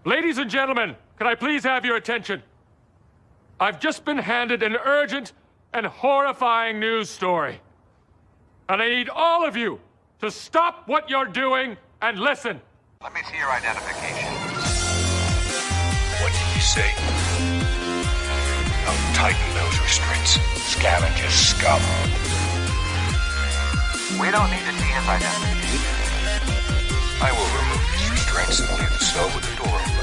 Ladies and gentlemen, can I please have your attention? I've just been handed an urgent and horrifying news story. And I need all of you to stop what you're doing and listen. Let me see your identification. What did you say? Now tighten those restraints. Scavenger scum. We don't need to see his identification. I will remove these restraints and leave the cell with the door open.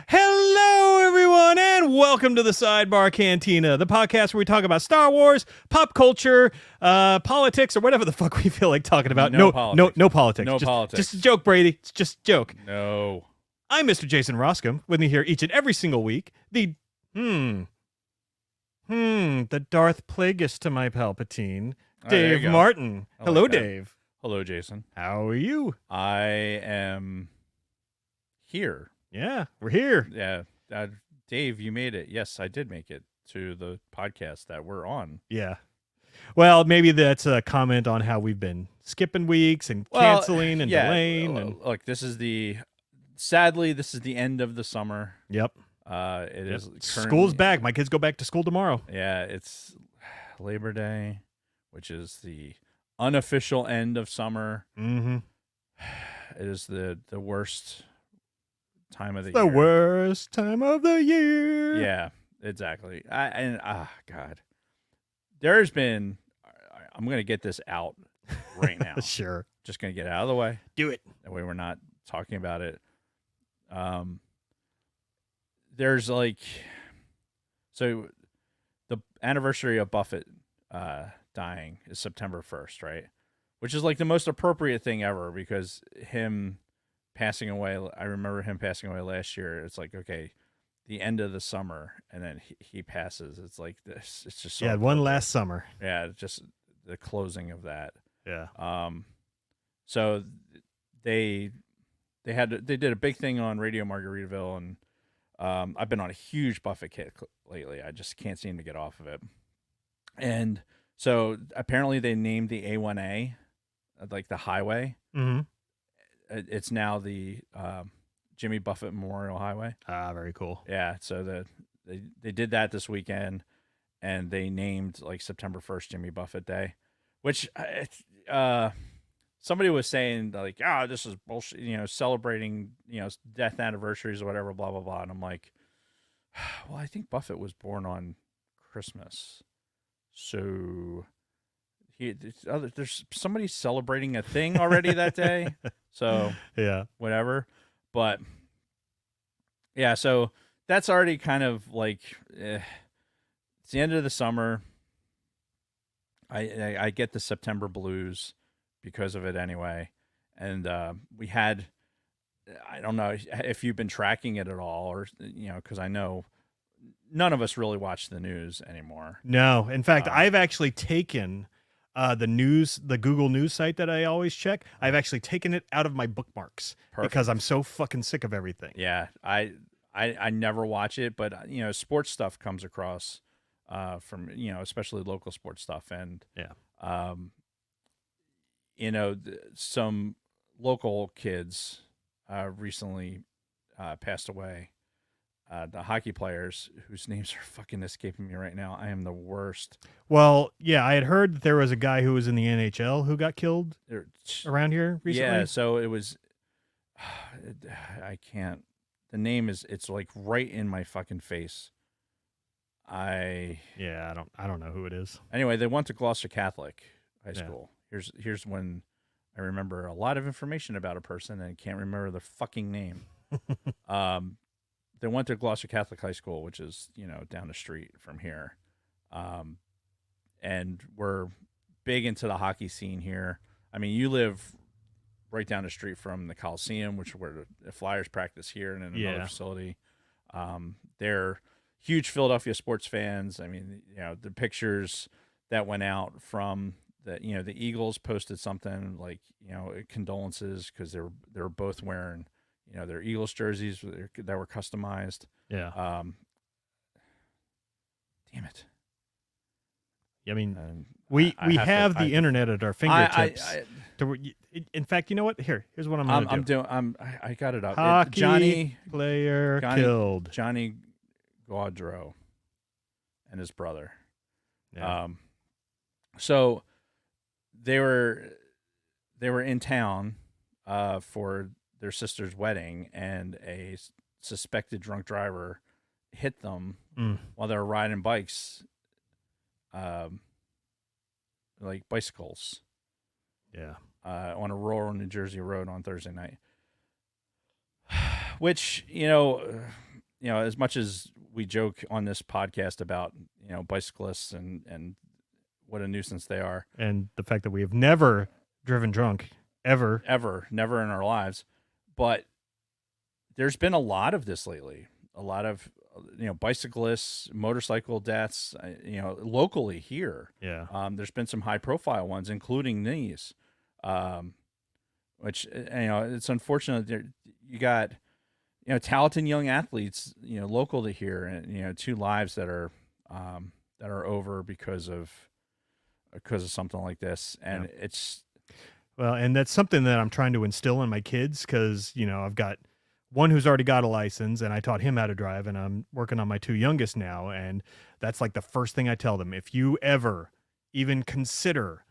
Hello, everyone, and welcome to the Sidebar Cantina, the podcast where we talk about Star Wars, pop culture, politics, or whatever the fuck we feel like talking about. No politics. No politics. No politics. Just a joke, Brady. It's just a joke. No. I'm Mr. Jason Roscom, with me here each and every single week. The Darth Plagueis to my Palpatine, there you Dave go. Martin. I Hello, like that. Dave. Hello, Jason. How are you? I am here. Yeah, we're here. Yeah. Dave, you made it. Yes, I did make it to the podcast that we're on. Yeah. Well, maybe that's a comment on how we've been skipping weeks and canceling and delaying. And Look, sadly, this is the end of the summer. yep. It is currently- School's back. My kids go back to school tomorrow. Yeah, it's Labor Day, which is the unofficial end of summer. Mm-hmm. It is the worst time of the The year. worst time of the year. Yeah, exactly. God. There's been, I'm going to get this out right now. Sure. Just going to get it out of the way. Do it. That way we're not talking about it. There's so the anniversary of Buffett dying is September 1st, right? Which is like the most appropriate thing ever because him passing away, I remember him passing away last year. It's like, okay, the end of the summer and then he passes. It's like this. It's just so Yeah, one last summer. Yeah, just the closing of that. Yeah. So they did a big thing on Radio Margaritaville, and I've been on a huge Buffett kick lately. I just can't seem to get off of it. And so apparently they named the A1A, like the highway. Mm-hmm. It's now the Jimmy Buffett Memorial Highway. Ah, very cool. Yeah, so they did that this weekend, and they named like September 1st Jimmy Buffett Day, which somebody was saying like, this is bullshit, celebrating, death anniversaries or whatever, blah, blah, blah. And I'm like, well, I think Buffett was born on Christmas. So there's somebody celebrating a thing already that day. So Yeah. whatever. But yeah, so that's already kind of like, it's the end of the summer. I get the September blues because of it anyway. And we had, I don't know if you've been tracking it at all or, because I know none of us really watch the news anymore. No. In fact, I've actually taken the Google News site that I always check. I've actually taken it out of my bookmarks because I'm so fucking sick of everything. Yeah, I never watch it, but sports stuff comes across from especially local sports stuff, and Yeah. some local kids recently passed away. The hockey players whose names are fucking escaping me right now. I am the worst. Well, yeah, I had heard that there was a guy who was in the NHL who got killed around here recently. Yeah, so it was. I can't. The name it's like right in my fucking face. I don't know who it is. Anyway, they went to Gloucester Catholic High School. Here's when I remember a lot of information about a person and can't remember their fucking name. They went to Gloucester Catholic High School, which is, down the street from here. And we're big into the hockey scene here. I mean, you live right down the street from the Coliseum, which is where the Flyers practice here and in another facility. They're huge Philadelphia sports fans. I mean, the pictures that went out from the Eagles posted something like, condolences because they were both wearing their Eagles jerseys that were customized. Yeah. Damn it. I mean, we have the internet at our fingertips. In fact, you know what? Here's what I'm going to do. I got it up. Hockey Johnny player killed. Johnny Gaudreau and his brother. Yeah. So they were in town for their sister's wedding, and a suspected drunk driver hit them while they were riding bikes, like bicycles. Yeah. On a rural New Jersey road on Thursday night. Which, you know, as much as we joke on this podcast about, bicyclists and what a nuisance they are. And the fact that we have never driven drunk, ever. Never in our lives. But there's been a lot of this lately. A lot of, bicyclists, motorcycle deaths, locally here. Yeah. There's been some high profile ones, including these. Which, it's unfortunate that you got, talented young athletes, local to here, and, 2 lives that are over because of something like this. And it's, well, and that's something that I'm trying to instill in my kids. 'Cause I've got one who's already got a license and I taught him how to drive, and I'm working on my 2 youngest now. And that's like the first thing I tell them. If you ever even consider,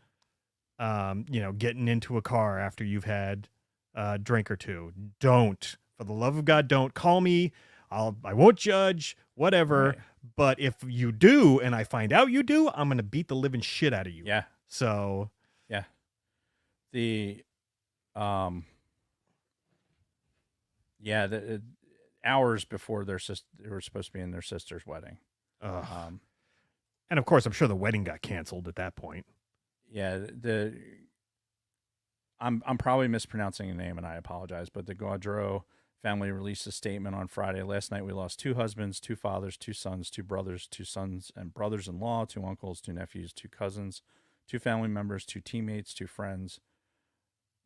getting into a car after you've had a drink or 2, don't, for the love of God, don't call me. I won't judge, whatever. Right. But if you do, and I find out you do, I'm going to beat the living shit out of you. Yeah. So, yeah. The, the hours before they were supposed to be in their sister's wedding. And of course, I'm sure the wedding got canceled at that point. Yeah, I'm probably mispronouncing a name, and I apologize, but the Gaudreau family released a statement on Friday. Last night we lost 2 husbands, 2 fathers, 2 sons, 2 brothers, 2 sons and brothers-in-law, 2 uncles, 2 nephews, 2 cousins, 2 family members, 2 teammates, 2 friends,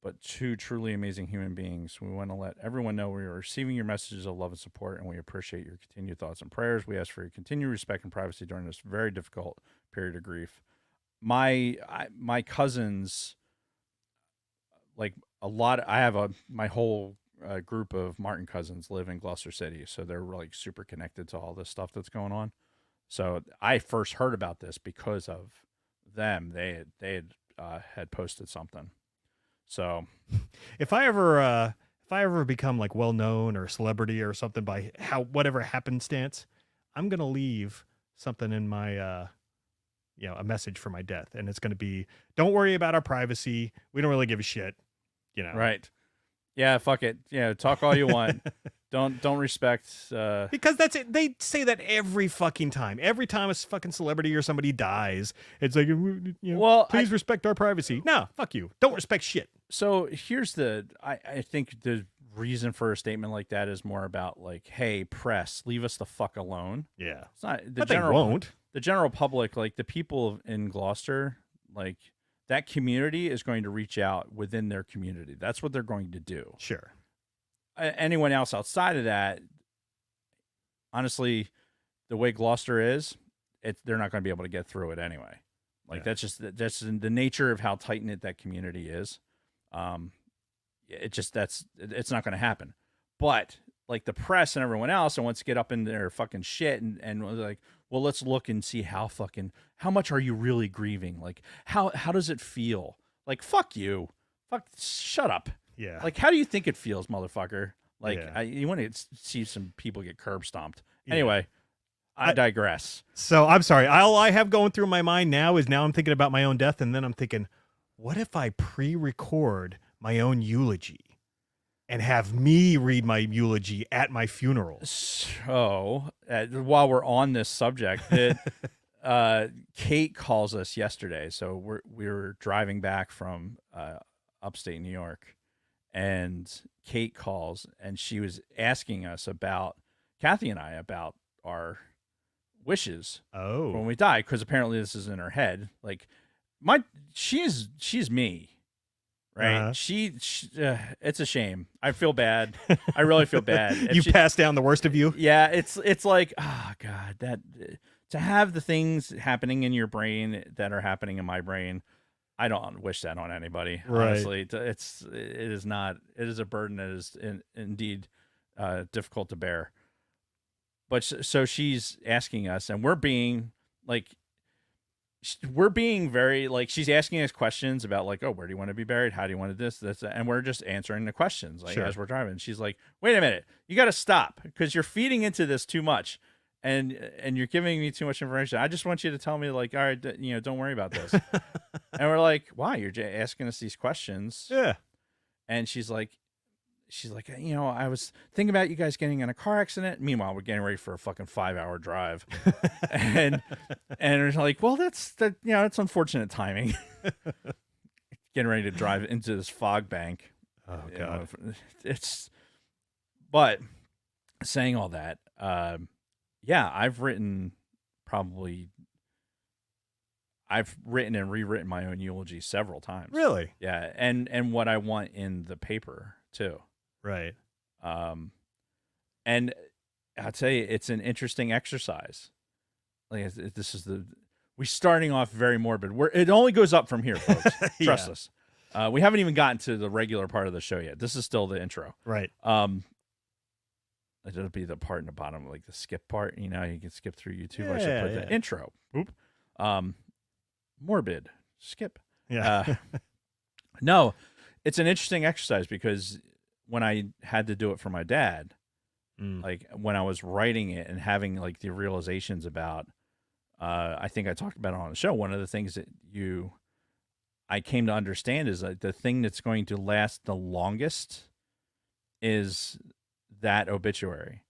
but 2 truly amazing human beings. We want to let everyone know we are receiving your messages of love and support, and we appreciate your continued thoughts and prayers. We ask for your continued respect and privacy during this very difficult period of grief. My cousins, like a lot, I have my whole group of Martin cousins live in Gloucester City, so they're like super connected to all this stuff that's going on. So I first heard about this because of them. They had posted something. So if I ever become like well known or celebrity or something by whatever happenstance, I'm gonna leave something in my a message for my death, and it's gonna be, don't worry about our privacy. We don't really give a shit. Right. Yeah, fuck it. Yeah, talk all you want. Don't respect. Because that's it. They say that every fucking time. Every time a fucking celebrity or somebody dies, it's like, please respect our privacy. No, fuck you. Don't respect shit. So here's I think the reason for a statement like that is more about like, hey, press, leave us the fuck alone. Yeah. It's not but they won't. The general public, like the people in Gloucester, like that community is going to reach out within their community. That's what they're going to do. Sure. Anyone else outside of that, honestly, the way Gloucester is, they're not going to be able to get through it anyway. Like that's the nature of how tight knit that community is. It's not going to happen. But like the press and everyone else, and wants to get up in their fucking shit and like, well, let's look and see how much are you really grieving? Like how does it feel? Like fuck you, shut up. Yeah. Like, how do you think it feels, motherfucker? Like, you want to see some people get curb stomped. Anyway, I digress. So I'm sorry. All I have going through my mind now is I'm thinking about my own death, and then I'm thinking, what if I pre-record my own eulogy and have me read my eulogy at my funeral? So, while we're on this subject, Kate calls us yesterday. So we were driving back from upstate New York. And Kate calls, and she was asking us about Kathy and I about our wishes when we die, because apparently this is in her head. Like she's me, right? Uh-huh. She it's a shame. I feel bad. I really feel bad. You pass down the worst of you. Yeah, it's like, oh God, that to have the things happening in your brain that are happening in my brain, I don't wish that on anybody. Right. Honestly, it is not. It is a burden that is indeed difficult to bear. But so she's asking us, and we're being very like, she's asking us questions about like, oh, where do you want to be buried? How do you want to this, and we're just answering the questions like as we're driving. She's like, wait a minute, you got to stop because you're feeding into this too much, and you're giving me too much information. I just want you to tell me like, all right, don't worry about this. And we're like, why? You're just asking us these questions. Yeah. And she's like, I was thinking about you guys getting in a car accident. Meanwhile, we're getting ready for a fucking 5-hour drive. and it's like, well, that's unfortunate timing. Getting ready to drive into this fog bank. Oh God. But saying all that, yeah, I've written and rewritten my own eulogy several times. Really? Yeah. And what I want in the paper too. Right. And I'll tell you, it's an interesting exercise. Like we're starting off very morbid. It only goes up from here, folks. Trust us. We haven't even gotten to the regular part of the show yet. This is still the intro. Right. It'll be the part in the bottom, like the skip part. You can skip through YouTube. Yeah, I should put the intro. Boop. Morbid. Skip. Yeah. No, it's an interesting exercise because when I had to do it for my dad, like when I was writing it and having like the realizations about, I think I talked about it on the show. One of the things that I came to understand is that the thing that's going to last the longest is that obituary.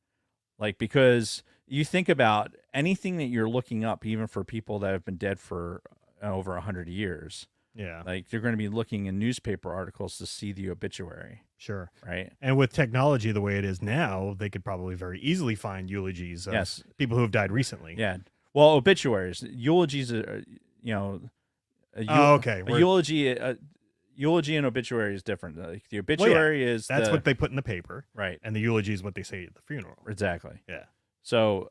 Like, because you think about anything that you're looking up, even for people that have been dead for over 100 years. Yeah. Like, they're going to be looking in newspaper articles to see the obituary. Sure. Right. And with technology the way it is now, they could probably very easily find eulogies of people who have died recently. Yeah. Well, obituaries, eulogies, okay. A eulogy and obituary is different. Like the obituary is that's what they put in the paper. Right. And the eulogy is what they say at the funeral. Exactly. Yeah. So,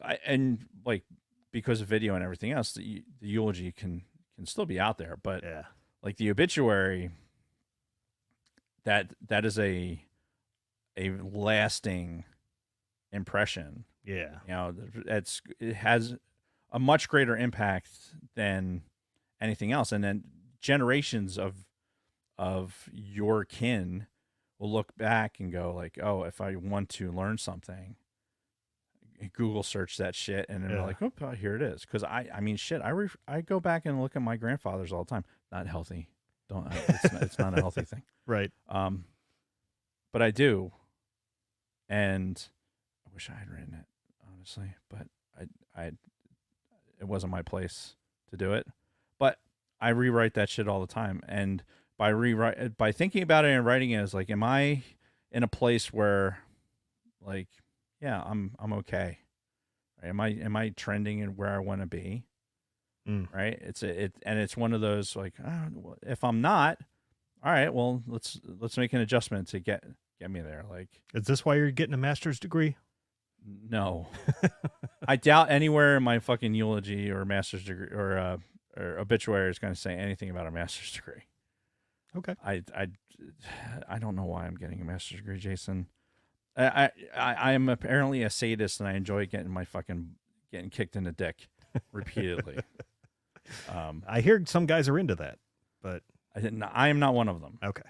because of video and everything else, the eulogy can still be out there, but like the obituary, that is a lasting impression. Yeah. It has a much greater impact than anything else. And then generations of your kin will look back and go like, oh, if I want to learn something, Google search that shit, and then they're like, oh, here it is. Because I go back and look at my grandfathers all the time. Not healthy. It's not a healthy thing. Right. But I do, and I wish I had written it, honestly, but it wasn't my place to do it. But I rewrite that shit all the time, and by thinking about it and writing it, is like, am I in a place where, like, yeah, I'm okay. Right? Am I trending in where I want to be? Right. It's one of those like, if I'm not, all right, well, let's make an adjustment to get me there. Like, is this why you're getting a master's degree? No, I doubt anywhere in my fucking eulogy or master's degree or obituary is going to say anything about a master's degree. Okay. I don't know why I'm getting a master's degree, Jason. I am apparently a sadist, and I enjoy getting kicked in the dick repeatedly. I hear some guys are into that, but I am not one of them. Okay.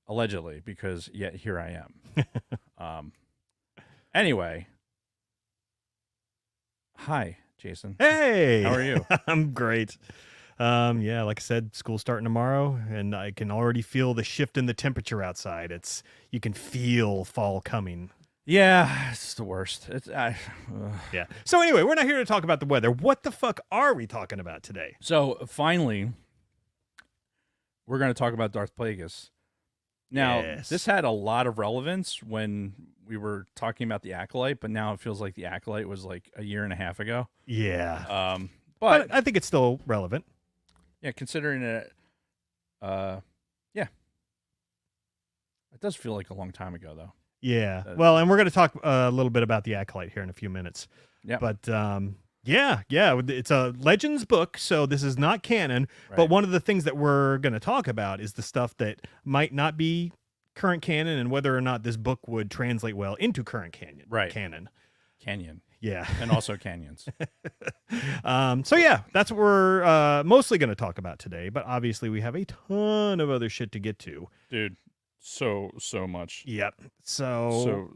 Allegedly, because yet here I am. Anyway. Hi, Jason. Hey, how are you? I'm great. Yeah, like I said, school's starting tomorrow, and I can already feel the shift in the temperature outside. You can feel fall coming. Yeah, it's the worst. Yeah. So anyway, we're not here to talk about the weather. What the fuck are we talking about today? So finally, we're going to talk about Darth Plagueis. Now, This had a lot of relevance when we were talking about the Acolyte, but now it feels like the Acolyte was like a year and a half ago. Yeah. But I think it's still relevant. Yeah, considering it, yeah. It does feel like a long time ago, though. Yeah. Well, and we're going to talk a little bit about the Acolyte here in a few minutes. Yeah. But Yeah, it's a Legends book, so this is not canon. Right. But one of the things that we're going to talk about is the stuff that might not be current canon, and whether or not this book would translate well into current canon. Right. Canyon. Yeah. And also canyons. So yeah, that's what we're mostly going to talk about today. But obviously, we have a ton of other shit to get to. Dude, so much. Yep. So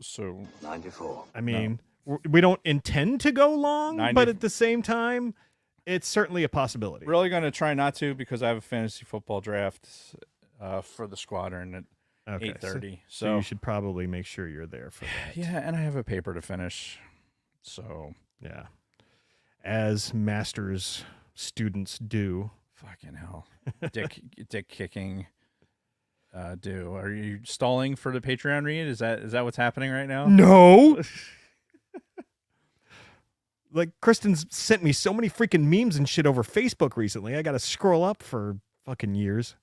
94. I mean, we don't intend to go long, 90. but at the same time, it's certainly a possibility. Really going to try not to, because I have a fantasy football draft for the squadron at 8:30. So you should probably make sure you're there for that. Yeah, and I have a paper to finish. So yeah, as masters students do. Fucking hell, dick kicking. Do are you stalling for the Patreon read? Is that what's happening right now? No. Like, Kristen's sent me so many freaking memes and shit over Facebook recently. I got to scroll up for fucking years.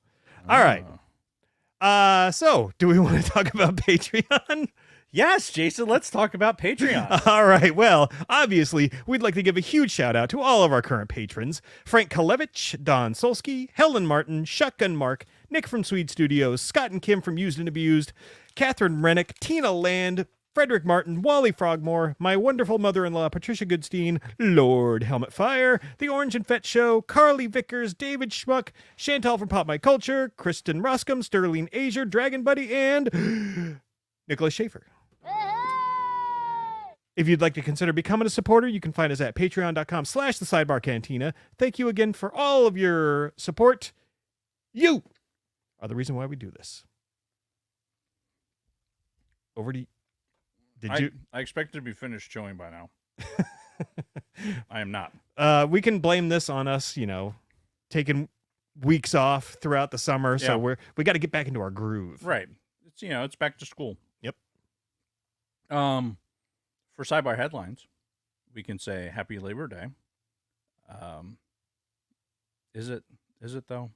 All right. So do we want to talk about Patreon? Yes, Jason, let's talk about Patreon. All right. Well, obviously, we'd like to give a huge shout out to all of our current patrons: Frank Kalevich, Don Solsky, Helen Martin, Shotgun Mark, Nick from Swede Studios, Scott and Kim from Used and Abused, Catherine Rennick, Tina Land, Frederick Martin, Wally Frogmore, my wonderful mother-in-law, Patricia Goodstein, Lord Helmet Fire, The Orange and Fett Show, Carly Vickers, David Schmuck, Chantal from Pop My Culture, Kristen Ruscom, Sterling Azier, Dragon Buddy, and Nicholas Schaefer. If you'd like to consider becoming a supporter, you can find us at patreon.com/the Sidebar Cantina. Thank you again for all of your support. You are the reason why we do this. Over to you. I expected to be finished chewing by now. I am not. We can blame this on us, taking weeks off throughout the summer. Yeah. So we got to get back into our groove. Right. It's back to school. Yep. For Sidebar headlines, we can say Happy Labor Day. Is it though?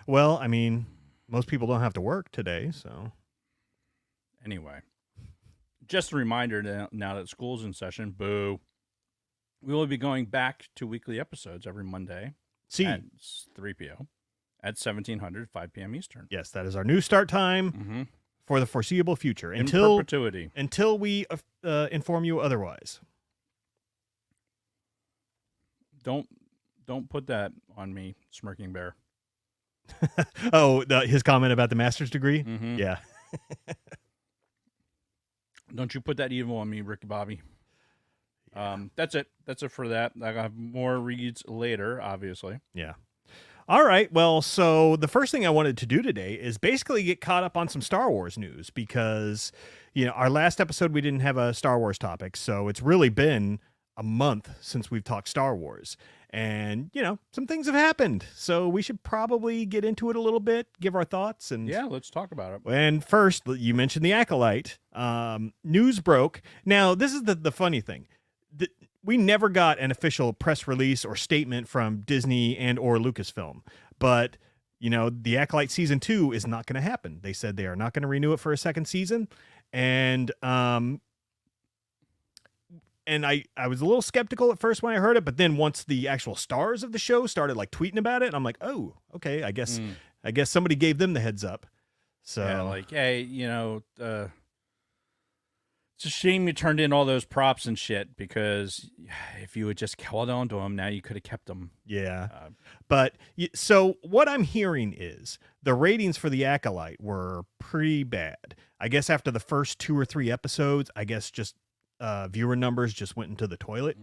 Well, I mean, most people don't have to work today, so. Anyway, just a reminder now that school's in session, boo. We will be going back to weekly episodes every Monday at 3 p.m. at 1700, 5 p.m. Eastern. Yes, that is our new start time for the foreseeable future. In perpetuity. Until we inform you otherwise. Don't put that on me, Smirking Bear. Oh, his comment about the master's degree? Mm-hmm. Yeah. Don't you put that evil on me, Ricky Bobby. That's it. That's it for that. I have more reads later, obviously. Yeah. All right. Well, so the first thing I wanted to do today is basically get caught up on some Star Wars news because, our last episode, we didn't have a Star Wars topic. So it's really been a month since we've talked Star Wars. And, some things have happened. So we should probably get into it a little bit, give our thoughts. And yeah, let's talk about it. And first, you mentioned the Acolyte. News broke. Now, this is the funny thing. We never got an official press release or statement from Disney and or Lucasfilm. But, the Acolyte Season 2 is not going to happen. They said they are not going to renew it for a second season. And I was a little skeptical at first when I heard it, but then once the actual stars of the show started tweeting about it, I'm like, oh, okay, I guess somebody gave them the heads up. So yeah, hey, it's a shame you turned in all those props and shit, because if you had just held on to them, now you could have kept them. Yeah. But so what I'm hearing is the ratings for the Acolyte were pretty bad. I guess after the first 2 or 3 episodes, I guess just viewer numbers just went into the toilet,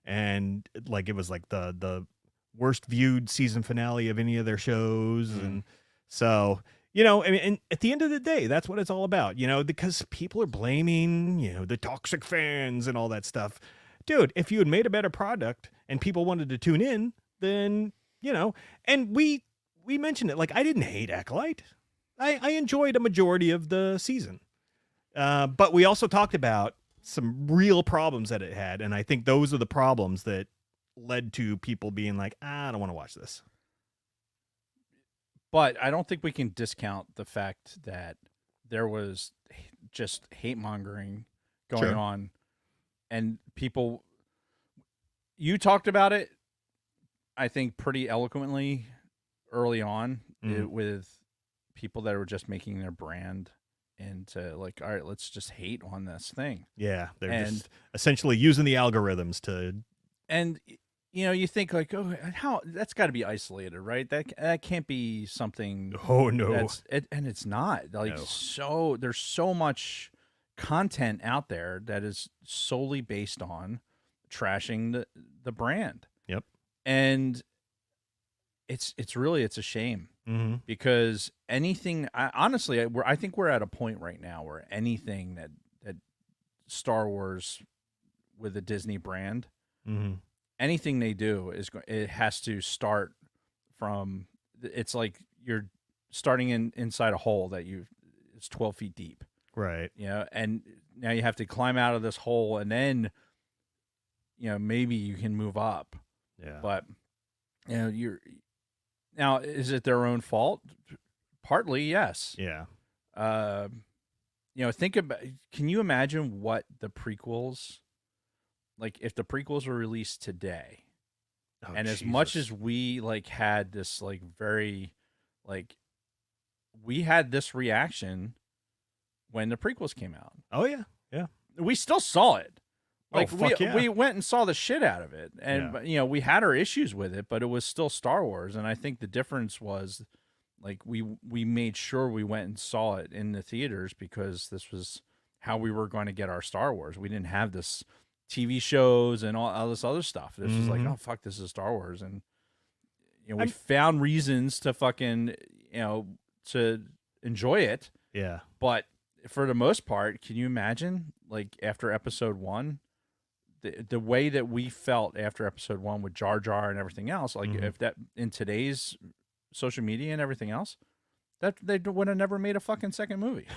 and it was the worst viewed season finale of any of their shows. And so, and at the end of the day, that's what it's all about, because people are blaming, the toxic fans and all that stuff. Dude, if you had made a better product and people wanted to tune in, then, and we mentioned it, I didn't hate Acolyte. I enjoyed a majority of the season. But we also talked about some real problems that it had, and I think those are the problems that led to people being like, I don't want to watch this. But I don't think we can discount the fact that there was just hate mongering going on, and people you talked about it, I think, pretty eloquently early on with people that were just making their brand into like, all right, let's just hate on this thing. Yeah, they're just essentially using the algorithms to. And you think like, oh, how that's got to be isolated, right? That can't be something. Oh no, and it's not. Like so, there's so much content out there that is solely based on trashing the brand. Yep. And it's a shame because anything. Honestly, I think we're at a point right now where anything that Star Wars with a Disney brand, anything they do it has to start from. It's like you're starting inside a hole it's 12 feet deep, right? And now you have to climb out of this hole, and then maybe you can move up. Yeah, but you're. Now, is it their own fault? Partly, yes. Yeah. Think about. Can you imagine what the prequels, like, if the prequels were released today, and Jesus. As much as we had this very, we had this reaction when the prequels came out. Oh yeah, yeah. We still saw it. We went and saw the shit out of it, and we had our issues with it, but it was still Star Wars, and I think the difference was we made sure we went and saw it in the theaters because this was how we were going to get our Star Wars. We didn't have this TV shows and all this other stuff. This was like, oh fuck, this is Star Wars, and we found reasons to fucking to enjoy it. Yeah, but for the most part, can you imagine after Episode 1? The way that we felt after Episode 1 with Jar Jar and everything else, if that in today's social media and everything else, that they would have never made a fucking second movie.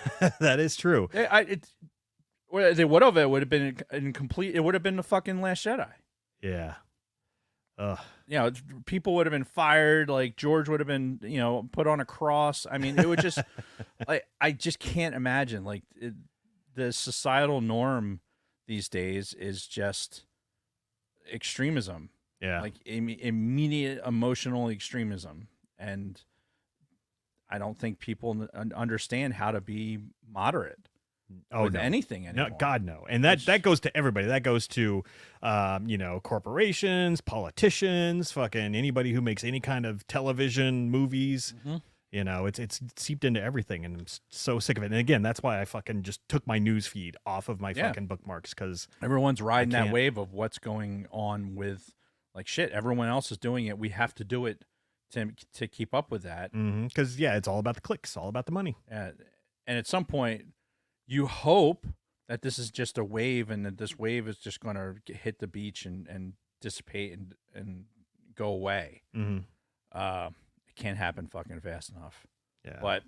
That is true. They would have. It would have been incomplete. It would have been the fucking Last Jedi. Yeah. People would have been fired. George would have been, put on a cross. I mean, it would just, I just can't imagine. The societal norm these days is just extremism. Yeah. Immediate emotional extremism. And I don't think people understand how to be moderate with anything anymore. No, God, no. And that goes to everybody. That goes to, corporations, politicians, fucking anybody who makes any kind of television, movies. It's seeped into everything, and I'm so sick of it. And again, that's why I fucking just took my news feed off of my fucking bookmarks, because everyone's riding that wave of what's going on with shit. Everyone else is doing it. We have to do it to keep up with that. Because it's all about the clicks, all about the money. And at some point, you hope that this is just a wave, and that this wave is just going to hit the beach and dissipate and go away. It can't happen fucking fast enough. Yeah. But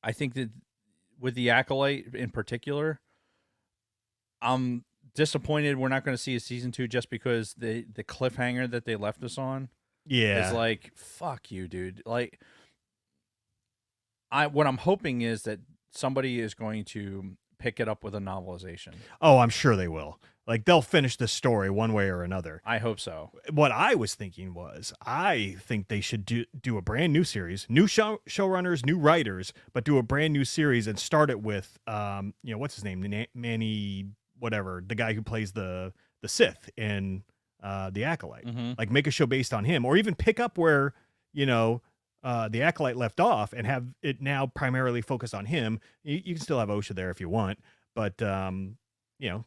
I think that with the Acolyte in particular, I'm disappointed we're not going to see a season 2 just because the cliffhanger that they left us on is fuck you, dude. What I'm hoping is that somebody is going to pick it up with a novelization. Oh, I'm sure they will. They'll finish the story one way or another. I hope so. What I was thinking was, I think they should do a brand new series, new showrunners, new writers, but do a brand new series and start it with, what's his name? Manny, whatever, the guy who plays the Sith in the Acolyte. Make a show based on him, or even pick up where, the Acolyte left off and have it now primarily focus on him. You can still have Osha there if you want, but,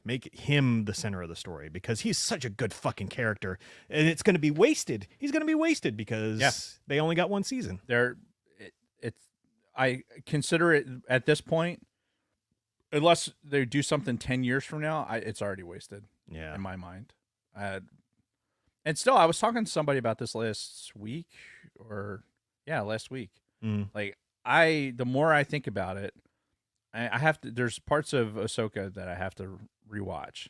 make him the center of the story, because he's such a good fucking character, and it's going to be wasted. He's going to be wasted because they only got one season. I consider it at this point, unless they do something 10 years from now, it's already wasted. Yeah, in my mind. And still, I was talking to somebody about this last week. The more I think about it, I have to. There's parts of Ahsoka that I have to rewatch.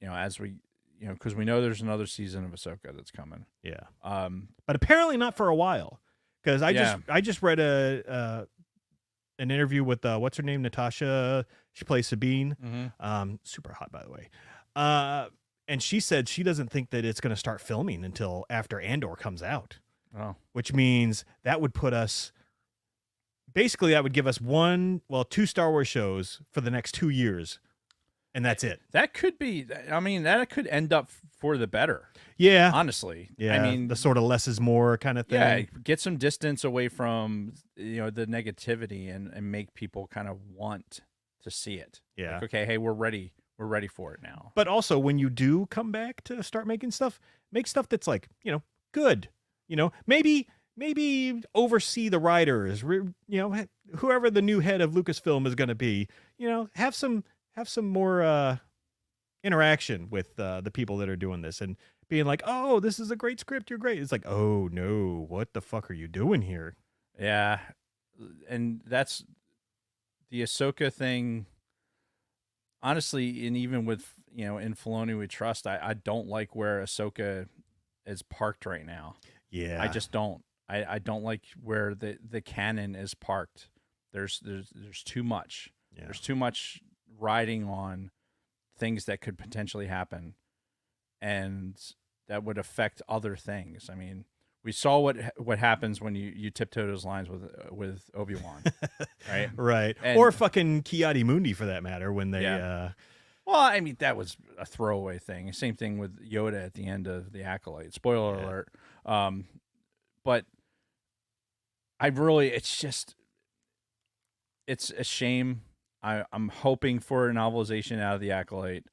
As we, because we know there's another season of Ahsoka that's coming. Yeah. But apparently not for a while, because I just read an interview with what's her name, Natasha. She plays Sabine. Super hot, by the way. And she said she doesn't think that it's going to start filming until after Andor comes out. Oh. Which means that would put us, basically that would give us 2 Star Wars shows for the next 2 years. And that's it. That could be, I mean, that could end up for the better. Yeah. Honestly. Yeah. I mean, the sort of less is more kind of thing. Yeah. Get some distance away from, the negativity and make people kind of want to see it. Yeah. Like, okay, hey, we're ready. We're ready for it now. But also when you do come back to start making stuff, make stuff that's like, good. Maybe oversee the writers, whoever the new head of Lucasfilm is going to be, have some more interaction with the people that are doing this and being like, oh, this is a great script. You're great. It's like, oh no, what the fuck are you doing here? Yeah. And that's the Ahsoka thing. Honestly, and even with, in Filoni we trust, I don't like where Ahsoka is parked right now. Yeah. I just don't. I don't like where the canon is parked. There's too much. Yeah. There's too much riding on things that could potentially happen, and that would affect other things. I mean, we saw what happens when you tiptoe those lines with Obi-Wan, right? Right. And, or fucking Ki-Adi-Mundi for that matter when they well, I mean, that was a throwaway thing. Same thing with Yoda at the end of the Acolyte. Spoiler alert. But I really, it's a shame. I'm hoping for a novelization out of the Acolyte.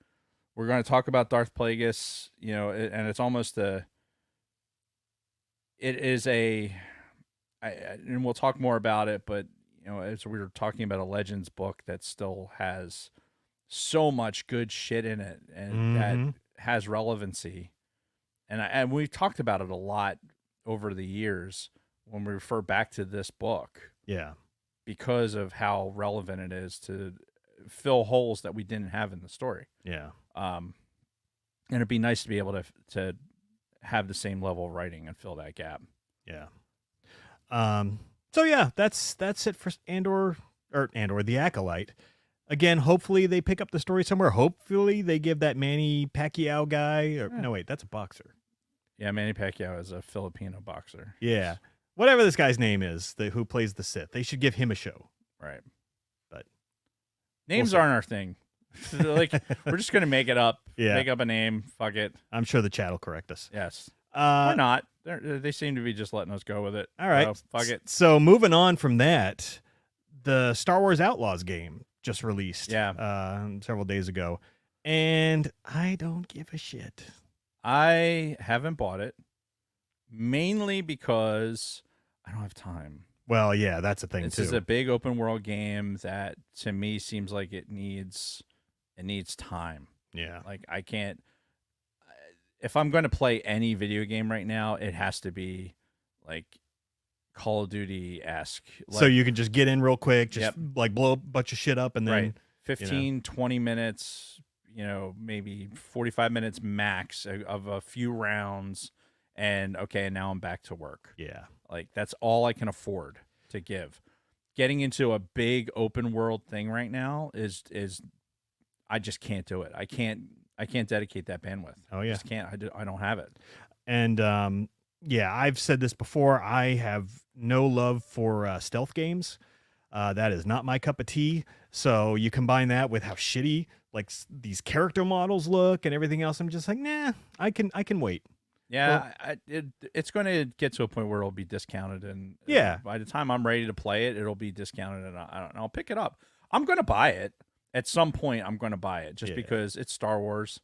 We're going to talk about Darth Plagueis, and it's almost and we'll talk more about it, but, as we were talking about a Legends book that still has so much good shit in it and that has relevancy. And we've talked about it a lot over the years when we refer back to this book. Yeah. Because of how relevant it is to fill holes that we didn't have in the story. Yeah. And it'd be nice to be able to have the same level of writing and fill that gap. Yeah. So yeah, that's it for Andor, the Acolyte. Again, hopefully they pick up the story somewhere. Hopefully they give that Manny Pacquiao guy. No, wait, that's a boxer. Yeah, Manny Pacquiao is a Filipino boxer. Yeah. Whatever this guy's name is, who plays the Sith, they should give him a show. Right. But names aren't our thing. Like, we're just gonna make it up. Yeah. Make up a name. Fuck it. I'm sure the chat will correct us. Yes. Why not? They seem to be just letting us go with it. All right. So, fuck it. So moving on from that, the Star Wars Outlaws game just released. Several days ago, and I don't give a shit. I haven't bought it, mainly because I don't have time. Well, yeah, that's a thing This too. is a big open world game that to me seems like it needs time. Yeah. Like, I can't. If I'm going to play any video game right now, it has to be like Call of Duty-esque. Like, so you can just get in real quick, just Yep. like blow a bunch of shit up, and then right. 15, 20 minutes, maybe 45 minutes max of a few rounds, and okay, now I'm back to work. Yeah. Like, that's all I can afford to give. Getting into a big open world thing right now is I just can't do it. I can't dedicate that bandwidth. Oh yeah. I just can't. I don't have it. And yeah, I've said this before. I have no love for stealth games. That is not my cup of tea. So you combine that with how shitty like these character models look and everything else. I'm just like, nah, I can wait. Yeah, it's going to get to a point where it'll be discounted, and yeah, by the time I'm ready to play it, it'll be discounted, and I'll pick it up. I'm going to buy it at some point. I'm going to buy it just because it's Star Wars.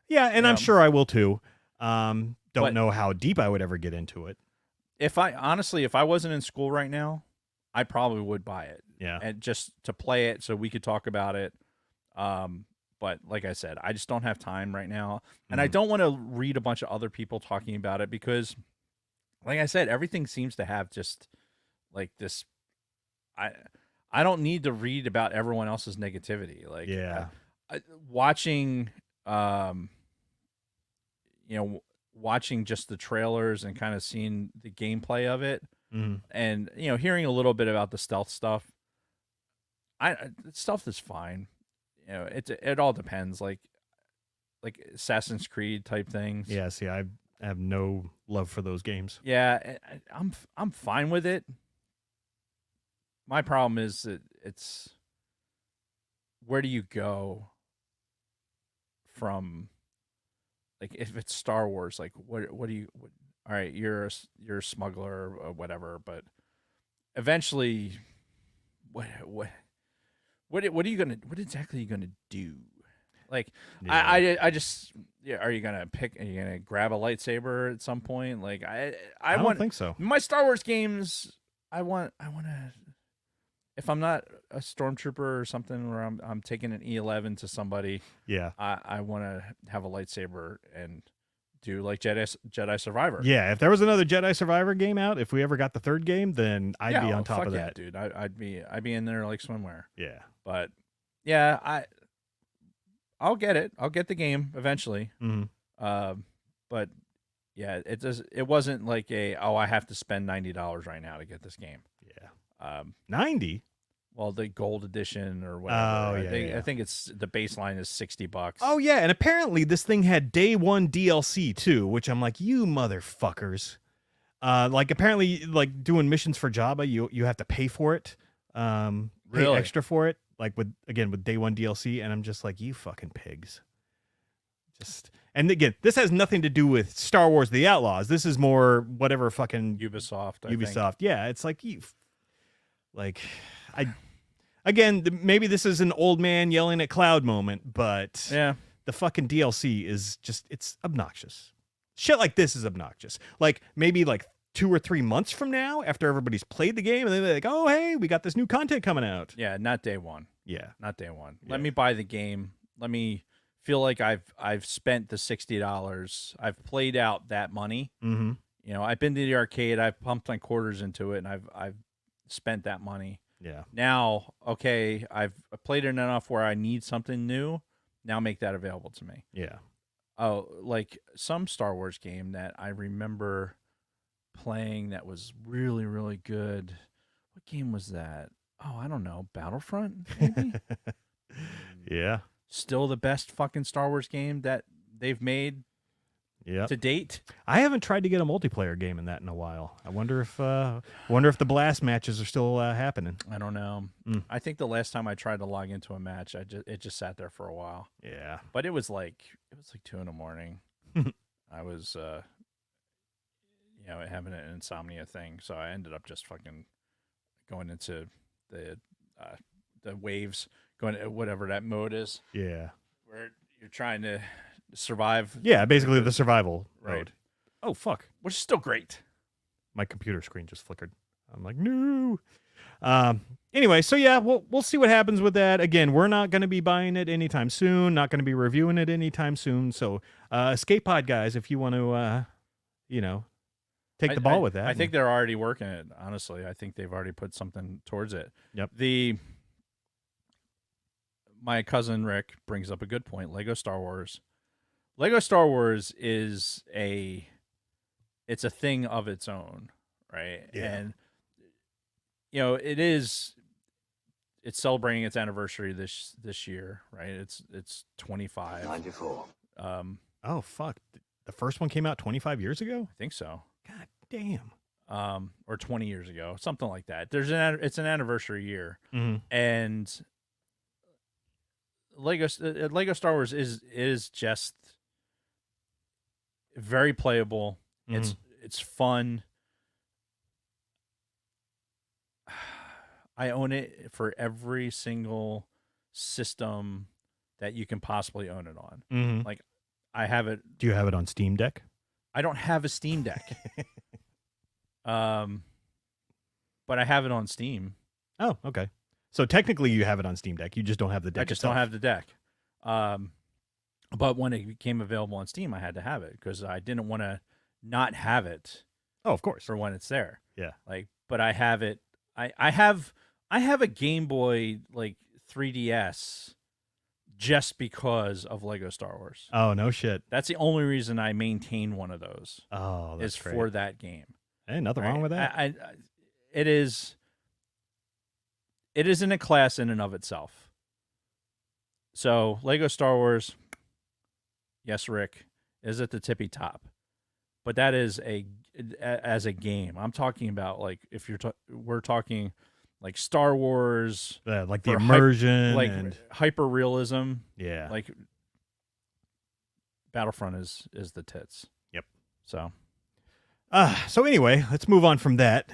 Yeah, and I'm sure I will too. Don't know how deep I would ever get into it. If I wasn't in school right now, I probably would buy it. Yeah, and just to play it so we could talk about it. But like I said, I just don't have time right now. And I don't want to read a bunch of other people talking about it because, like I said, everything seems to have just like this. I don't need to read about everyone else's negativity. Like, watching, watching just the trailers and kind of seeing the gameplay of it, and hearing a little bit about the stealth stuff. Stealth is fine. It all depends. Like, like Assassin's Creed type things. Yeah, see, I have no love for those games. Yeah, I'm fine with it. My problem is that it's where do you go from, like, if it's Star Wars, like what do you all right, you're a smuggler or whatever, but eventually what exactly are you gonna do? Like, Yeah. I just, yeah, are you gonna grab a lightsaber at some point? Like, I don't think so. My Star Wars games. I want to. If I'm not a stormtrooper or something, where I'm taking an E11 to somebody, I want to have a lightsaber and do like Jedi Survivor. Yeah, if there was another Jedi Survivor game out, if we ever got the third game, then I'd be on top of that, dude. I'd be in there like swimwear. Yeah, but yeah, I'll get it. I'll get the game eventually. Mm-hmm. But yeah, it wasn't like I have to spend $90 right now to get this game. Yeah. 90. Well, the gold edition or whatever. Oh, yeah, I think it's the baseline is $60. Oh yeah, and apparently this thing had day one DLC too, which I'm like, you motherfuckers. Like apparently, like doing missions for Jabba, you have to pay for it. Pay Really? extra for it. Like with day one DLC, and I'm just like, you fucking pigs. And again, this has nothing to do with Star Wars: The Outlaws. This is more whatever fucking Ubisoft. I Ubisoft. think. Yeah, it's like Again, maybe this is an old man yelling at cloud moment, but yeah, the fucking DLC is just, it's obnoxious. Shit like this is obnoxious. Like maybe like 2 or 3 months from now, after everybody's played the game, and then they're like, oh, hey, we got this new content coming out. Yeah, not day one. Yeah. Not day one. Yeah. Let me buy the game. Let me feel like I've spent the $60. I've played out that money. Mm-hmm. You know, I've been to the arcade. I've pumped my quarters into it, and I've spent that money. Yeah. Now, okay, I've played it enough where I need something new. Now make that available to me. Yeah. Oh, like some Star Wars game that I remember playing that was really, really good. What game was that? Oh, I don't know. Battlefront, maybe? Yeah. Still the best fucking Star Wars game that they've made to date. I haven't tried to get a multiplayer game in that in a while. I wonder if the blast matches are still happening. I don't know. I think the last time I tried to log into a match, it just sat there for a while. Yeah. But it was like 2 a.m. I was having an insomnia thing, so I ended up just fucking going into the waves, going to whatever that mode is. Yeah. Where you're trying to survive. Yeah, basically the survival Right. mode. Oh fuck. Which is still great. My computer screen just flickered. I'm like, no. Anyway, so yeah, we'll see what happens with that. Again, we're not going to be buying it anytime soon. Not going to be reviewing it anytime soon. So, Escape Pod guys, if you want to, take the ball with that. I think they're already working it. Honestly, I think they've already put something towards it. Yep. My cousin Rick brings up a good point. Lego Star Wars. Lego Star Wars is it's a thing of its own, right? Yeah. And it's celebrating its anniversary this year, right? It's 25. 94. Oh fuck. The first one came out 25 years ago? I think so. God damn. Or 20 years ago, something like that. It's an anniversary year. Mm-hmm. And Lego Star Wars is just very playable. Mm-hmm. It's fun. I own it for every single system that you can possibly own it on. Mm-hmm. Like, I have it. Do you have it on Steam Deck? I don't have a Steam Deck. But I have it on Steam. Oh, okay. So technically you have it on Steam Deck. You just don't have the deck. I just don't have the deck. But when it became available on Steam, I had to have it because I didn't want to not have it. Oh, of course. For when it's there. Yeah. But I have it. I have a Game Boy 3DS just because of Lego Star Wars. Oh, no shit. That's the only reason I maintain one of those. Oh, that's is great. for that game. Hey, nothing wrong with that. It is in a class in and of itself. So Lego Star Wars, yes, Rick, is at the tippy top. But that is as a game. I'm talking about like if we're talking like Star Wars, like the immersion, like and hyper realism. Yeah. Like Battlefront is the tits. Yep. So anyway, let's move on from that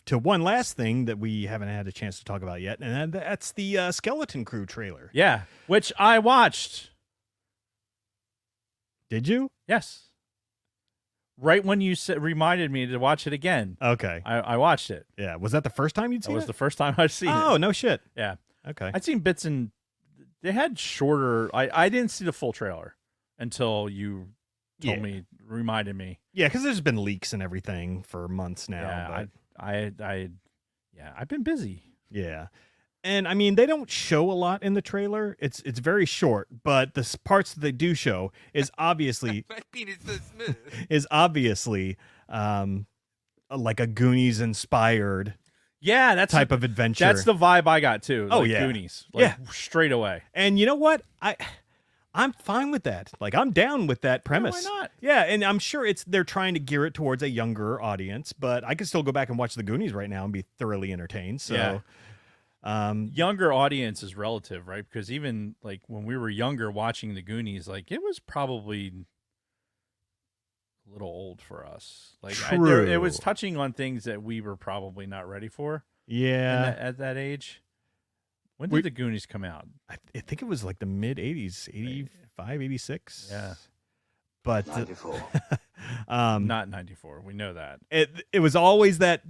to one last thing that we haven't had a chance to talk about yet, and that's the Skeleton Crew trailer. Yeah, which I watched. Did you? Yes. Right when you reminded me to watch it again. Okay. I watched it. Yeah. Was that the first time you'd seen it? That was the first time I'd seen it. Oh, no shit. Yeah. Okay. I'd seen bits and they had shorter. I didn't see the full trailer until you told me, reminded me. Yeah, because there's been leaks and everything for months now. Yeah, but... I've been busy. Yeah. And I mean, they don't show a lot in the trailer. It's very short, but the parts that they do show is obviously My penis so smooth. is obviously like a Goonies inspired that's type of adventure. That's the vibe I got too. Oh, like yeah. Goonies. Like, straight away. And you know what? I'm fine with that. Like, I'm down with that premise. Yeah, why not? Yeah, and I'm sure they're trying to gear it towards a younger audience, but I can still go back and watch the Goonies right now and be thoroughly entertained. So. Yeah. Younger audience is relative, right? Because even like when we were younger watching the Goonies, like it was probably a little old for us. Like it was touching on things that we were probably not ready for. Yeah, at that age. When did the Goonies come out? I think it was like the mid 80s, 85, 86. Yeah. But 94. Not 94. We know that. It was always that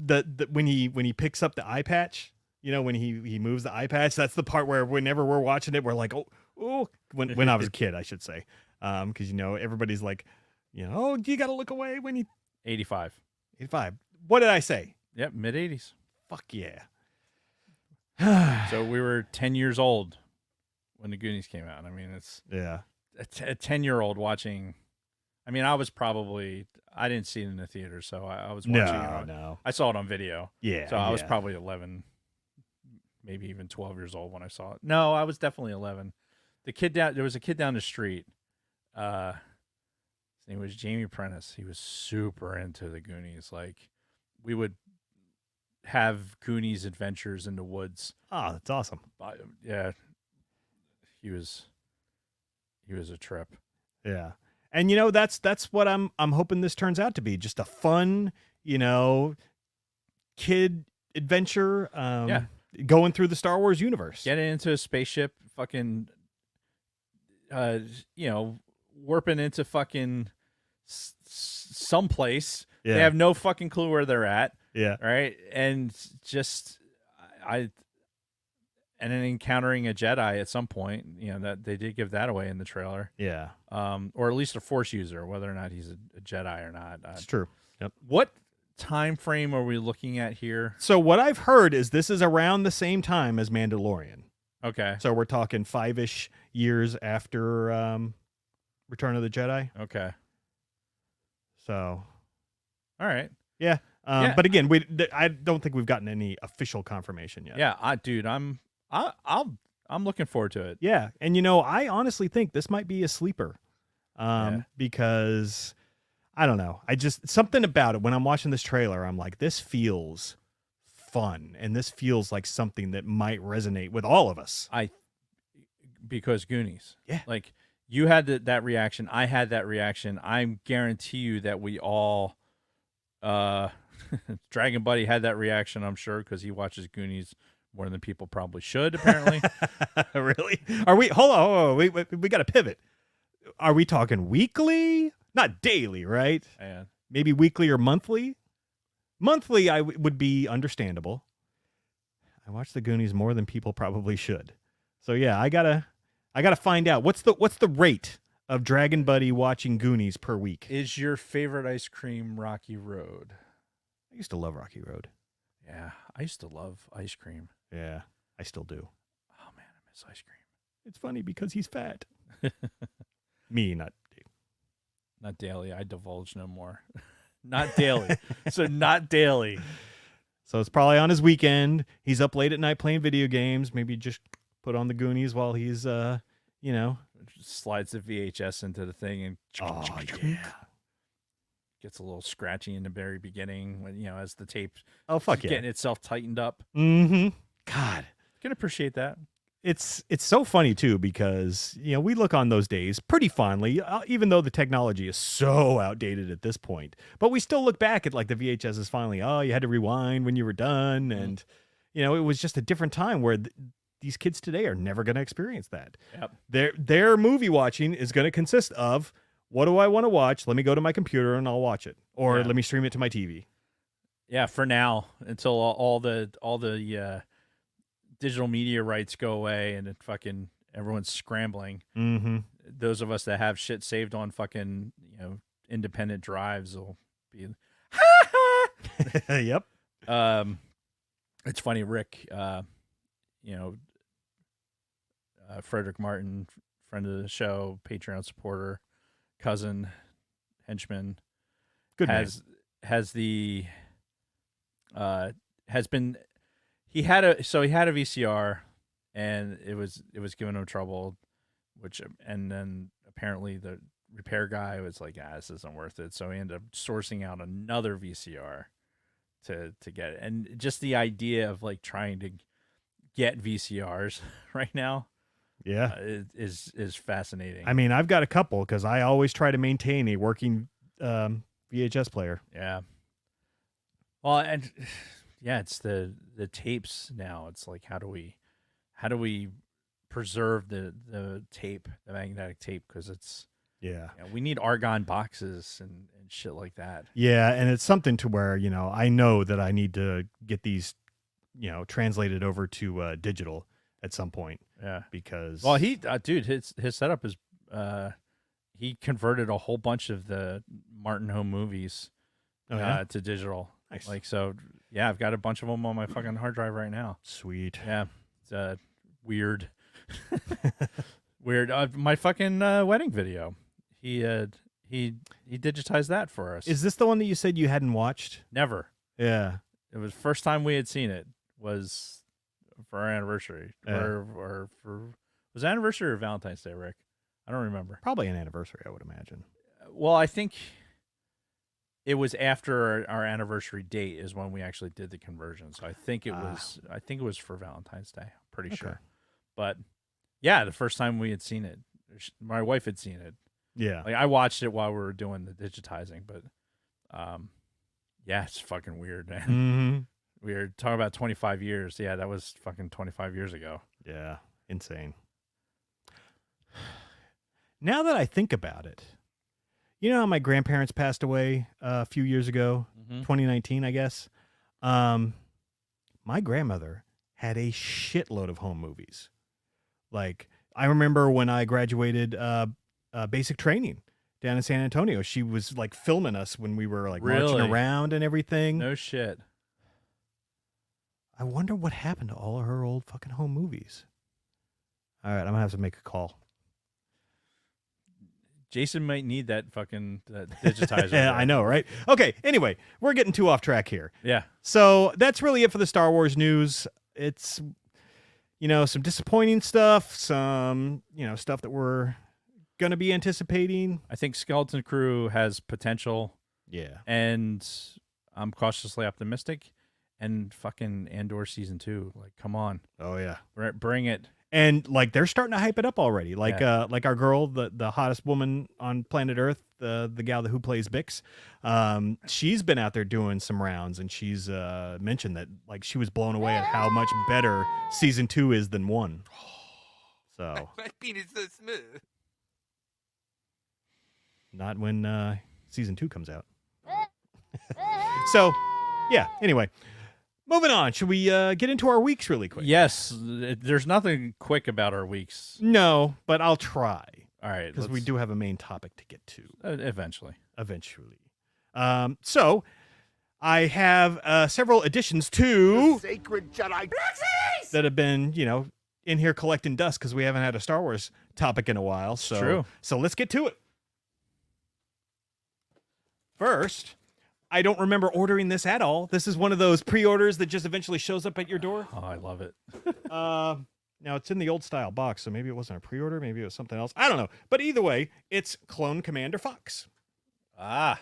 when he picks up the eye patch. You know, when he moves the eye patch, that's the part where whenever we're watching it, we're like, oh, when I was a kid, I should say. Because, everybody's like, oh, you got to look away when he... 85. 85. What did I say? Yep, mid-80s. Fuck yeah. So we were 10 years old when the Goonies came out. I mean, it's... Yeah. A 10-year-old watching... I mean, I was probably... I didn't see it in the theater, so I was watching it. No. I saw it on video. Yeah. So I was probably 11... maybe even 12 years old when I saw it. No, I was definitely 11. There was a kid down the street. His name was Jamie Prentice. He was super into the Goonies. Like, we would have Goonies adventures in the woods. Oh, that's awesome. Yeah. He was a trip. Yeah. And that's what I'm hoping this turns out to be. Just a fun, kid adventure. Yeah. Going through the Star Wars universe. Getting into a spaceship, fucking, warping into fucking someplace. Yeah. They have no fucking clue where they're at. Yeah. Right. And just, and then encountering a Jedi at some point, that they did give that away in the trailer. Yeah. Or at least a Force user, whether or not he's a Jedi or not. It's true. Yep. What time frame are we looking at here? So what I've heard is this is around the same time as Mandalorian. Okay. So we're talking 5-ish years after Return of the Jedi. Okay. So, all right. Yeah. But again, I don't think we've gotten any official confirmation yet. Yeah, I'm looking forward to it. Yeah, and I honestly think this might be a sleeper, because. I don't know. Something about it when I'm watching this trailer, I'm like, this feels fun. And this feels like something that might resonate with all of us. Because Goonies. Yeah. Like you had that reaction. I had that reaction. I guarantee you that we all, Dragon Buddy had that reaction, I'm sure, because he watches Goonies more than people probably should, apparently. Really? Are we, hold on. We got to pivot. Are we talking weekly? Not daily, right? Yeah. Maybe weekly or monthly. Monthly, would be understandable. I watch the Goonies more than people probably should. So yeah, I gotta find out what's the rate of Dragon Buddy watching Goonies per week. Is your favorite ice cream Rocky Road? I used to love Rocky Road. Yeah, I used to love ice cream. Yeah, I still do. Oh man, I miss ice cream. It's funny because he's fat. Me, not. Not daily. I divulge no more. Not daily. So not daily. So it's probably on his weekend. He's up late at night playing video games. Maybe just put on the Goonies while he's, slides the VHS into the thing and gets a little scratchy in the very beginning when as the tape getting itself tightened up. Mm-hmm. God, can appreciate that. It's so funny too because we look on those days pretty fondly, even though the technology is so outdated at this point. But we still look back at like the VHS is finally, you had to rewind when you were done, and it was just a different time where these kids today are never going to experience that. Yep. Their movie watching is going to consist of, what do I want to watch? Let me go to my computer and I'll watch it, or let me stream it to my TV. Yeah, for now, until all the digital media rights go away and everyone's scrambling. Mm-hmm. Those of us that have shit saved on fucking independent drives will be. Yep. It's funny, Rick. Frederick Martin, friend of the show, Patreon supporter, cousin, henchman, good has been. He had a VCR, and it was giving him trouble, and then apparently the repair guy was like, this isn't worth it. So he ended up sourcing out another VCR to get it. And just the idea of like trying to get VCRs right now, is fascinating. I mean, I've got a couple because I always try to maintain a working VHS player. Yeah. Well, and it's the tapes now. It's like, how do we preserve the tape, the magnetic tape? Because it's we need argon boxes and shit like that. Yeah, and it's something to where I know that I need to get these translated over to digital at some point. Yeah, because he his setup is he converted a whole bunch of the Martin Home movies to digital. Nice. Like, so I've got a bunch of them on my fucking hard drive right now. Sweet. Yeah, it's weird. Weird. My fucking wedding video. He digitized that for us. Is this the one that you said you hadn't watched? Never. Yeah. It was the first time we had seen it was for our anniversary. Or was it anniversary or Valentine's Day, Rick? I don't remember. Probably an anniversary, I would imagine. Well, I think it was after our anniversary date is when we actually did the conversion. So I think it was for Valentine's Day. I'm pretty sure. But the first time we had seen it, my wife had seen it. Yeah. Like, I watched it while we were doing the digitizing, but it's fucking weird, man. Mm-hmm. We were talking about 25 years. Yeah, that was fucking 25 years ago. Yeah. Insane. Now that I think about it, how my grandparents passed away a few years ago, 2019, I guess. My grandmother had a shitload of home movies. Like, I remember when I graduated basic training down in San Antonio, she was like filming us when we were like marching around and everything. No shit. I wonder what happened to all of her old fucking home movies. All right, I'm gonna have to make a call. Jason might need that digitizer. Yeah, I know, right? Okay, anyway, we're getting too off track here. Yeah. So that's really it for the Star Wars news. It's, some disappointing stuff, some, stuff that we're going to be anticipating. I think Skeleton Crew has potential. Yeah. And I'm cautiously optimistic. And fucking Andor season 2, like, come on. Oh, yeah. Bring it. And like they're starting to hype it up already. Like like our girl, the hottest woman on planet Earth, the gal who plays Bix, she's been out there doing some rounds, and she's mentioned that like she was blown away at how much better season 2 is than 1. So my penis so smooth. Not when season 2 comes out. So yeah. Anyway. Moving on, should we get into our weeks really quick? Yes, there's nothing quick about our weeks. No, but I'll try. All right. Because we do have a main topic to get to. Eventually. So, I have several additions to... The Sacred Jedi that have been, in here collecting dust because we haven't had a Star Wars topic in a while. So, true. So let's get to it. First... I don't remember ordering this at all. This is one of those pre-orders that just eventually shows up at your door. Oh, I love it. Now, it's in the old style box, so maybe it wasn't a pre-order. Maybe it was something else. I don't know. But either way, it's Clone Commander Fox. Ah.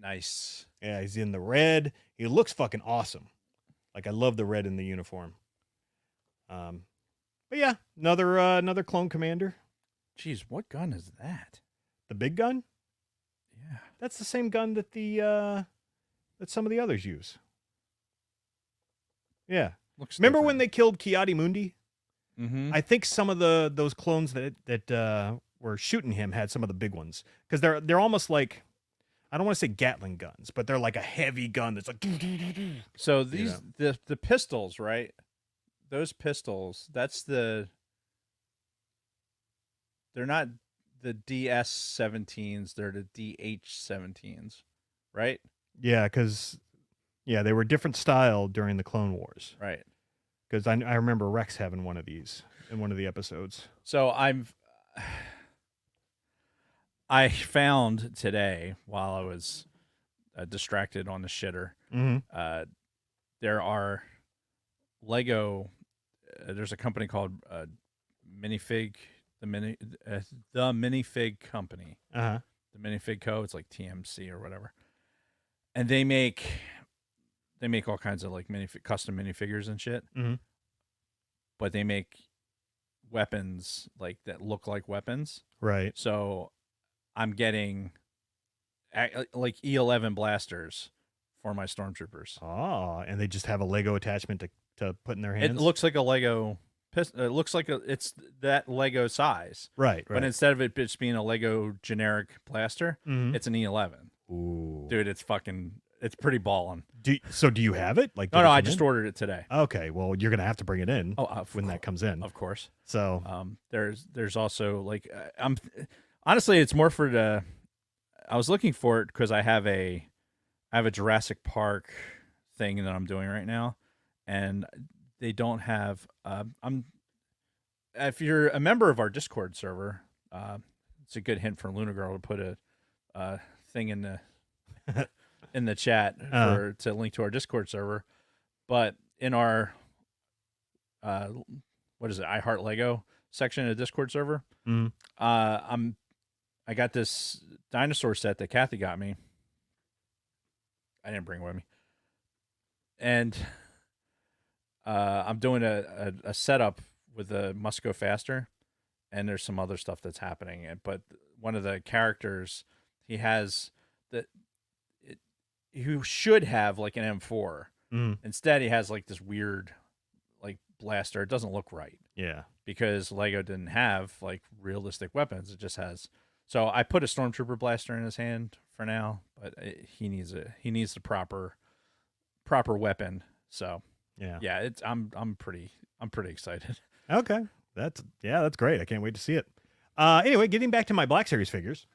Nice. Yeah, he's in the red. He looks fucking awesome. Like, I love the red in the uniform. But yeah, another Clone Commander. Jeez, what gun is that? The big gun? Yeah. That's the same gun that that some of the others use. Yeah. Looks Remember different. when they killed Kiadi Mundi? Mm-hmm. I think some of those clones that were shooting him had some of the big ones, because they're almost like, I don't want to say Gatling guns, but they're like a heavy gun that's like. So these the pistols, right? Those pistols, they're not the DS-17s, they're the DH-17s, right? Yeah, because they were different style during the Clone Wars. Right. Because I remember Rex having one of these in one of the episodes. So I found today, while I was distracted on the shitter, there are Lego. There's a company called Minifig, the Minifig Company. The Minifig Co. It's like TMC or whatever, and they make all kinds of like custom minifigures and shit. But they make weapons like that look like weapons. Right. So I'm getting like E11 blasters for my stormtroopers. Oh, and they just have a Lego attachment to put in their hands. It looks like a Lego pistol. It looks like it's that Lego size. Right. But instead of it just being a Lego generic blaster, it's an E11. Ooh. Dude, it's pretty ballin'. Do you have it? Like, no, I just ordered it today. Okay, well, you're gonna have to bring it in when that comes in, of course. So, there's also like honestly, it's more for I was looking for it because I have a Jurassic Park thing that I'm doing right now, and they don't have. If you're a member of our Discord server, it's a good hint for Luna Girl to put a thing in the in the chat to link to our Discord server. But in our what is it, I Heart Lego section of the Discord server, I got this dinosaur set that Kathy got me. I didn't bring it with me, and I'm doing a setup with a Must Go Faster, and there's some other stuff that's happening. But one of the characters, he has who should have like an M4. Instead, he has like this weird like blaster. It doesn't look right. Yeah. Because Lego didn't have like realistic weapons. It just has. So I put a Stormtrooper blaster in his hand for now, but he needs the proper weapon. So yeah, I'm pretty excited. Okay, that's great. I can't wait to see it. Anyway, getting back to my Black Series figures.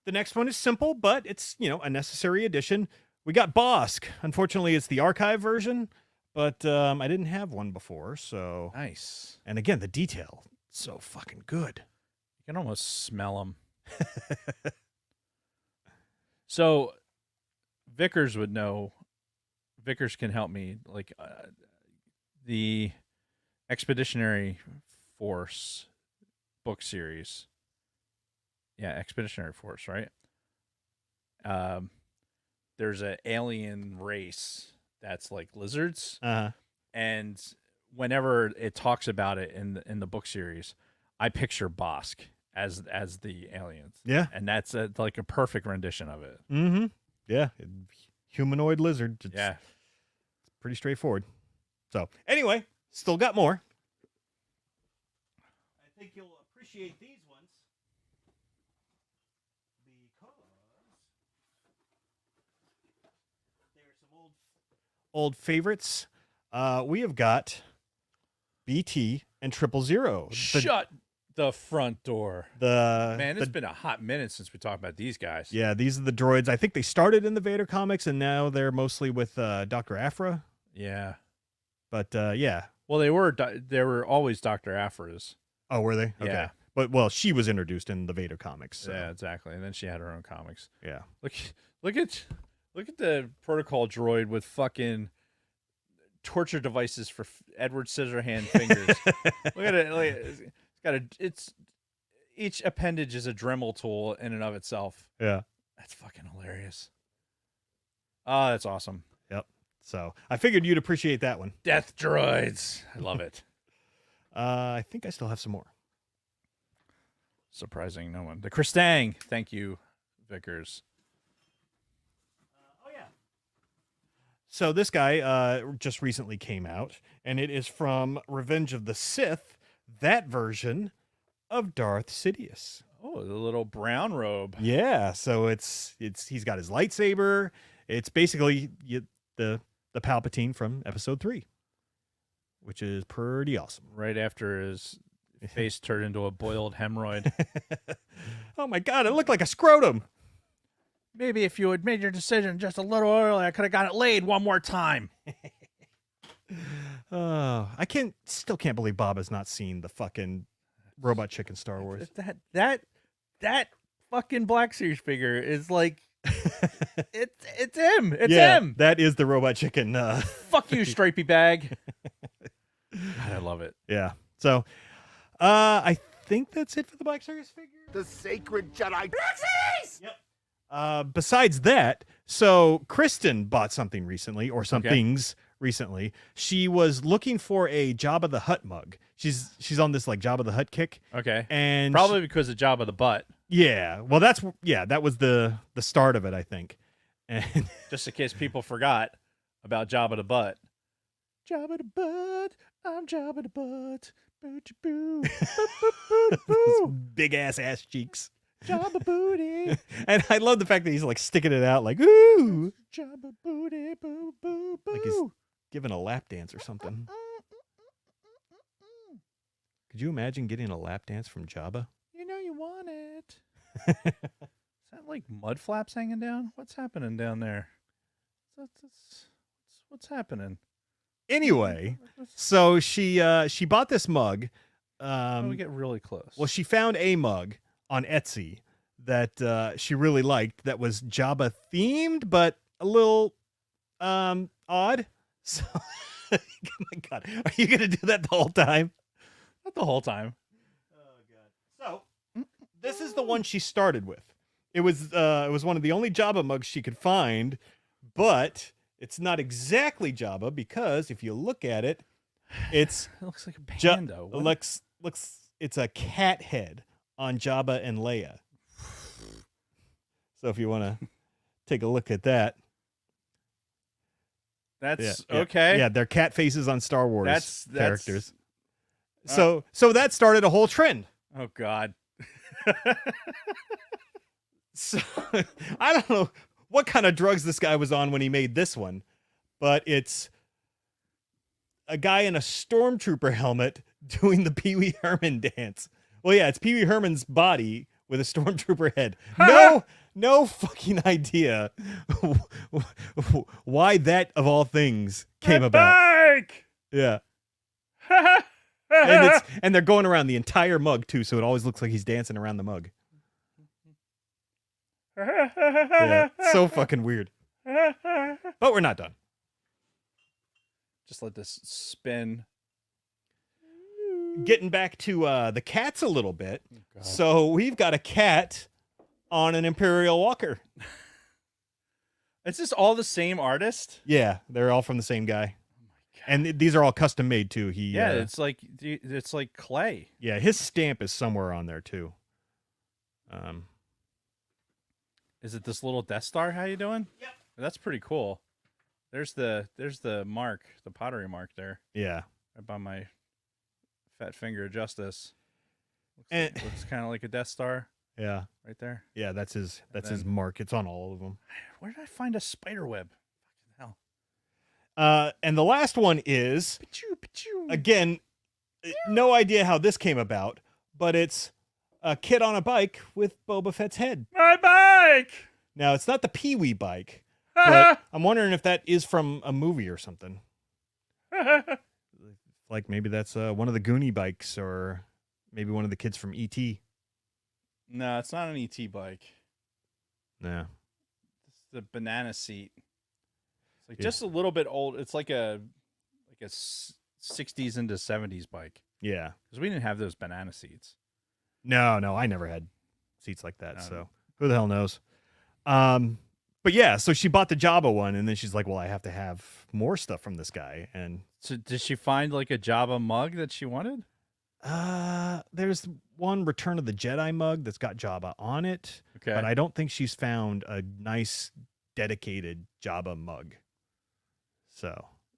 The next one is simple, but it's, a necessary addition. We got Bosk. Unfortunately, it's the archive version, but I didn't have one before, so nice. And again, the detail, so fucking good. You can almost smell them. So Vickers would know. Vickers can help me. Like the Expeditionary Force book series. Yeah, Expeditionary Force, right? There's an alien race that's like lizards, and whenever it talks about it in the book series, I picture Bosk as the aliens. Yeah, and that's like a perfect rendition of it. Mm-hmm. Yeah, humanoid lizard. It's pretty straightforward. So anyway, still got more. I think you'll appreciate these ones because they're some old favorites. We have got BT and 000. Shut the front door. It's been a hot minute since we talked about these guys. Yeah, these are the droids. I think they started in the Vader comics, and now they're mostly with Dr. Aphra. Yeah, but yeah. Well, they were always Dr. Aphra's. Oh, were they? Okay. Yeah. But she was introduced in the Vader comics. So. Yeah, exactly. And then she had her own comics. Yeah. Look at the protocol droid with fucking torture devices for Edward Scissorhand fingers. Look at it. It's each appendage is a Dremel tool in and of itself. Yeah. That's fucking hilarious. Oh, that's awesome. Yep. So I figured you'd appreciate that one. Death droids. I love it. I think I still have some more. Surprising no one. The Christang. Thank you, Vickers. So this guy just recently came out, and it is from Revenge of the Sith, that version of Darth Sidious. Oh, the little brown robe. Yeah, so he's got his lightsaber. It's basically the Palpatine from Episode 3, which is pretty awesome. Right after his face turned into a boiled hemorrhoid. Oh my God, it looked like a scrotum. Maybe if you had made your decision just a little earlier, I could have got it laid one more time. I still can't believe Bob has not seen the fucking Robot Chicken Star Wars. That fucking Black Series figure is like it's him. It's him. That is the Robot Chicken. Fuck you, stripey bag. God, I love it. Yeah. So, I think that's it for the Black Series figure. The sacred Jedi. Yep. Besides that, so Kristen bought something recently, or some things recently. She was looking for a Jabba the Hutt mug. She's on this like Jabba the Hutt kick. Okay. And probably because of Jabba the Butt. Yeah. Well, that was the start of it, I think. And just in case people forgot about Jabba the Butt. Jabba the Butt. I'm Jabba the Butt. Boo boo. Boo. Big ass cheeks. Jabba booty. And I love the fact that he's like sticking it out like, ooh. Jabba booty, boo, boo, boo. Like he's giving a lap dance or something. Could you imagine getting a lap dance from Jabba? You know you want it. Is that like mud flaps hanging down? What's happening down there? What's happening? Anyway, so she bought this mug. We get really close. Well, she found a mug on Etsy that she really liked that was Jabba themed, but a little odd. So, oh my God, are you gonna do that the whole time? Not the whole time. Oh God. So this is the one she started with. It was one of the only Jabba mugs she could find, but it's not exactly Jabba because if you look at it, it looks like a panda. Looks it's a cat head on Jabba and Leia. So if you want to take a look at that. That's okay. Yeah, they're cat faces on Star Wars that's characters. So that started a whole trend. Oh God. So I don't know what kind of drugs this guy was on when he made this one, but it's a guy in a stormtrooper helmet doing the Pee Wee Herman dance. Well, yeah, it's Pee Wee Herman's body with a stormtrooper head. No fucking idea why that of all things came about. Bike! Yeah. and they're going around the entire mug too, so it always looks like he's dancing around the mug. Yeah, so fucking weird. But we're not done. Just let this spin. Getting back to the cats a little bit. Oh, so we've got a cat on an Imperial Walker. Is this all the same artist? Yeah, they're all from the same guy. Oh my God. And these are all custom made too. It's like clay. Yeah, his stamp is somewhere on there too. Is it this little Death Star? How you doing? Yep. That's pretty cool. There's the mark, the pottery mark there. Yeah. Right by my fat finger of justice. Looks kind of like a Death Star. Yeah. Right there. Yeah, that's his mark. It's on all of them. Where did I find a spider web? Fucking hell. And the last one is again, no idea how this came about, but it's a kid on a bike with Boba Fett's head. My bike! Now, it's not the Pee-wee bike, but I'm wondering if that is from a movie or something. Like maybe that's one of the Goonie bikes or maybe one of the kids from E.T. No, it's not an E.T. bike. No. It's the banana seat. It's like just a little bit old. It's like a like a 60s into 70s bike. Yeah. Because we didn't have those banana seats. No, I never had seats like that. No. So who the hell knows? But yeah, so she bought the Jabba one, and then she's like, well, I have to have more stuff from this guy. And So did she find like a Jabba mug that she wanted? there's one Return of the Jedi mug that's got Jabba on it. Okay. But I don't think she's found a nice dedicated Jabba mug.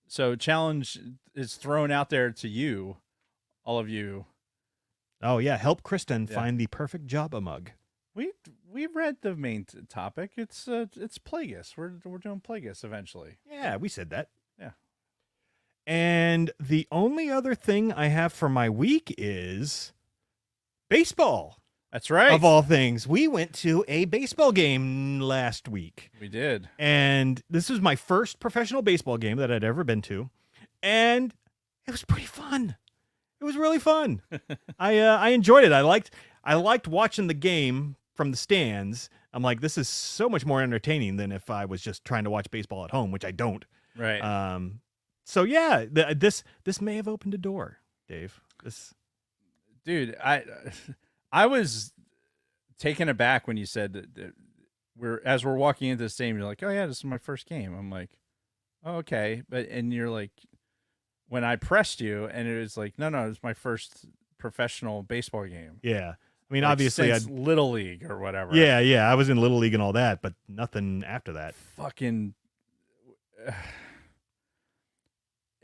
So challenge is thrown out there to you, all of you. Oh yeah, help Kristen find the perfect Jabba mug. We read the main topic. It's Plagueis. We're doing Plagueis eventually. Yeah, we said that. Yeah. And the only other thing I have for my week is baseball. That's right. Of all things, we went to a baseball game last week. We did. And this was my first professional baseball game that I'd ever been to. And it was pretty fun. It was really fun. I enjoyed it. I liked watching the game from the stands. I'm like, this is so much more entertaining than if I was just trying to watch baseball at home, which I don't. Right. So yeah, this may have opened a door, Dave. Dude, I was taken aback when you said that we're walking into the stadium. You're like, oh yeah, this is my first game. I'm like, oh, okay, and you're like, when I pressed you, and it was like, no, it's my first professional baseball game. Yeah, I mean, like obviously, since Little League or whatever. Yeah, I was in Little League and all that, but nothing after that. Fucking.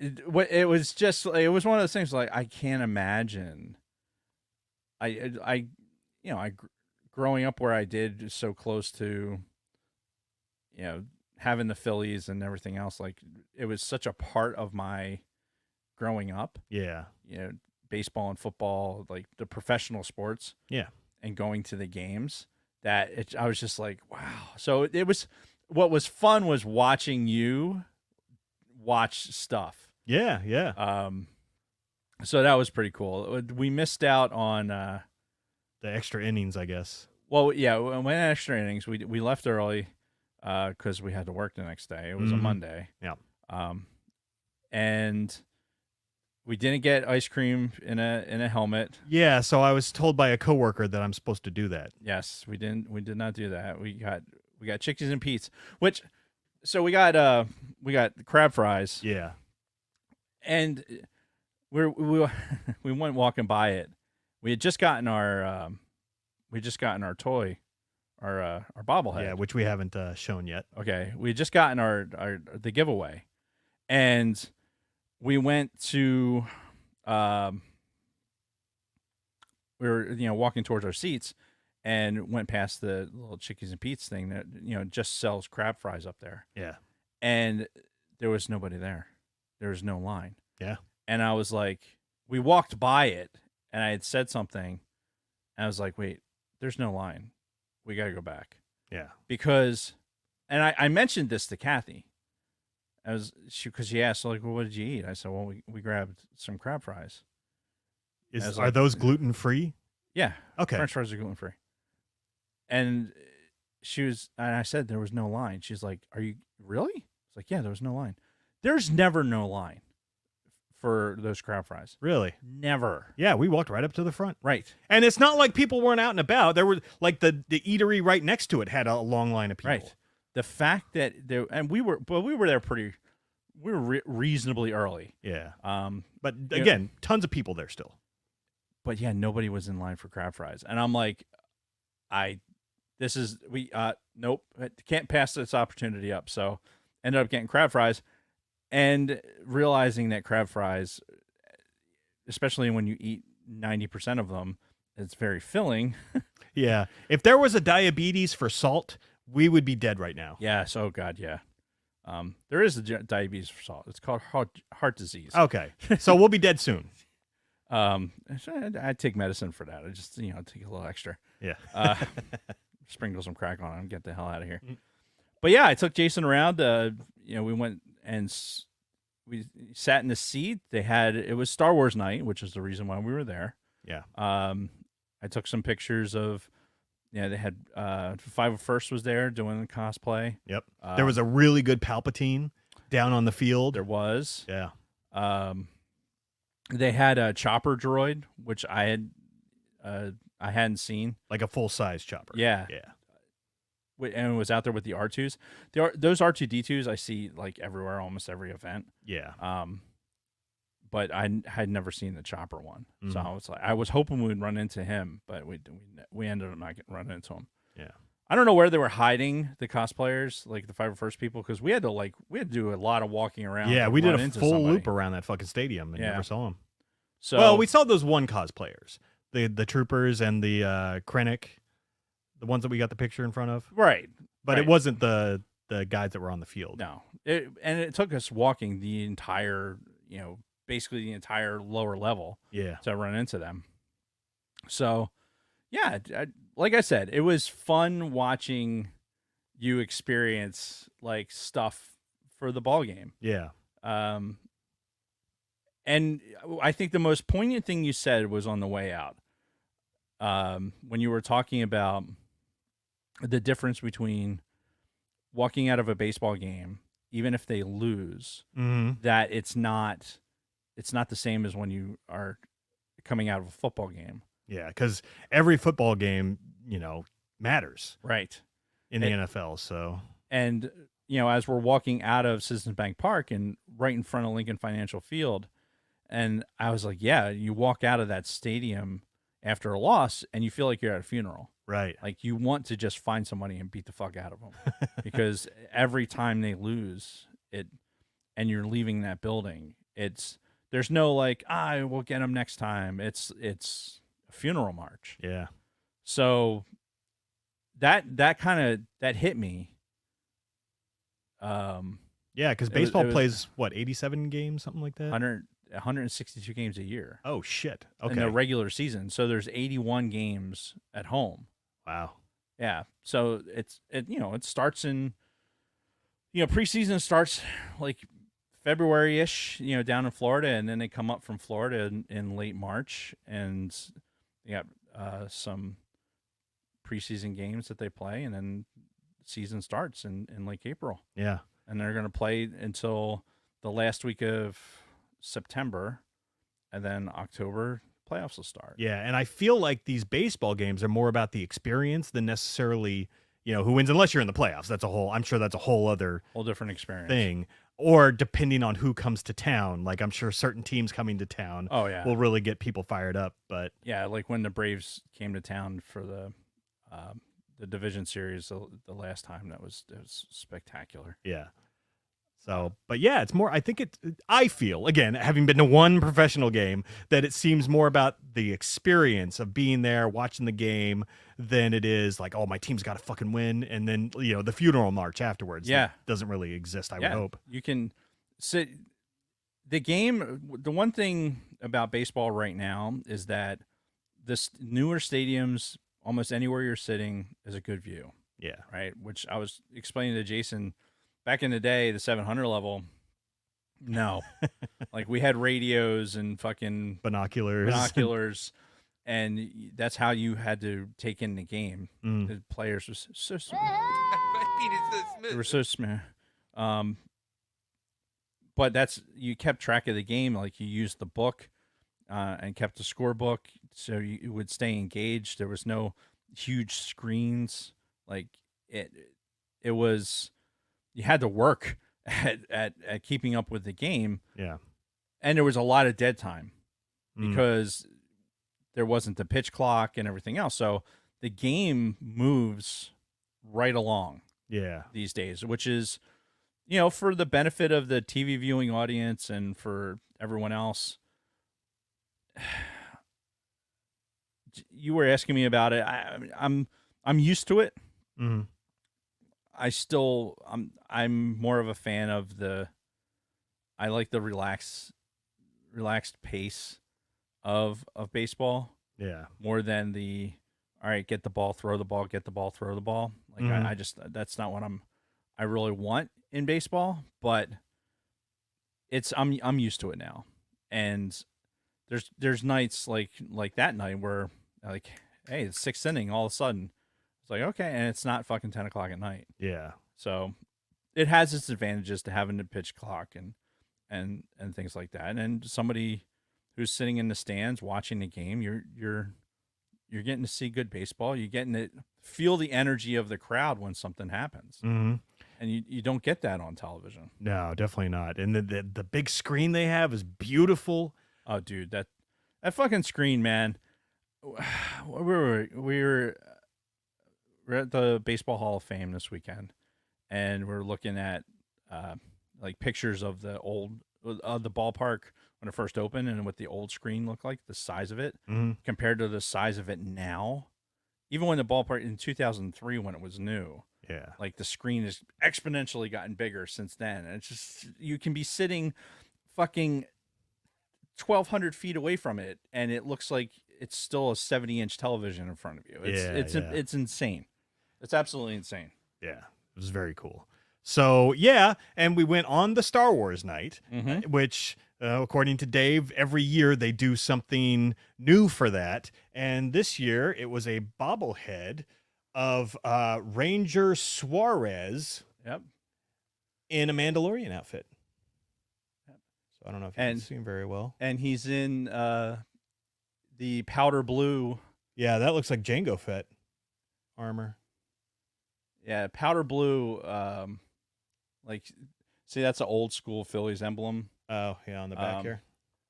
It was one of those things like I can't imagine. Growing up where I did, so close to, having the Phillies and everything else, like it was such a part of my growing up. Yeah. Baseball and football, like the professional sports. Yeah. And going to the games that I was just like, wow. So what was fun was watching you watch stuff. Yeah. So that was pretty cool. We missed out on the extra innings, I guess. Well, yeah, we went extra innings. We left early because we had to work the next day. It was a Monday. Yeah. And we didn't get ice cream in a helmet. Yeah, so I was told by a coworker that I'm supposed to do that. Yes, we didn't. We did not do that. We got Chickies and Pete's, so we got crab fries. Yeah. And we went walking by it. We had just gotten our toy, our bobblehead. Yeah, which we haven't shown yet. Okay, we had just gotten the giveaway, and we went to we were walking towards our seats, and went past the little Chickies and Pete's thing that just sells crab fries up there. Yeah. And there was nobody there. There was no line. Yeah. And I was like, we walked by it, and I had said something, and I was like, wait, there's no line. We got to go back. Yeah. Because, and I mentioned this to Kathy. Because she asked, like, well, what did you eat? I said, well, we grabbed some crab fries. Are those gluten free? Yeah. Okay. French fries are gluten free. And I said there was no line. She's like, are you really? It's like, yeah, there was no line. There's never no line for those crab fries. Really? Never. Yeah, we walked right up to the front. Right. And it's not like people weren't out and about. There were like the eatery right next to it had a long line of people. Right. The fact that we were there we were reasonably early. Yeah. But again, tons of people there still. But yeah, nobody was in line for crab fries. And I'm like, nope, can't pass this opportunity up. So ended up getting crab fries and realizing that crab fries, especially when you eat 90% of them, it's very filling. Yeah. If there was a diabetes for salt, we would be dead right now. Yes. Oh God. Yeah. There is a diabetes for salt. It's called heart disease. Okay. So we'll be dead soon. I take medicine for that. I just, take a little extra. Yeah. Sprinkle some crack on it and get the hell out of here. But yeah, I took Jason around. We went and we sat in the seat. It was Star Wars night, which is the reason why we were there. Yeah. I took some pictures of, they had 501st was there doing the cosplay. Yep. There was a really good Palpatine down on the field. There was. Yeah. They had a chopper droid, which I hadn't seen. Like a full-size chopper. Yeah. And it was out there with the R2s. Those R2D2s I see like everywhere, almost every event. Yeah. But I had never seen the chopper one, so I was hoping we'd run into him, but we ended up not running into him. Yeah. I don't know where they were hiding the cosplayers, like the 501st people, because we had to do a lot of walking around. Yeah, we did a full loop loop around that fucking stadium and never saw them. So well, we saw those one cosplayers, the troopers and the Krennic, the ones that we got the picture in front of. Right. But it wasn't the guys that were on the field. No. It took us walking the entire, basically the entire lower level to run into them. So, yeah, like I said, it was fun watching you experience like stuff for the ball game. Yeah. And I think the most poignant thing you said was on the way out. When you were talking about the difference between walking out of a baseball game, even if they lose, that it's not the same as when you are coming out of a football game. Yeah, because every football game, matters. Right. In the NFL, so. And, as we're walking out of Citizens Bank Park and right in front of Lincoln Financial Field, and I was like, yeah, you walk out of that stadium after a loss and you feel like you're at a funeral. Right. Like you want to just find somebody and beat the fuck out of them because every time they lose and you're leaving that building, there's no like, we'll get them next time. It's a funeral march. Yeah. So that hit me. Yeah, because baseball plays what, 87 games, something like that. 162 games a year. Oh shit! Okay. In the regular season, so there's 81 games at home. Wow. Yeah. So it starts in, preseason starts like February-ish, down in Florida, and then they come up from Florida in late March, and they got some preseason games that they play, and then season starts in late April. Yeah. And they're going to play until the last week of September, and then October playoffs will start. Yeah, and I feel like these baseball games are more about the experience than necessarily, who wins, unless you're in the playoffs. I'm sure that's a whole different experience thing. Or depending on who comes to town, like I'm sure certain teams coming to town will really get people fired up. But yeah, like when the Braves came to town for the division series the last time, it was spectacular. Yeah. So, but yeah, it's more, I feel, again, having been to one professional game, that it seems more about the experience of being there, watching the game, than it is like, oh, my team's got to fucking win. And then, the funeral march afterwards. Yeah. Doesn't really exist, I would hope. You can sit the game. The one thing about baseball right now is that this newer stadiums, almost anywhere you're sitting, is a good view. Yeah. Right. Which I was explaining to Jason. Back in the day, the 700 level, no. Like we had radios and fucking binoculars, and that's how you had to take in the game. The players were so smooth. They were so smooth. But you kept track of the game, like you used the book and kept the scorebook, so you would stay engaged. There was no huge screens. Like it was. You had to work at keeping up with the game. Yeah. And there was a lot of dead time because there wasn't the pitch clock and everything else. So the game moves right along. Yeah. These days, which is, for the benefit of the TV viewing audience and for everyone else. You were asking me about it. I'm used to it. Mm-hmm. I'm more of a fan of I like the relaxed pace of baseball. Yeah. More than all right, get the ball, throw the ball, get the ball, throw the ball. Like I just, that's not what I really want in baseball, but I'm used to it now. And there's nights like that night where like, hey, it's sixth inning, all of a sudden. Like, okay, and it's not fucking 10 o'clock at night. Yeah. So it has its advantages to having the pitch clock and things like that. And somebody who's sitting in the stands watching the game, you're getting to see good baseball. You're getting to feel the energy of the crowd when something happens. Mm-hmm. And you don't get that on television. No, definitely not. And the big screen they have is beautiful. Oh, dude, that fucking screen, man. We were at the Baseball Hall of Fame this weekend, and we're looking at like pictures of the ballpark when it first opened and what the old screen looked like, the size of it compared to the size of it now. Even when the ballpark in 2003 when it was new. Yeah. Like the screen has exponentially gotten bigger since then. And it's just, you can be sitting fucking 1,200 feet away from it, and it looks like it's still a 70-inch television in front of you. It's insane. It's absolutely insane. Yeah. It was very cool. So, yeah. And we went on the Star Wars night, which, according to Dave, every year they do something new for that. And this year it was a bobblehead of Ranger Suarez in a Mandalorian outfit. So I don't know if you can see him very well. And he's in the powder blue. Yeah, that looks like Jango Fett armor. Yeah, powder blue. Like, see, that's an old school Phillies emblem. Oh, yeah, on the back here.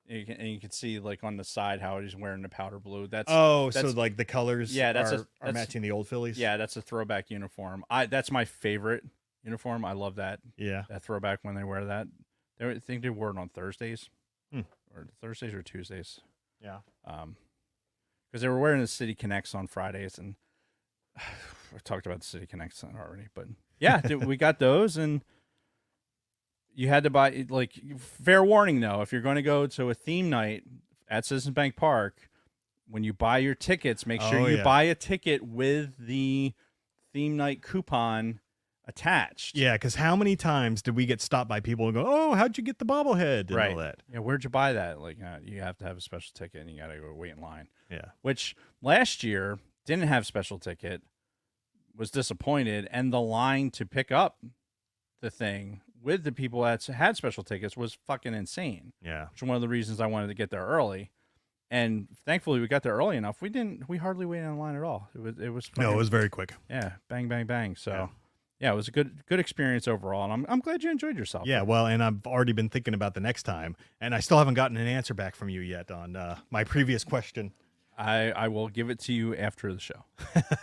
You can see like on the side how he's wearing the powder blue. That's so like the colors that's are matching the old Phillies. Yeah, that's a throwback uniform. That's my favorite uniform. I love that. Yeah, that throwback when they wear that. I think they wore it on Thursdays, or Thursdays or Tuesdays. Yeah, because they were wearing the City Connects on Fridays, and I've talked about the City Connects already. But yeah, we got those, and you had to buy, like, fair warning though, if you're going to go to a theme night at Citizens Bank Park, when you buy your tickets, make sure you buy a ticket with the theme night coupon attached. Yeah, because how many times did we get stopped by people and go, "Oh, how'd you get the bobblehead?" and all that? Yeah, where'd you buy that? Like, you have to have a special ticket, and you got to go wait in line. Yeah, which last year didn't have special ticket, was disappointed, and the line to pick up the thing with the people that had special tickets was fucking insane. Yeah, which is one of the reasons I wanted to get there early. And thankfully we got there early enough. We hardly waited in line at all. It was fucking, no, it was very quick. Yeah, bang bang bang. So yeah, it was a good experience overall, and I'm glad you enjoyed yourself. Yeah, well, and I've already been thinking about the next time, and I still haven't gotten an answer back from you yet on my previous question. I will give it to you after the show.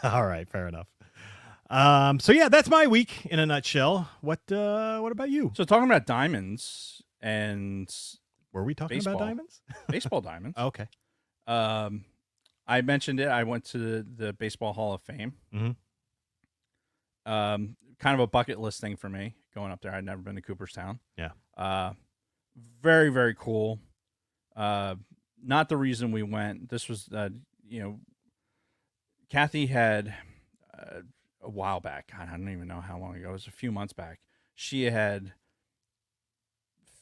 All right, fair enough. So yeah, that's my week in a nutshell. What about you? So talking about diamonds, and were we talking about diamonds? Baseball diamonds. Okay. I mentioned it. I went to the Baseball Hall of Fame. Kind of a bucket list thing for me going up there. I'd never been to Cooperstown. Yeah. Very, very cool. Not the reason we went. This was, Kathy had a while back. I don't even know how long ago. It was a few months back. She had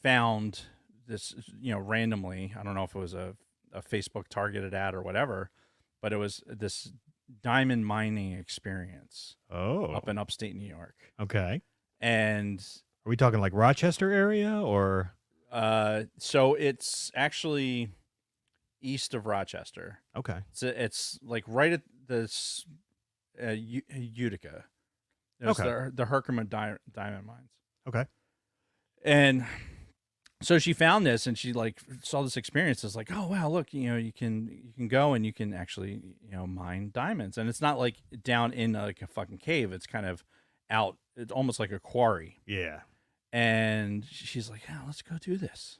found this, randomly. I don't know if it was a Facebook targeted ad or whatever, but it was this diamond mining experience. Up in upstate New York. Okay. And are we talking like Rochester area or? So it's actually east of Rochester. Okay. It's like right at this Utica. There's the Herkimer diamond mines. Okay. And so she found this, and she like saw this experience. It's like, oh wow, look, you can go and you can actually mine diamonds, and it's not like down in like a fucking cave. It's kind of out. It's almost like a quarry. Yeah. And she's like, yeah, let's go do this.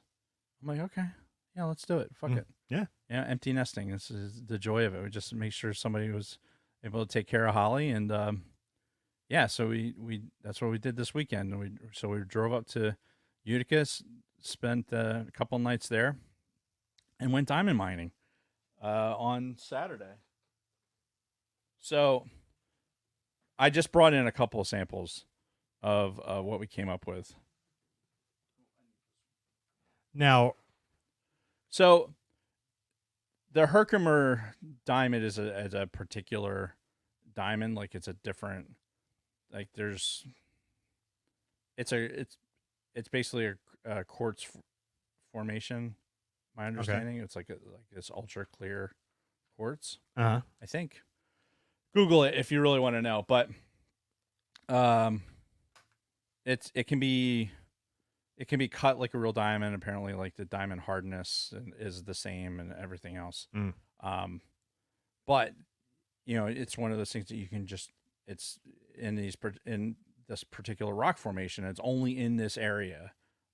I'm like, okay, yeah, let's do it. Fuck it. Yeah. Yeah. Empty nesting. This is the joy of it. We just make sure somebody was able to take care of Holly, and yeah. So we that's what we did this weekend. And we drove up to Utica, spent a couple nights there, and went diamond mining on Saturday. So I just brought in a couple of samples of what we came up with. Now, so the Herkimer diamond is a particular diamond. Like it's a different, like it's it's basically a quartz formation. My understanding, it's like this ultra clear quartz. Uh-huh. I think. Google it if you really want to know, but it can be cut like a real diamond. Apparently, like the diamond hardness is the same and everything else. But it's one of those things that you can just, it's in this particular rock formation. It's only in this area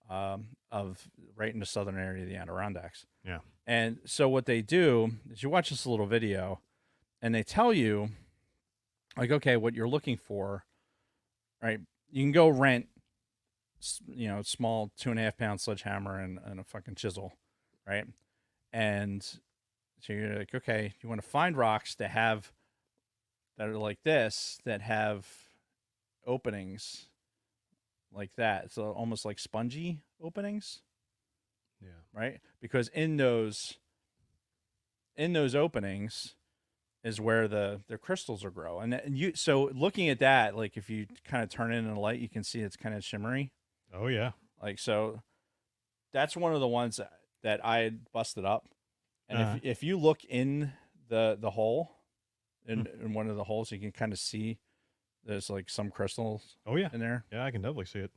of right in the southern area of the Adirondacks. Yeah. And so what they do is you watch this little video and they tell you, like, okay, what you're looking for, right? You can go rent, small 2.5 pound sledgehammer and a fucking chisel, right? And so you're like, okay, you want to find rocks that are like this, that have openings like that. So almost like spongy openings. Yeah. Right? Because in those openings is where the crystals will grow. And so looking at that, like if you kind of turn it in the light, you can see it's kind of shimmery. Oh yeah. Like, so that's one of the ones that I had busted up. And if you look in the hole, in one of the holes, you can kind of see there's like some crystals. Oh yeah. In there. Yeah, I can definitely see it.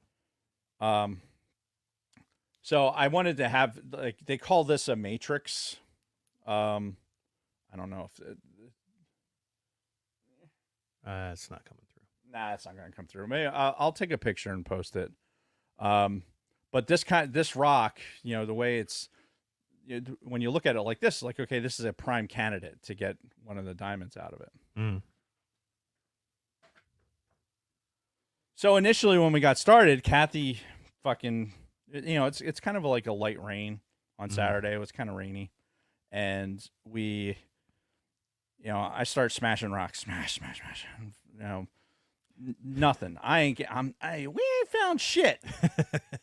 So I wanted to have, like, they call this a matrix. I don't know if it's not coming through. Nah, it's not going to come through. Maybe I'll take a picture and post it. But this rock, the way it's, when you look at it like this, like, okay, this is a prime candidate to get one of the diamonds out of it. So initially when we got started, Kathy fucking, it's kind of like a light rain on Saturday. It was kind of rainy. And we, I start smashing rocks, smash. Nothing. We ain't found shit.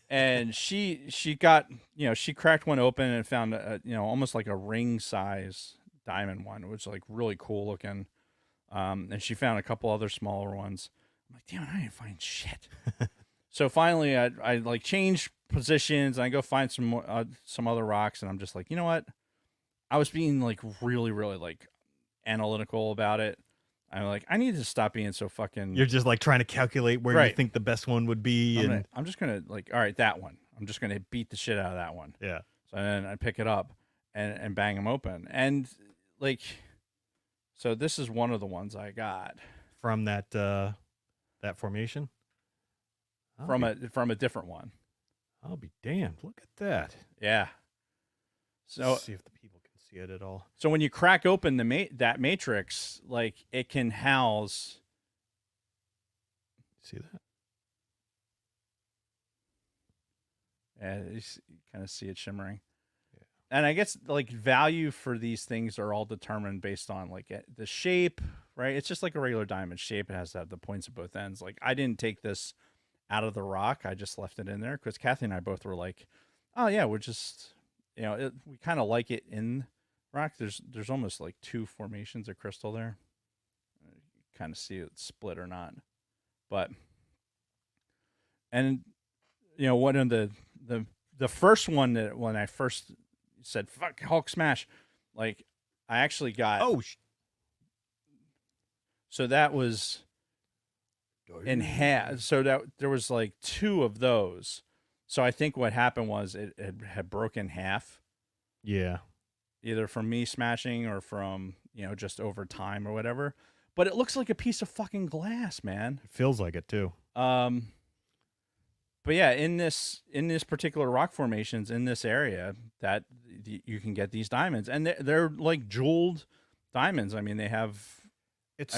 And she got, she cracked one open and found almost like a ring size diamond one, which was like really cool looking. And she found a couple other smaller ones. I'm like, damn it, I didn't find shit. So finally I like change positions and I go find some other rocks, and I'm just like, you know what? I was being like really, really like analytical about it. I'm like, I need to stop being so fucking. You're just like trying to calculate where you think the best one would be. I'm just going to like, all right, that one. I'm just going to beat the shit out of that one. Yeah. So then I pick it up and bang them open. And like, so this is one of the ones I got. From that formation? From a different one. I'll be damned. Look at that. Yeah. So let's see if the people can see it at all. So when you crack open that matrix, like, it can house. See that? Yeah, you kind of see it shimmering. Yeah. And I guess like value for these things are all determined based on like the shape, right? It's just like a regular diamond shape. It has to have the points at both ends. Like, I didn't take this out of the rock. I just left it in there because Kathy and I both were like, oh yeah, we're just, we kind of like it in rock. There's almost like two formations of crystal there. You kind of see it split or not. But, and one of the first one that when I first said, fuck Hulk smash, like, I actually got, so that was in half. So that there was like two of those. So I think what happened was it had broken half. Yeah. Either from me smashing or from, just over time or whatever. But it looks like a piece of fucking glass, man. It feels like it too. But yeah, in this particular rock formations in this area, that you can get these diamonds, and they're like jeweled diamonds. I mean, they have.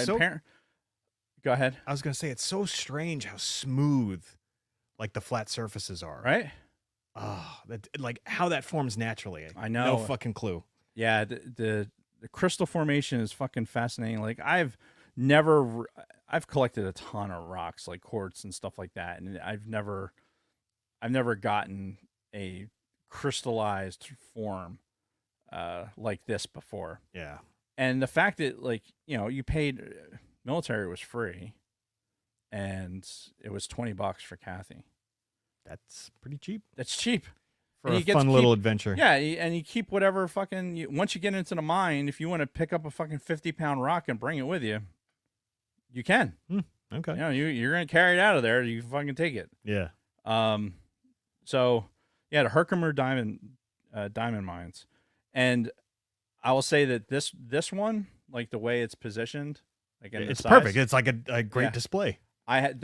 Go ahead. I was gonna say, it's so strange how smooth, like, the flat surfaces are. Right. Oh, like how that forms naturally. I know. No fucking clue. Yeah, the crystal formation is fucking fascinating. Like, I've collected a ton of rocks, like quartz and stuff like that, and I've never gotten a crystallized form like this before. Yeah. And the fact that, like, you paid, military was free, and it was $20 for Kathy. That's pretty cheap That's cheap. for And a you get to fun keep- little adventure. Yeah, and you keep whatever fucking. Once you get into the mine, if you want to pick up a fucking 50-pound rock and bring it with you, you can. Okay. You know, you're gonna carry it out of there. You can fucking take it. Yeah. So yeah, the Herkimer diamond mines, and I will say that this one, like the way it's positioned, like in the It's size, perfect. It's like a great Yeah. display. I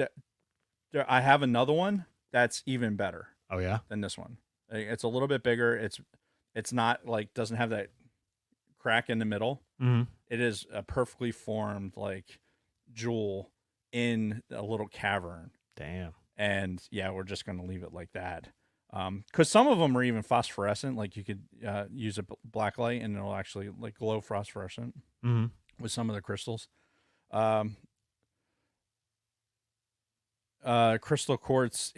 have another one that's even better Oh yeah. than this one. It's a little bit bigger. It's not like doesn't have that crack in the middle. Mm-hmm. It is a perfectly formed like jewel in a little cavern. Damn. And yeah, we're just going to leave it like that. Because some of them are even phosphorescent. Like you could use a black light and it'll actually like glow phosphorescent Mm-hmm. with some of the crystals. Crystal quartz.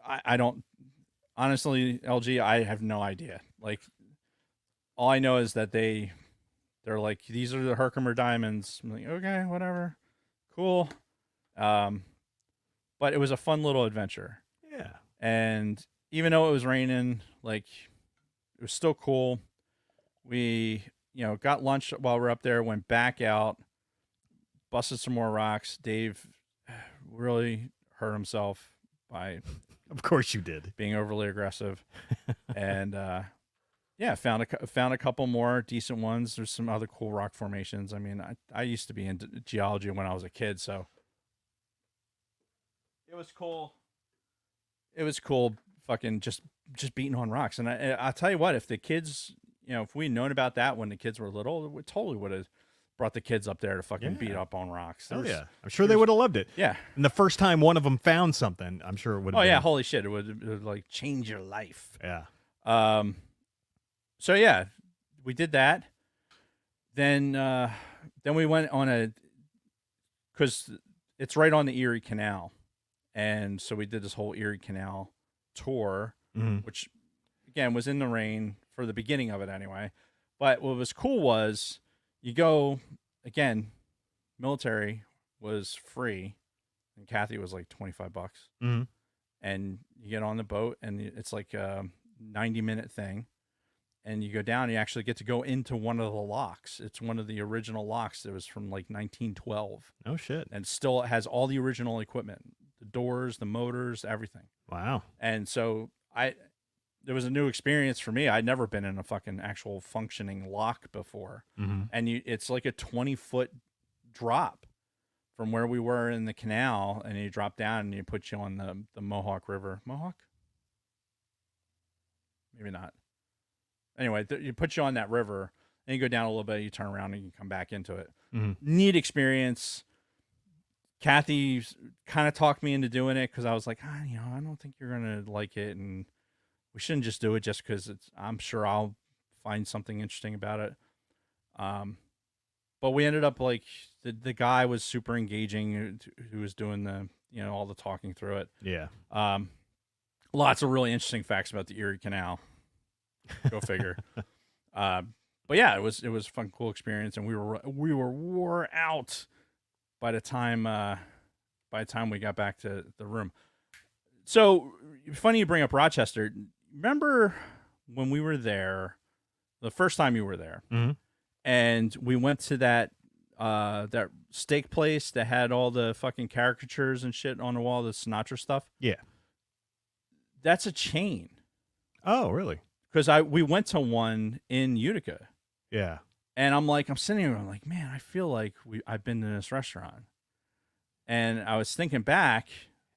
I don't honestly, LG. I have no idea. Like all I know is that they're like these are the Herkimer diamonds. I'm like okay, whatever, cool. But it was a fun little adventure. Yeah. And even though it was raining, like it was still cool. We, got lunch while we're up there, went back out, busted some more rocks. Dave really hurt himself by Of course you did. being overly aggressive. And yeah, found a couple more decent ones. There's some other cool rock formations. I mean, I used to be into geology when I was a kid, so it was cool. It was cool fucking just beating on rocks. And I'll tell you what, if the kids, if we'd known about that when the kids were little, we totally would have brought the kids up there to fucking beat up on rocks. Oh yeah. I'm sure they would have loved it. Yeah. And the first time one of them found something, I'm sure it would have Oh been. yeah, holy shit. It would like change your life. Yeah. So yeah, we did that. Then we went on because it's right on the Erie Canal. And so we did this whole Erie Canal tour, which again was in the rain for the beginning of it anyway. But what was cool was you go again, military was free and Kathy was like $25. Mm-hmm. And you get on the boat and it's like a 90-minute thing. And you go down, you actually get to go into one of the locks. It's one of the original locks that was from like 1912. Oh shit. And still has all the original equipment. The doors, the motors, everything. Wow. And so there was a new experience for me. I'd never been in a fucking actual functioning lock before. Mm-hmm. And it's like a 20-foot drop from where we were in the canal, and you drop down and you put you on the Mohawk River. Mohawk? Maybe not. Anyway, you put you on that river, and you go down a little bit, you turn around, and you come back into it. Mm-hmm. Neat experience. Kathy kind of talked me into doing it because I was like, I don't think you're going to like it, and we shouldn't just do it just because I'm sure I'll find something interesting about it. But we ended up like, the guy was super engaging who was doing all the talking through it. Yeah. Lots of really interesting facts about the Erie Canal. Go figure. But yeah, it was a fun, cool experience, and we were wore out by the time we got back to the room. So funny you bring up Rochester. Remember when we were there, the first time you were there, and we went to that steak place that had all the fucking caricatures and shit on the wall, the Sinatra stuff? Yeah. That's a chain. Oh, really? Because we went to one in Utica. Yeah. And I'm sitting here, I'm like, man, I feel like I've been to this restaurant. And I was thinking back.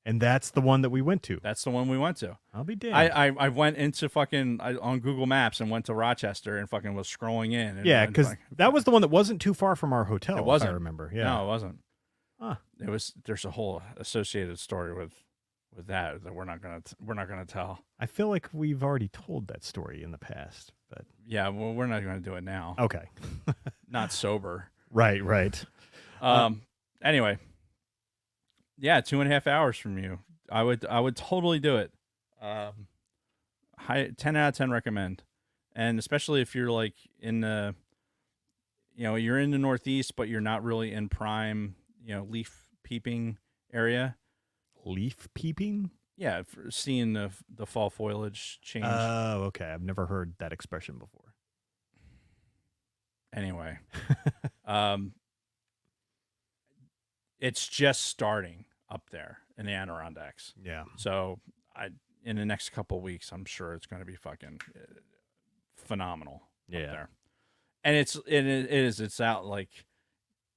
And that's the one that we went to. That's the one we went to. I'll be damned. I went into on Google Maps and went to Rochester and fucking was scrolling in. Yeah, because that was the one that wasn't too far from our hotel. It wasn't. If I remember. Yeah. No, it wasn't. Huh. There's a whole associated story with that we're not gonna tell. I feel like we've already told that story in the past, but yeah, well, we're not gonna do it now. Okay. Not sober. Right. Anyway, yeah, 2.5 hours from you. I would totally do it. 10 out of 10 recommend, and especially if you're like in the, you're in the Northeast, but you're not really in prime, leaf peeping area. Leaf peeping? Yeah, seeing the fall foliage change. Oh, okay. I've never heard that expression before. Anyway, it's just starting up there in the Adirondacks. Yeah. So in the next couple of weeks, I'm sure it's going to be fucking phenomenal up there. And it's out like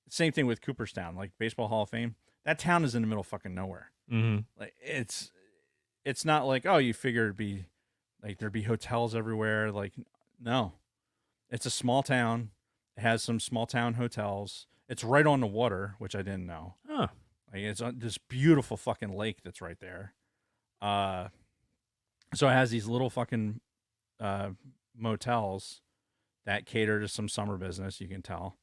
same thing with Cooperstown, like Baseball Hall of Fame. That town is in the middle of fucking nowhere. Mm-hmm. Like it's not like, oh, you figure it'd be like there'd be hotels everywhere. Like, no, it's a small town. It has some small town hotels. It's right on the water, which I didn't know. Huh. Like it's this beautiful fucking lake that's right there. So it has these little fucking motels that cater to some summer business. You can tell,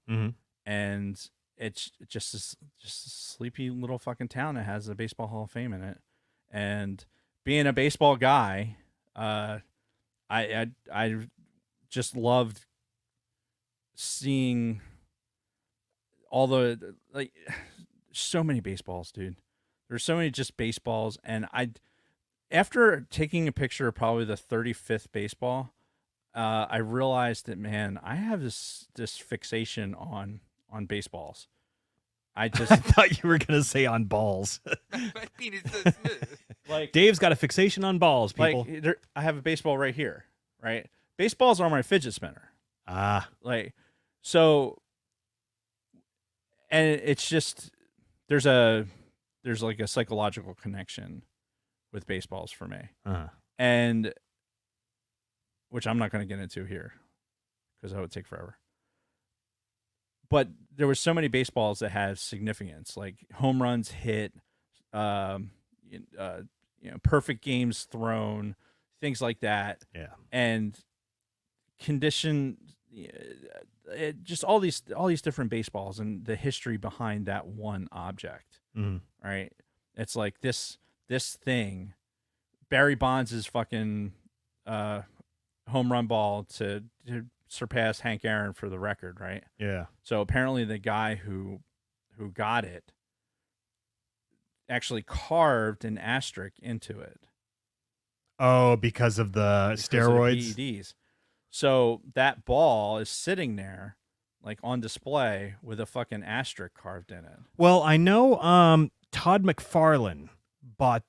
and it's just a sleepy little fucking town that has the Baseball Hall of Fame in it. And being a baseball guy, I just loved seeing all the like so many baseballs, dude. There's so many just baseballs, and after taking a picture of probably the 35th baseball, I realized that, man, I have this fixation on baseballs. I just I thought you were gonna say on balls. My penis is so smooth. like Dave's got a fixation on balls, people. like I have a baseball right here, right? Baseballs are my fidget spinner. Like so, and it's just there's like a psychological connection with baseballs for me, and which I'm not going to get into here because that would take forever. But there were so many baseballs that had significance, like home runs hit, perfect games thrown, things like that. Yeah, and condition, just all these different baseballs and the history behind that one object. Right? It's like this thing, Barry Bonds' fucking home run ball to surpass Hank Aaron for the record, right? Yeah. So apparently the guy who got it actually carved an asterisk into it. Oh, because of the steroids? Of the PEDs. So that ball is sitting there like on display with a fucking asterisk carved in it. Well, I know Todd McFarlane bought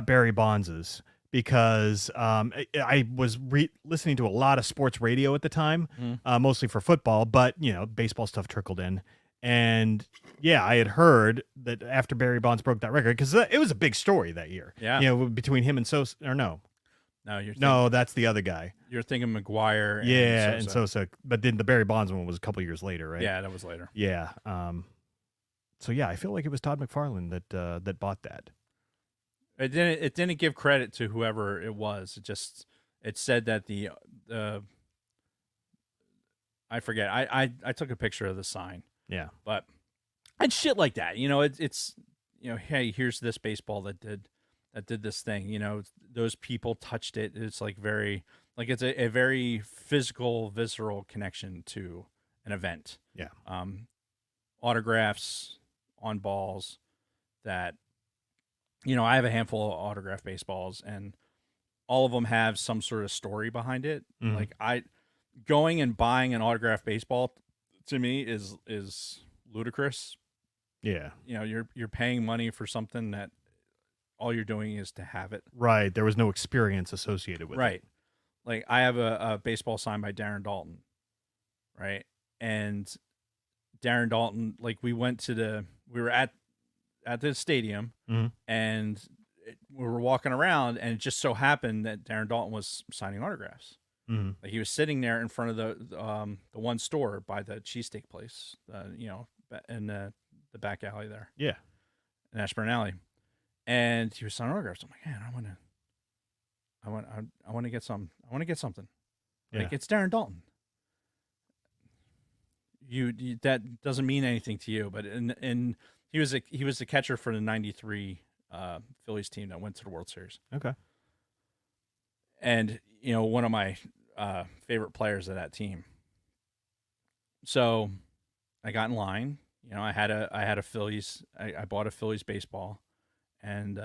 Barry Bonds's because I was listening to a lot of sports radio at the time, mostly for football, but baseball stuff trickled in. And yeah, I had heard that after Barry Bonds broke that record, because it was a big story that year. Yeah, between him and Sosa, or no, that's the other guy. You're thinking McGuire. And Sosa, but then the Barry Bonds one was a couple years later, right? Yeah, that was later. Yeah. So yeah, I feel like it was Todd McFarlane that bought that. It didn't give credit to whoever it was. It said that the I forget. I took a picture of the sign. Yeah. But and shit like that. It's hey, here's this baseball that did this thing. Those people touched it. It's like very like it's a very physical, visceral connection to an event. Yeah. Autographs on balls that I have a handful of autographed baseballs, and all of them have some sort of story behind it. Like going and buying an autographed baseball to me is ludicrous. Yeah. You're paying money for something that all you're doing is to have it. Right. There was no experience associated with it. Right. Like I have a baseball signed by Darren Dalton. Right. And Darren Dalton, like we were at the stadium and we were walking around, and it just so happened that Darren Dalton was signing autographs. Like he was sitting there in front of the one store by the cheesesteak place, in the back alley there. Yeah. In Ashburn Alley. And he was signing autographs. I'm like, man, I want to get some. I want to get something. Yeah. Like, it's Darren Dalton. You that doesn't mean anything to you, but and he was the catcher for the '93 Phillies team that went to the World Series. Okay. And one of my favorite players of that team. So I got in line. I had a Phillies. I bought a Phillies baseball, and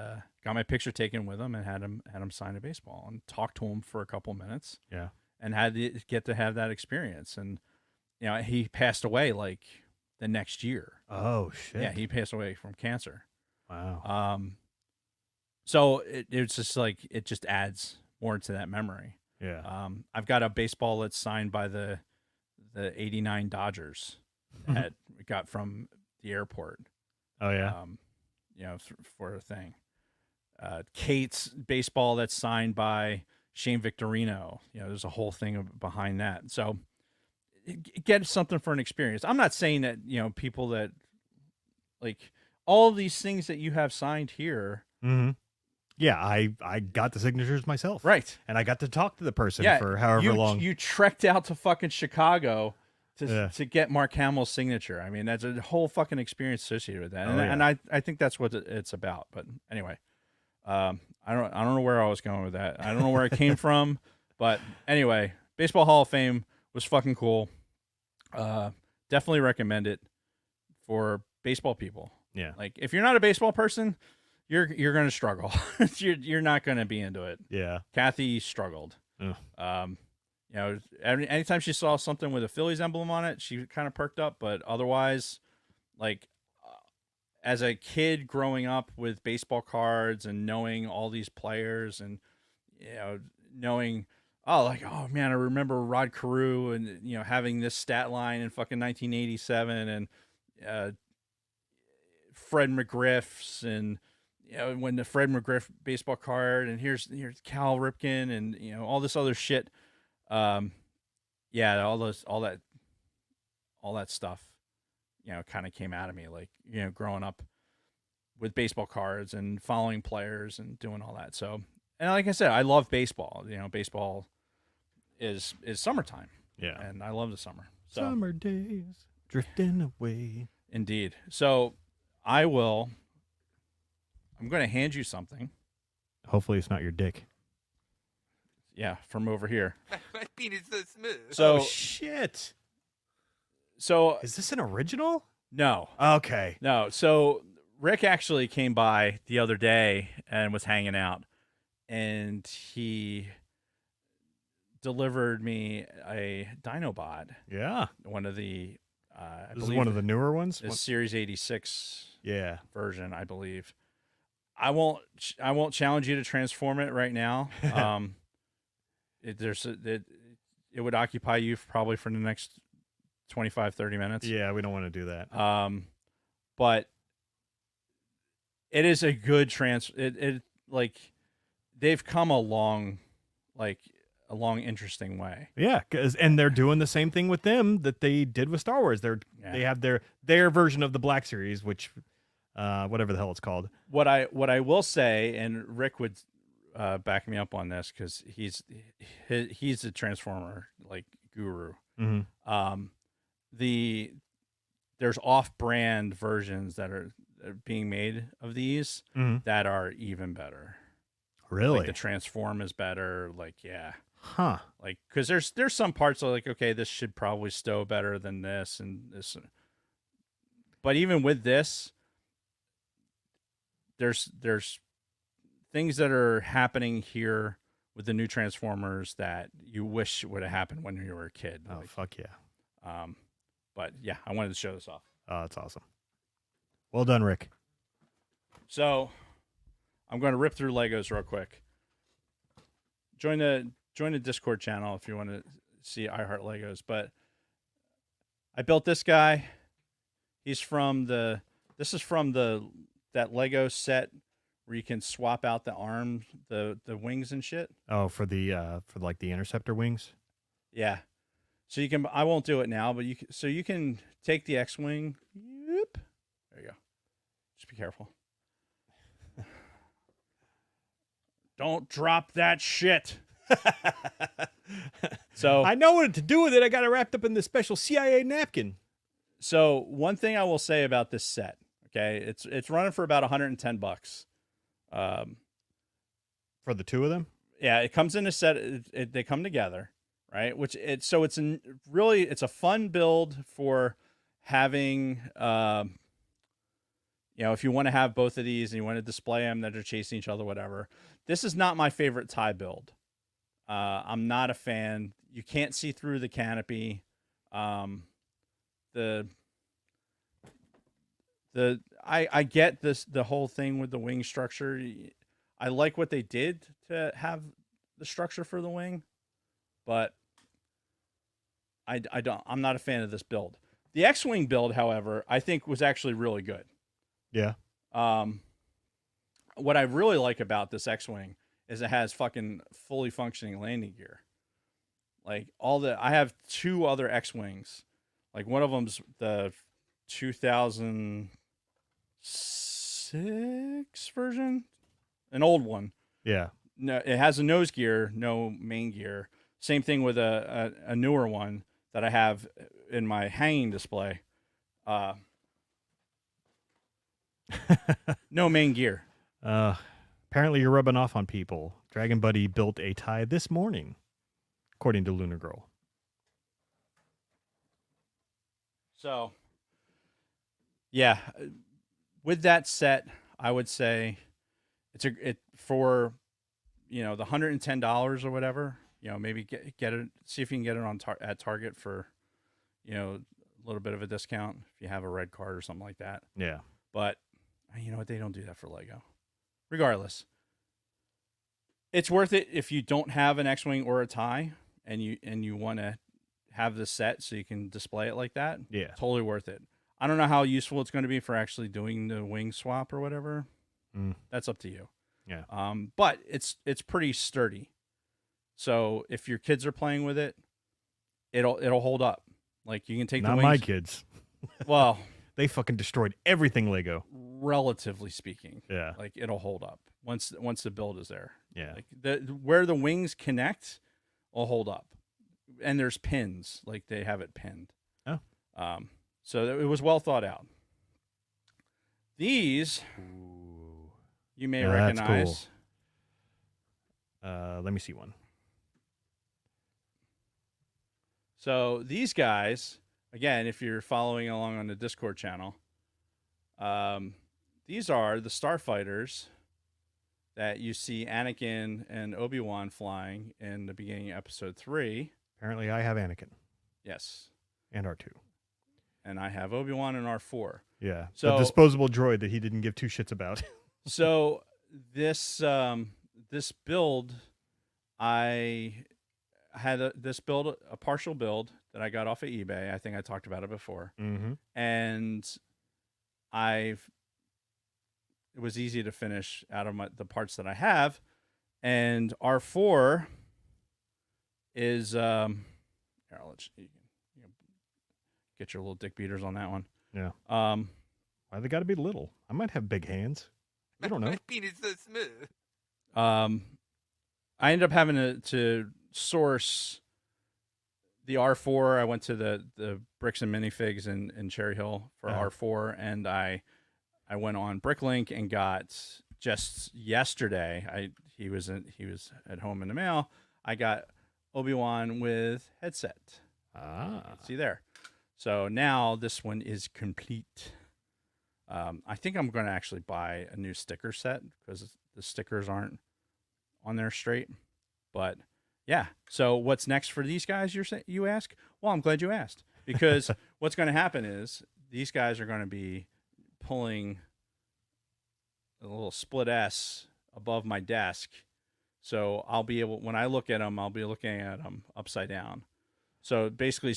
got my picture taken with him and had him sign a baseball and talked to him for a couple minutes. Yeah. And had to get to have that experience. And, you know, he passed away like the next year. Oh, shit. Yeah, he passed away from cancer. Wow. So it's just like, it just adds more to that memory. Yeah. I've got a baseball that's signed by the 89 Dodgers that we got from the airport. Oh, yeah. You know, for a thing. Kate's baseball that's signed by Shane Victorino. You know, there's a whole thing behind that. So get something for an experience. I'm not saying that, you know, people that like all of these things that you have signed here. Mm-hmm. Yeah, I got the signatures myself. Right. And I got to talk to the person Yeah, for however long. You trekked out to fucking Chicago Yeah. to get Mark Hamill's signature. I mean, that's a whole fucking experience associated with that. And I think that's what it's about. But anyway, I don't know where I was going with that. I don't know where it came from. But anyway, Baseball Hall of Fame was fucking cool. Definitely recommend it for baseball people. Yeah. Like if you're not a baseball person, you're going to struggle. you're not going to be into it. Yeah. Kathy struggled. Ugh. You know, anytime she saw something with a Phillies emblem on it, she kind of perked up. But otherwise, like as a kid growing up with baseball cards and knowing all these players and, you know, knowing, oh man, I remember Rod Carew and, you know, having this stat line in fucking 1987 and Fred McGriff's and, you know, when the Fred McGriff baseball card and here's Cal Ripken and, you know, all this other shit. Yeah, all that stuff, you know, kind of came out of me, like, you know, growing up with baseball cards and following players and doing all that. So, and like I said, I love baseball. You know, baseball is summertime. Yeah. And I love the summer. So, Summer days drifting away. Indeed. So I'm going to hand you something. Hopefully it's not your dick. Yeah, from over here. My penis is so smooth. So Oh, shit. So Is this an original? no. Okay. No. So Rick actually came by the other day and was hanging out, and he delivered me a Dinobot. Yeah. One of the, This is one of the newer ones? the Series 86 Yeah. version, I believe. I won't challenge you to transform it right now. It would occupy you probably for the next 25, 30 minutes. Yeah, we don't want to do that. But it is a good it like they've come a long interesting way. Yeah, and they're doing the same thing with them that they did with Star Wars. They have their version of the Black Series, which whatever the hell it's called. What I will say, and Rick would back me up on this because he's a Transformer like guru. Mm-hmm. There's off-brand versions that are being made of these that are even better. Really? Like the Transform is better. Like, yeah. Huh. Like, because there's some parts that are like, okay, this should probably stow better than this and this. But even with this, there's things that are happening here with the new Transformers that you wish would have happened when you were a kid. Oh, fuck yeah. But yeah, I wanted to show this off. Oh, that's awesome. Well done, Rick. So I'm going to rip through Legos real quick. Join the Discord channel if you want to see I Heart Legos. But I built this guy. This is from that Lego set where you can swap out the arms, the wings and shit. Oh, for the interceptor wings. Yeah. So you can. I won't do it now, but you can take the X-wing. Yep. There you go. Just be careful. Don't drop that shit. So I know what to do with it. I got it wrapped up in this special CIA napkin. So one thing I will say about this set, okay, it's running for about $110. For the two of them? Yeah, it comes in a set. They come together, right? It's a fun build for having, You know, if you want to have both of these and you want to display them that are chasing each other, whatever. This is not my favorite tie build. I'm not a fan. You can't see through the canopy. I get this, the whole thing with the wing structure. I like what they did to have the structure for the wing, but I'm not a fan of this build. The X-Wing build, however, I think was actually really good. Yeah. What I really like about this X-Wing is it has fucking fully functioning landing gear. Like I have 2 other X-Wings. Like one of them's the 2006 version, an old one. Yeah. No, it has a nose gear, no main gear. Same thing with a newer one that I have in my hanging display. No main gear. Apparently you're rubbing off on people. Dragon Buddy built a tie this morning, according to Lunar Girl. So, yeah, with that set, I would say it for, you know, the $110 or whatever. You know, maybe get it. See if you can get it on at Target for, you know, a little bit of a discount if you have a red card or something like that. Yeah, but you know what? They don't do that for Lego. Regardless, it's worth it if you don't have an X-Wing or a tie, and you want to have this set so you can display it like that. Yeah, totally worth it. I don't know how useful it's going to be for actually doing the wing swap or whatever. That's up to you. Yeah. But it's pretty sturdy. So if your kids are playing with it, it'll hold up. Like you can take not the wings. my kids. Well, they fucking destroyed everything Lego. Relatively speaking. Yeah. Like it'll hold up once the build is there. Yeah. Like where the wings connect will hold up. And there's pins, like they have it pinned. Oh. So it was well thought out. These you may recognize. That's cool. Let me see one. So these guys, again, if you're following along on the Discord channel, these are the starfighters that you see Anakin and Obi-Wan flying in the beginning of Episode 3. Apparently, I have Anakin. Yes. And R2. And I have Obi-Wan and R4. Yeah. So the disposable droid that he didn't give 2 shits about. So this build, I had this build, a partial build that I got off of eBay. I think I talked about it before. Mm-hmm. And it was easy to finish out of the parts that I have. And R4 is, here, I'll let you get your little dick beaters on that one. Yeah. Why they got to be little? I might have big hands. I don't know. My penis is so smooth. I ended up having to source the R4. I went to the Bricks and Minifigs in Cherry Hill for R4, and I went on Bricklink and got just yesterday. He was at home in the mail. I got Obi-Wan with headset. See there. So now this one is complete. I think I'm going to actually buy a new sticker set because the stickers aren't on there straight. But yeah, so what's next for these guys? You ask? Well, I'm glad you asked, because what's going to happen is these guys are going to be pulling a little split S above my desk. So I'll be able, when I look at them, I'll be looking at them upside down. So basically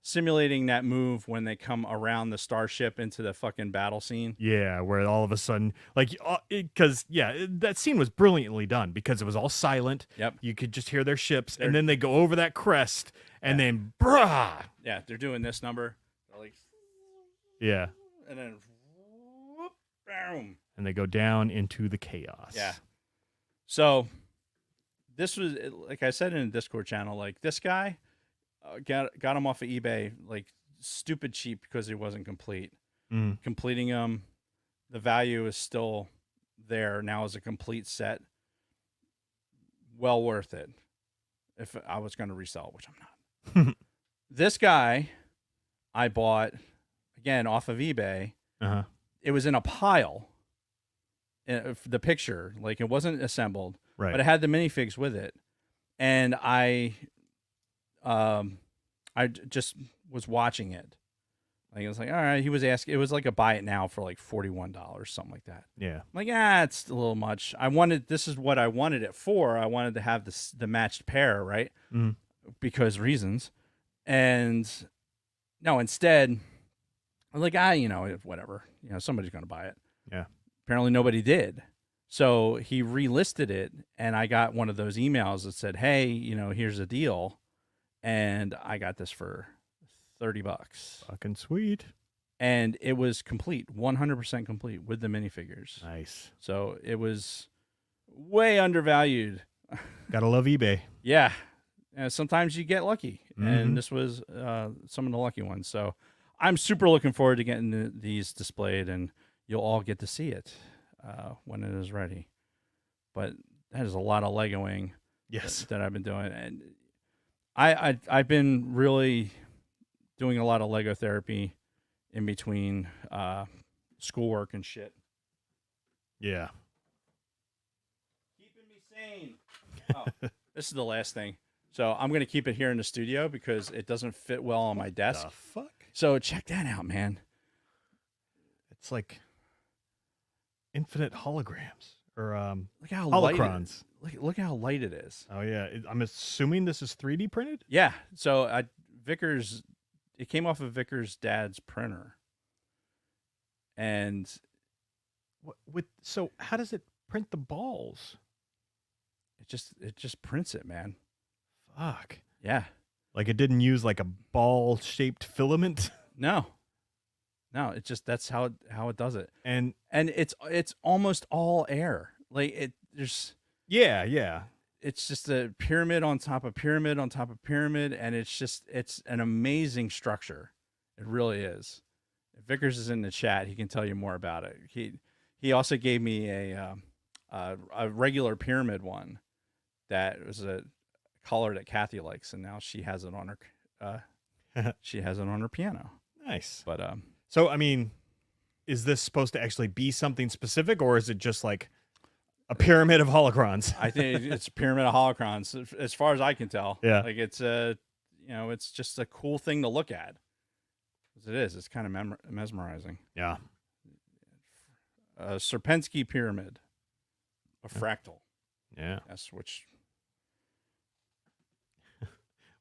simulating that move when they come around the starship into the fucking battle scene. Yeah, where all of a sudden, like, because, that scene was brilliantly done because it was all silent. Yep. You could just hear their ships, and then they go over that crest, and then, brah! Yeah, they're doing this number. They're like, yeah. And then, whoop, boom. And they go down into the chaos. Yeah. So this was, like I said in the Discord channel, like this guy, got him off of eBay like stupid cheap because he wasn't complete. Completing him, the value is still there now as a complete set. Well worth it if I was going to resell it, which I'm not. This guy I bought again off of eBay. it was in a pile. The picture, like it wasn't assembled, Right. but it had the minifigs with it, and I just was watching it. Like it was like, all right, he was asking. It was like a buy it now for like $41, something like that. Yeah. I'm like, it's a little much. This is what I wanted it for. I wanted to have the matched pair, right? Mm. Because reasons. And no, instead, I'm like, whatever. Somebody's gonna buy it. Yeah. Apparently nobody did. So he relisted it, and I got one of those emails that said, hey, here's a deal. And I got this for $30. Fucking sweet. And it was complete, 100% complete with the minifigures. Nice. So it was way undervalued. Gotta love eBay. Yeah. Sometimes you get lucky. Mm-hmm. And this was some of the lucky ones. So I'm super looking forward to getting these displayed, and you'll all get to see it when it is ready. But that is a lot of Legoing. Yes. That I've been doing. And I've been really doing a lot of Lego therapy in between schoolwork and shit. Yeah. Keeping me sane. Oh, this is the last thing. So I'm going to keep it here in the studio because it doesn't fit well on my desk. The fuck? So check that out, man. It's like infinite holograms or Look how holocrons. Look how light it is. Oh yeah, I'm assuming this is 3D printed. Yeah. So Vickers, it came off of Vickers' dad's printer. And So how does it print the balls? it just prints it, man. Fuck. Yeah. Like it didn't use like a ball shaped filament. No. It just that's how it does it. And it's almost all air. Like there's yeah. It's just a pyramid on top of pyramid on top of pyramid, and it's an amazing structure. It really is. If Vickers is in the chat, he can tell you more about it. He also gave me a regular pyramid one that was a color that Kathy likes, and now she has it on her piano. Nice. But so I mean, is this supposed to actually be something specific, or is it just like a pyramid of holocrons? I think it's a pyramid of holocrons, as far as I can tell. Yeah. Like it's it's just a cool thing to look at. It is. It's kind of mesmerizing. Yeah. A Sierpinski pyramid, a fractal. Yeah. Yes, which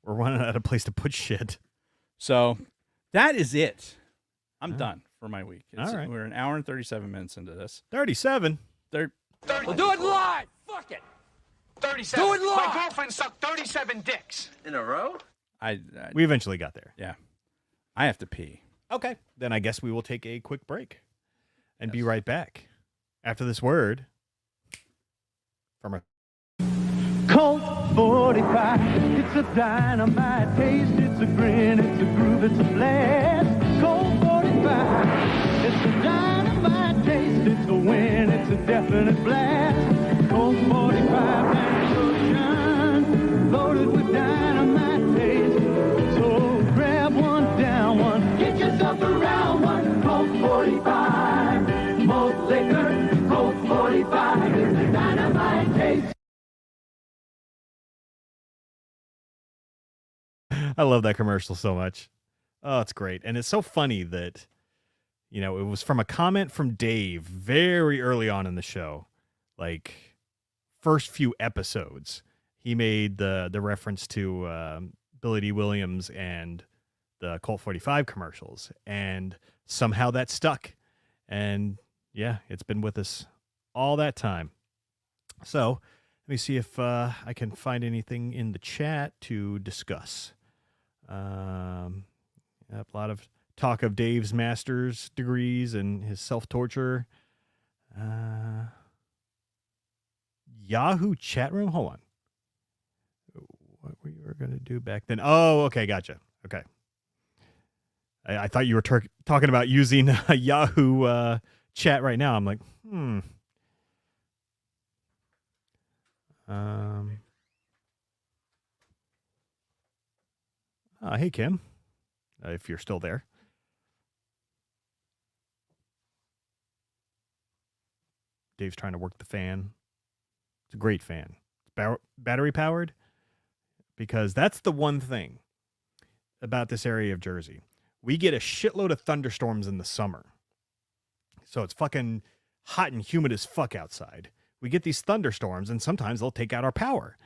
We're running out of place to put shit. So that is it. I'm done for my week. All right. We're an hour and 37 minutes into this. 37. We'll do it live. Fuck it. 37. Do it live. My girlfriend sucked 37 dicks. In a row? We eventually got there. Yeah. I have to pee. Okay. Then I guess we will take a quick break and be right back after this word from a Colt 45, it's a dynamite taste, it's a grin, it's a groove, it's a blast. Colt 45, it's a dynamite taste, it's a win, it's a definite blast. Colt 45, loaded with dynamite taste. So grab one, down one, get yourself around one. Colt 45, malt liquor, Colt 45, it's a dynamite taste. I love that commercial so much. Oh, it's great. And it's so funny that, it was from a comment from Dave very early on in the show, like first few episodes. He made the reference to Billy D. Williams and the Colt 45 commercials, and somehow that stuck. And yeah, it's been with us all that time. So let me see if I can find anything in the chat to discuss. A lot of talk of Dave's master's degrees and his self-torture. Yahoo chat room. Hold on. What we were going to do back then. Oh, okay. Gotcha. Okay. I thought you were talking about using Yahoo chat right now. I'm like, hey, Kim, if you're still there. Dave's trying to work the fan. It's a great fan. Battery powered, because that's the one thing about this area of Jersey. We get a shitload of thunderstorms in the summer. So it's fucking hot and humid as fuck outside. We get these thunderstorms, and sometimes they'll take out our power.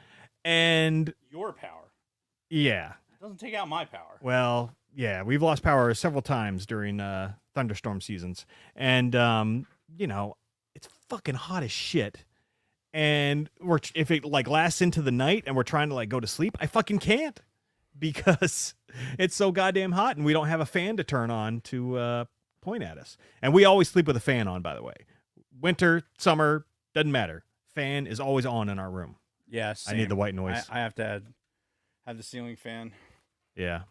And Your power. yeah. It doesn't take out my power. Well, yeah, we've lost power several times during thunderstorm seasons. And, it's fucking hot as shit. And if it like lasts into the night and we're trying to like go to sleep, I fucking can't because it's so goddamn hot and we don't have a fan to turn on to point at us. And we always sleep with a fan on, by the way. Winter, summer, doesn't matter. Fan is always on in our room. Yeah, I need the white noise. I have to have the ceiling fan. Yeah.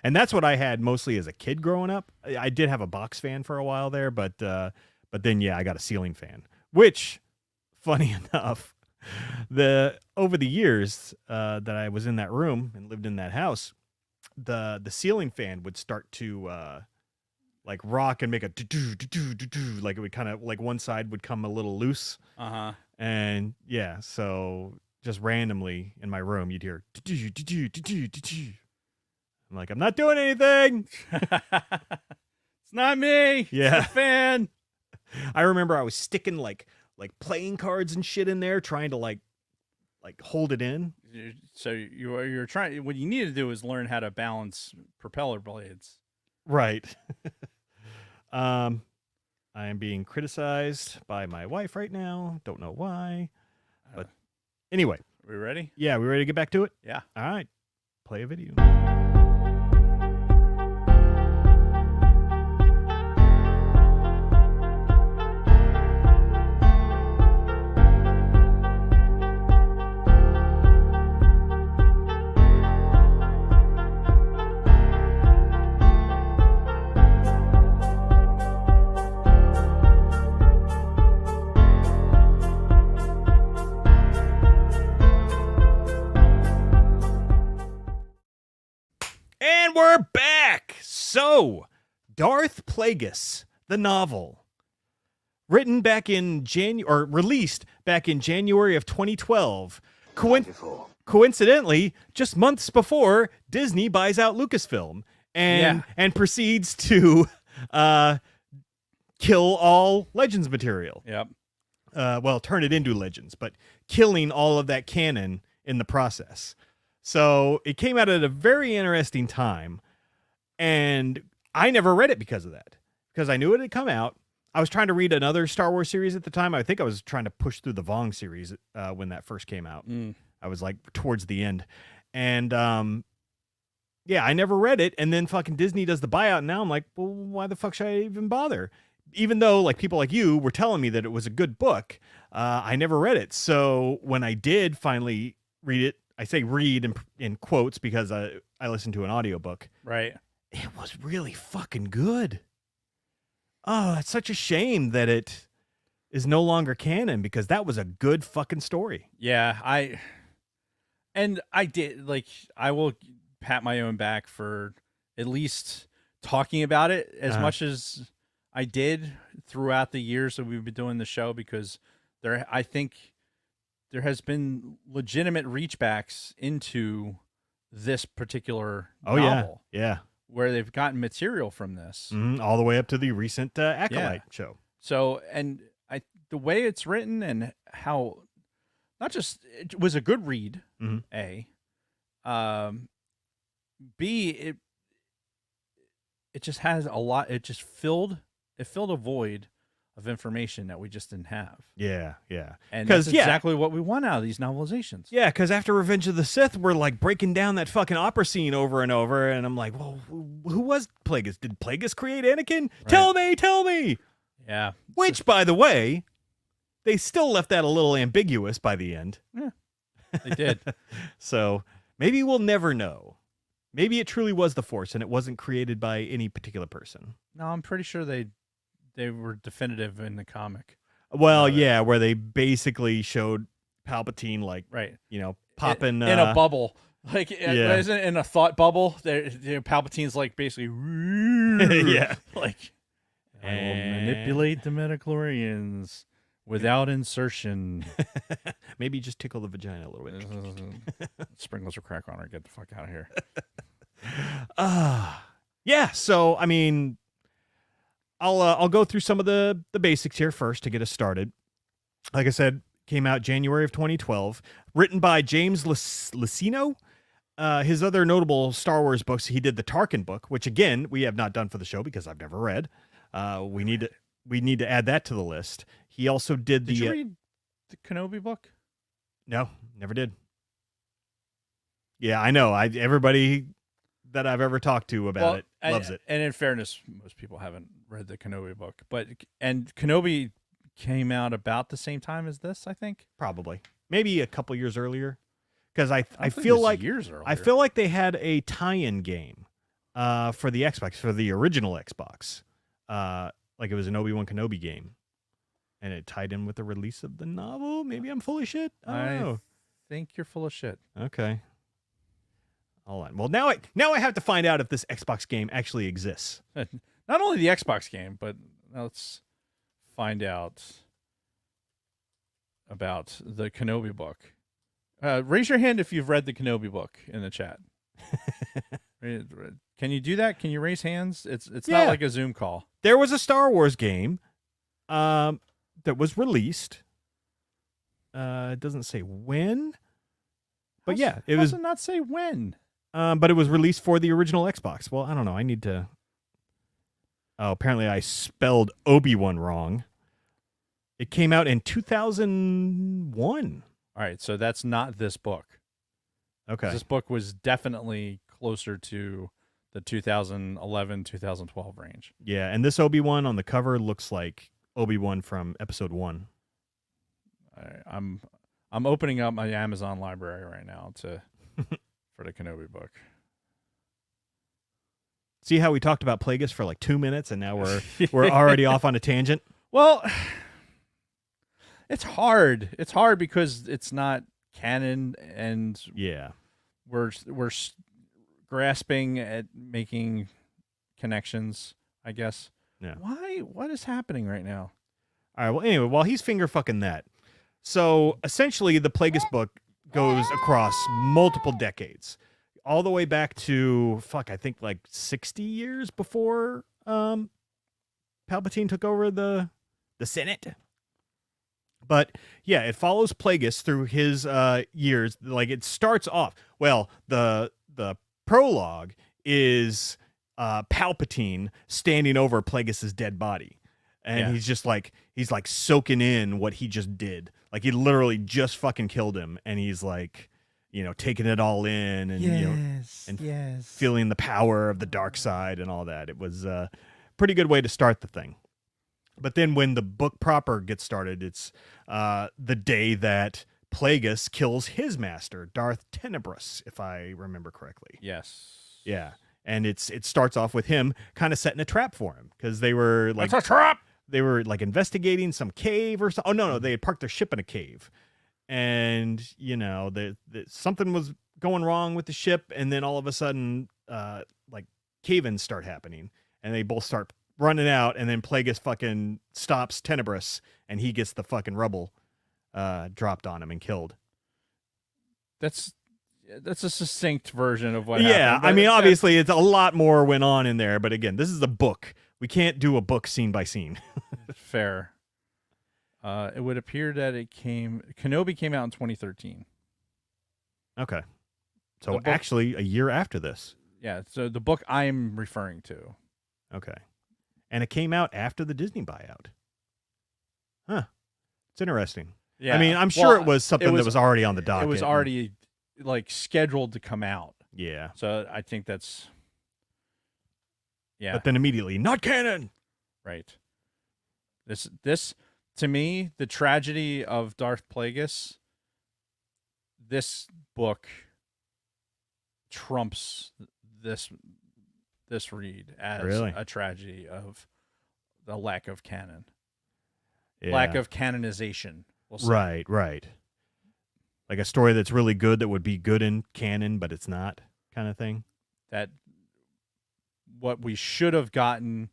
And that's what I had mostly as a kid growing up. I did have a box fan for a while there, but then, yeah, I got a ceiling fan, which, funny enough, over the years that I was in that room and lived in that house, the ceiling fan would start to like rock and make a do-do, like it would kind of like one side would come a little loose. Uh-huh. And yeah, so just randomly in my room you'd hear I'm like, I'm not doing anything. It's not me. Yeah. It's the fan. I remember I was sticking like playing cards and shit in there, trying to like hold it in. So you're trying. What you need to do is learn how to balance propeller blades. Right. I am being criticized by my wife right now. Don't know why. But anyway. Are we ready? Yeah, we ready to get back to it? Yeah. All right. Play a video. And we're back. So, Darth Plagueis, the novel, written back in released back in January of 2012. Coincidentally, just months before Disney buys out Lucasfilm and proceeds to kill all Legends material. Yep. Well, turn it into Legends, but killing all of that canon in the process. So it came out at a very interesting time, and I never read it because of that, because I knew it had come out. I was trying to read another Star Wars series at the time. I think I was trying to push through the Vong series when that first came out. I was like towards the end, and yeah, I never read it. And then fucking Disney does the buyout, and now I'm like, well, why the fuck should I even bother? Even though like people like you were telling me that it was a good book, I never read it. So when I did finally read it, I say read in quotes because I listened to an audiobook. Right. It was really fucking good. Oh, it's such a shame that it is no longer canon because that was a good fucking story. Yeah, I will pat my own back for at least talking about it as much as I did throughout the years that we've been doing the show, because I think there has been legitimate reachbacks into this particular novel. Yeah. Where they've gotten material from this. All the way up to the recent Acolyte show. So, and the way it's written and how, not just, it was a good read, A, B, it just has a lot, it filled a void of information that we just didn't have. Yeah. And that's exactly what we want out of these novelizations. Yeah, because after Revenge of the Sith, we're like breaking down that fucking opera scene over and over, and I'm like, well, who was Plagueis? Did Plagueis create Anakin? Right. Tell me! Yeah. Which, by the way, they still left that a little ambiguous by the end. Yeah, they did. So maybe we'll never know. Maybe it truly was the Force, and it wasn't created by any particular person. No, I'm pretty sure they were definitive in the comic. Well, yeah, where they basically showed Palpatine popping in a bubble, like isn't it in a thought bubble? Palpatine's like basically, yeah, like I will manipulate the midichlorians Without insertion. Maybe just tickle the vagina a little bit. Sprinkles or crack on her. Get the fuck out of here. Yeah. So I mean, I'll go through some of the basics here first to get us started. Like I said, came out January of 2012. Written by James Luceno. His other notable Star Wars books, he did the Tarkin book, which again we have not done for the show because I've never read. We need to add that to the list. He also did the. Did you read the Kenobi book? No, never did. Yeah, I know. Everybody that I've ever talked to about it loves it. And in fairness, most people haven't read the Kenobi book, and Kenobi came out about the same time as this, I think. Probably, maybe a couple years earlier, because I think feel it was like years earlier. I feel like they had a tie-in game, for the Xbox, for the original Xbox, like it was an Obi-Wan Kenobi game, and it tied in with the release of the novel. Maybe I'm full of shit. I don't know. Think you're full of shit. Okay. Hold on. Well, now I have to find out if this Xbox game actually exists. Not only the Xbox game, but let's find out about the Kenobi book. Raise your hand if you've read the Kenobi book in the chat. Can you do that? Can you raise hands? It's not like a Zoom call. There was a Star Wars game that was released. It doesn't say when. But it was. Does it not say when? But it was released for the original Xbox. Well, I don't know. I need to. Oh, apparently I spelled Obi-Wan wrong. It came out in 2001. All right, so that's not this book. Okay. This book was definitely closer to the 2011, 2012 range. Yeah, and this Obi-Wan on the cover looks like Obi-Wan from Episode 1. All right, I'm opening up my Amazon library right now for the Kenobi book. See how we talked about Plagueis for like 2 minutes, and now we're already off on a tangent? Well, it's hard. It's hard because it's not canon, and we're grasping at making connections, I guess. Yeah. Why? What is happening right now? All right. Well, anyway, while he's finger fucking that, so essentially the Plagueis book goes across multiple decades, all the way back to I think like 60 years before Palpatine took over the Senate. But yeah, it follows Plagueis through his years. Like it starts off the prologue is Palpatine standing over Plagueis's dead body. And he's just like, soaking in what he just did. Like he literally just fucking killed him. And he's like, taking it all in and, feeling the power of the dark side and all that. It was a pretty good way to start the thing. But then when the book proper gets started, it's the day that Plagueis kills his master, Darth Tenebrous, if I remember correctly. Yes. Yeah. And it starts off with him kind of setting a trap for him because they were like, it's a trap. They were like investigating some cave or something. Oh, no, they had parked their ship in a cave. And, something was going wrong with the ship. And then all of a sudden, like cave-ins start happening. And they both start running out. And then Plagueis fucking stops Tenebrous. And he gets the fucking rubble dropped on him and killed. That's a succinct version of what happened. Yeah, I mean, obviously, it's a lot more went on in there. But again, this is a book. We can't do a book scene by scene. Fair. It would appear that Kenobi came out in 2013. Okay. So actually a year after this. Yeah, so the book I'm referring to. Okay. And it came out after the Disney buyout. Huh. It's interesting. Yeah. I mean, I'm sure it was something that was already on the docket. It was already scheduled to come out. Yeah. So I think that's But then immediately, not canon. Right. This to me, the tragedy of Darth Plagueis, this book trumps this read as a tragedy of the lack of canon. Yeah. Lack of canonization. We'll say. Right. Like a story that's really good that would be good in canon, but it's not, kind of thing. That what we should have gotten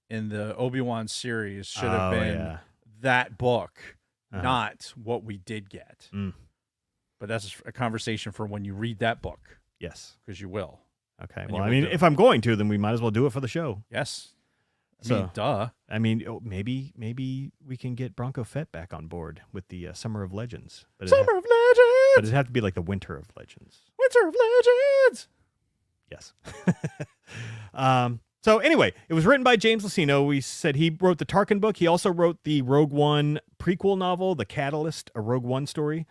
in the Obi-Wan series should have been that book not what we did get. But that's a conversation for when you read that book. Yes. Because you will. Okay. And Well, you I will mean, do if I'm going to, then we might as well do it for the show. Yes. I So, mean, duh. I mean, maybe we can get Bronco Fett back on board with the Summer of Legends. But Summer of Legends! But it'd have to be like the Winter of Legends. Winter of Legends! Yes. So anyway, it was written by James Luceno. We said he wrote the Tarkin book. He also wrote the Rogue One prequel novel, The Catalyst, a Rogue One story,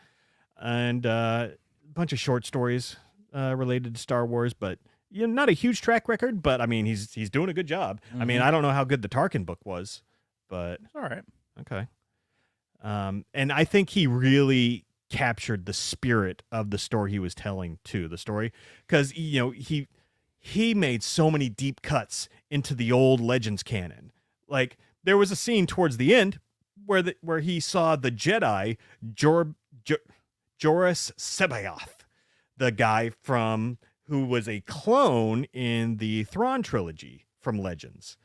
and a bunch of short stories related to Star Wars. But not a huge track record. But I mean, he's doing a good job. I mean, I don't know how good the Tarkin book was, but it's all right. Okay. And I think he really captured the spirit of the story he was telling to the story, because he made so many deep cuts into the old Legends canon. Like there was a scene towards the end where he saw the Jedi Joruus C'baoth, the guy who was a clone in the Thrawn trilogy from Legends,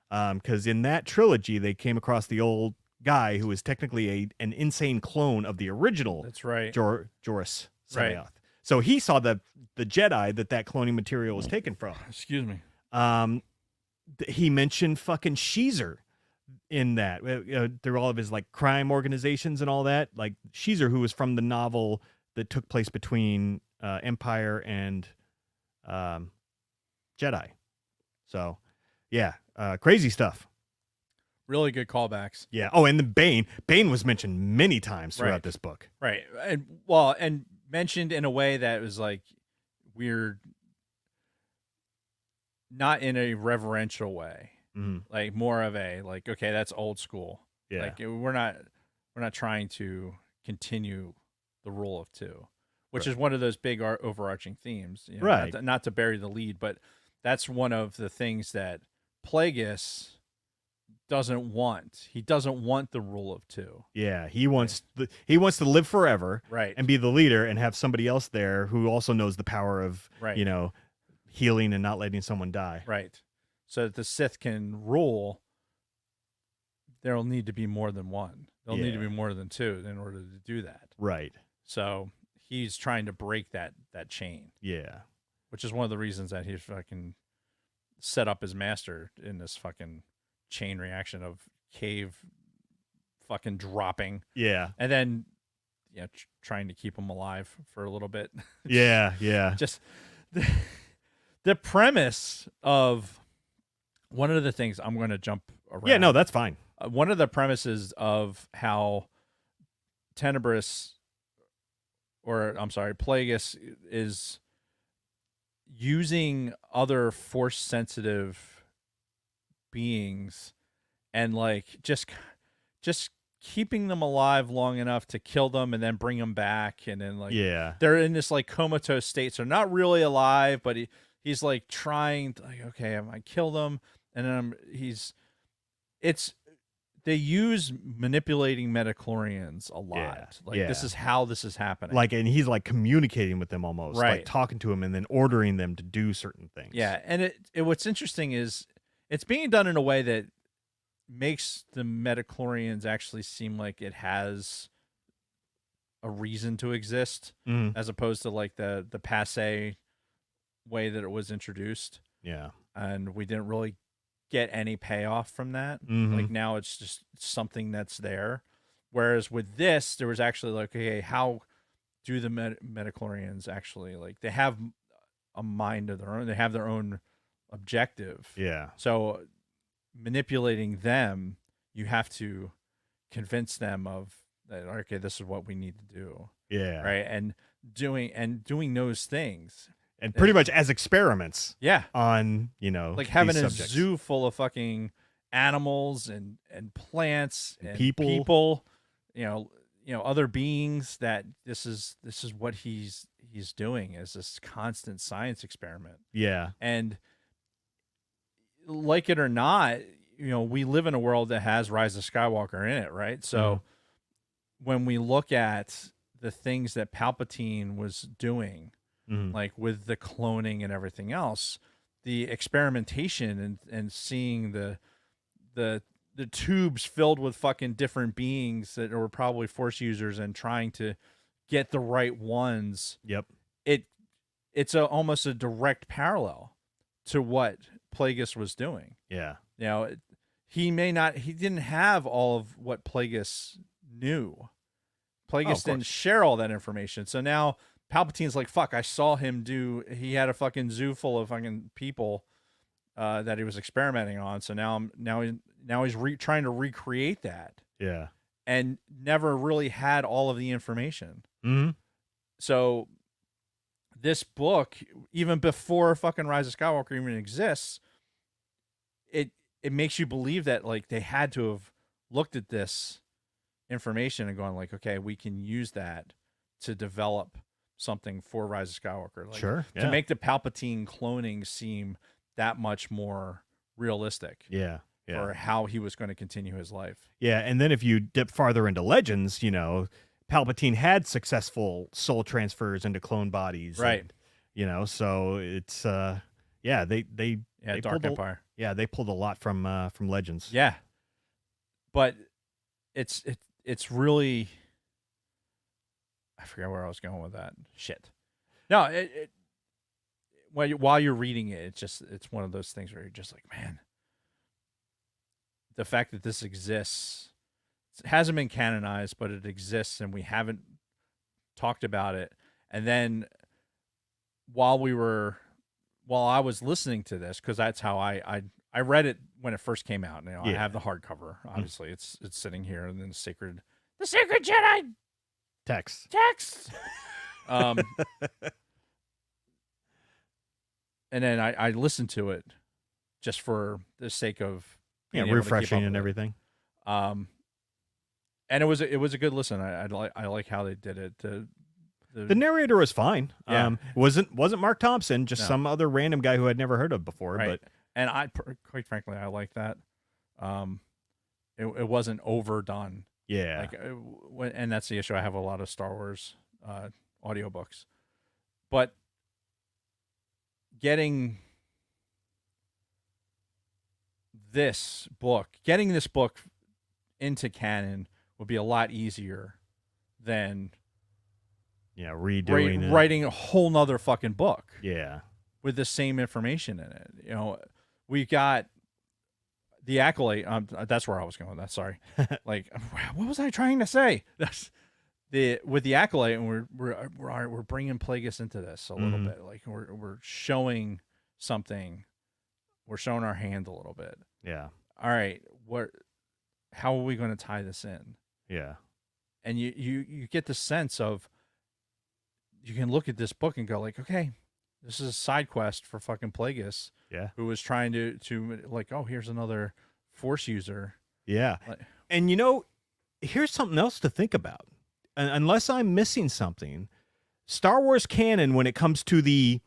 because in that trilogy they came across the old guy who was technically an insane clone of the original. That's right. Joruus C'baoth. Right. So he saw the Jedi that cloning material was taken from. Excuse me. He mentioned fucking Sheezer in that through all of his like crime organizations and all that. Like Sheezer, who was from the novel that took place between Empire and Jedi. So yeah, crazy stuff. Really good callbacks. Yeah. Oh, and the Bane was mentioned many times throughout this book. Right. And mentioned in a way that was like weird, not in a reverential way, like more of a like, okay, that's old school. Yeah. Like we're not trying to continue the rule of two, which is one of those big overarching themes. Right. Not to bury the lead, but that's one of the things that Plagueis doesn't want. He doesn't want the rule of two. Yeah, he wants to live forever, right, and be the leader, and have somebody else there who also knows the power of healing and not letting someone die. Right. So that the Sith can rule, there'll need to be more than one. There'll need to be more than two in order to do that. Right. So he's trying to break that chain. Yeah. Which is one of the reasons that he fucking set up his master in this fucking chain reaction of cave fucking dropping. Yeah. And then trying to keep him alive for a little bit. Yeah. Just the premise of one of the things, I'm going to jump around. Yeah, no, that's fine. One of the premises of how Plagueis is using other force sensitive beings and like just keeping them alive long enough to kill them and then bring them back, and then like they're in this like comatose state, so not really alive, but he's like trying to, like, okay, I kill them, and then they use manipulating midichlorians a lot. This is how this is happening. Like, and he's like communicating with them almost, right, like talking to him and then ordering them to do certain things. Yeah, and what's interesting is it's being done in a way that makes the midichlorians actually seem like it has a reason to exist, as opposed to like the passe way that it was introduced. Yeah, and we didn't really get any payoff from that. Like now it's just something that's there. Whereas with this, there was actually like, okay, how do the midichlorians actually, like, they have a mind of their own. They have their own objective. Yeah. So manipulating them, you have to convince them of that, okay, this is what we need to do. Yeah. Right. And doing those things. And pretty much as experiments. Yeah. On, like having a subjects. zoo full of fucking animals and plants and people, other beings, that this is what he's doing, is this constant science experiment. Yeah. And like it or not, we live in a world that has Rise of Skywalker in it, right? So when we look at the things that Palpatine was doing, like with the cloning and everything else, the experimentation and seeing the the tubes filled with fucking different beings that were probably Force users and trying to get the right ones. Yep. It's almost a direct parallel to what Plagueis was doing. Yeah. You know, he didn't have all of what Plagueis knew. Plagueis didn't share all that information. So now Palpatine's like, fuck, I saw him he had a fucking zoo full of fucking people that he was experimenting on. So now he's trying to recreate that. Yeah. And never really had all of the information. Mm-hmm. So this book, even before fucking Rise of Skywalker even exists, it makes you believe that like they had to have looked at this information and gone like, okay, we can use that to develop something for Rise of Skywalker. Like, sure. Yeah. To make the Palpatine cloning seem that much more realistic. Yeah. Yeah. For how he was going to continue his life. Yeah, and then if you dip farther into Legends, you know, Palpatine had successful soul transfers into clone bodies. Right. And, you know, so it's they Dark Empire. They pulled a lot from Legends. Yeah. But it's really, I forgot where I was going with that. Shit. No, while you're reading it, it's one of those things where you're just like, man, the fact that this exists, it hasn't been canonized, but it exists and we haven't talked about it. And then while I was listening to this, because that's how I read it when it first came out. You know, I have the hardcover. Obviously, it's sitting here, and then the sacred Jedi text. And then I listened to it just for the sake of refreshing and everything. And it was a good listen. I like how they did it. The narrator was fine. Yeah. Wasn't Mark Thompson, just some other random guy who I'd never heard of before. Right. But and quite frankly, I like that. It wasn't overdone. Yeah. And that's the issue. I have a lot of Star Wars audiobooks, but getting this book into canon would be a lot easier than redoing writing a whole nother fucking book. Yeah. With the same information in it. You know, we got the Acolyte. That's where I was going with that. Sorry. Like, what was I trying to say? That's with the Acolyte, and we're bringing Plagueis into this a little bit. Like we're showing something. We're showing our hand a little bit. Yeah. All right. How are we going to tie this in? Yeah. And you get the sense of, you can look at this book and go like, okay, this is a side quest for fucking Plagueis. Yeah. Who was trying to like, oh, here's another Force user. Yeah. And here's something else to think about. Unless I'm missing something, Star Wars canon, when it comes to the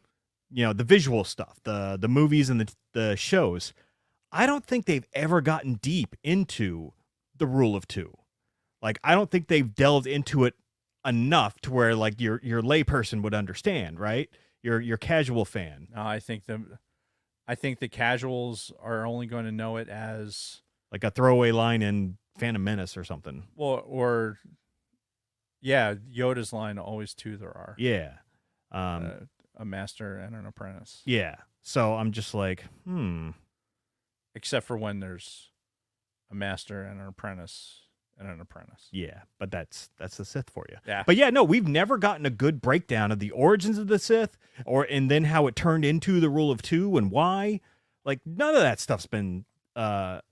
visual stuff, the movies and the shows, I don't think they've ever gotten deep into the rule of two. Like, I don't think they've delved into it enough to where like your layperson would understand, right? Your casual fan. No, I think the casuals are only going to know it as like a throwaway line in Phantom Menace or something. Well, or yeah, Yoda's line, always two there are. Yeah. A master and an apprentice. Yeah. So I'm just like, Except for when there's a master and an apprentice and an apprentice. Yeah, but that's the Sith for you. Yeah. But yeah, no, we've never gotten a good breakdown of the origins of the Sith, and then how it turned into the rule of two and why. Like, none of that stuff's been out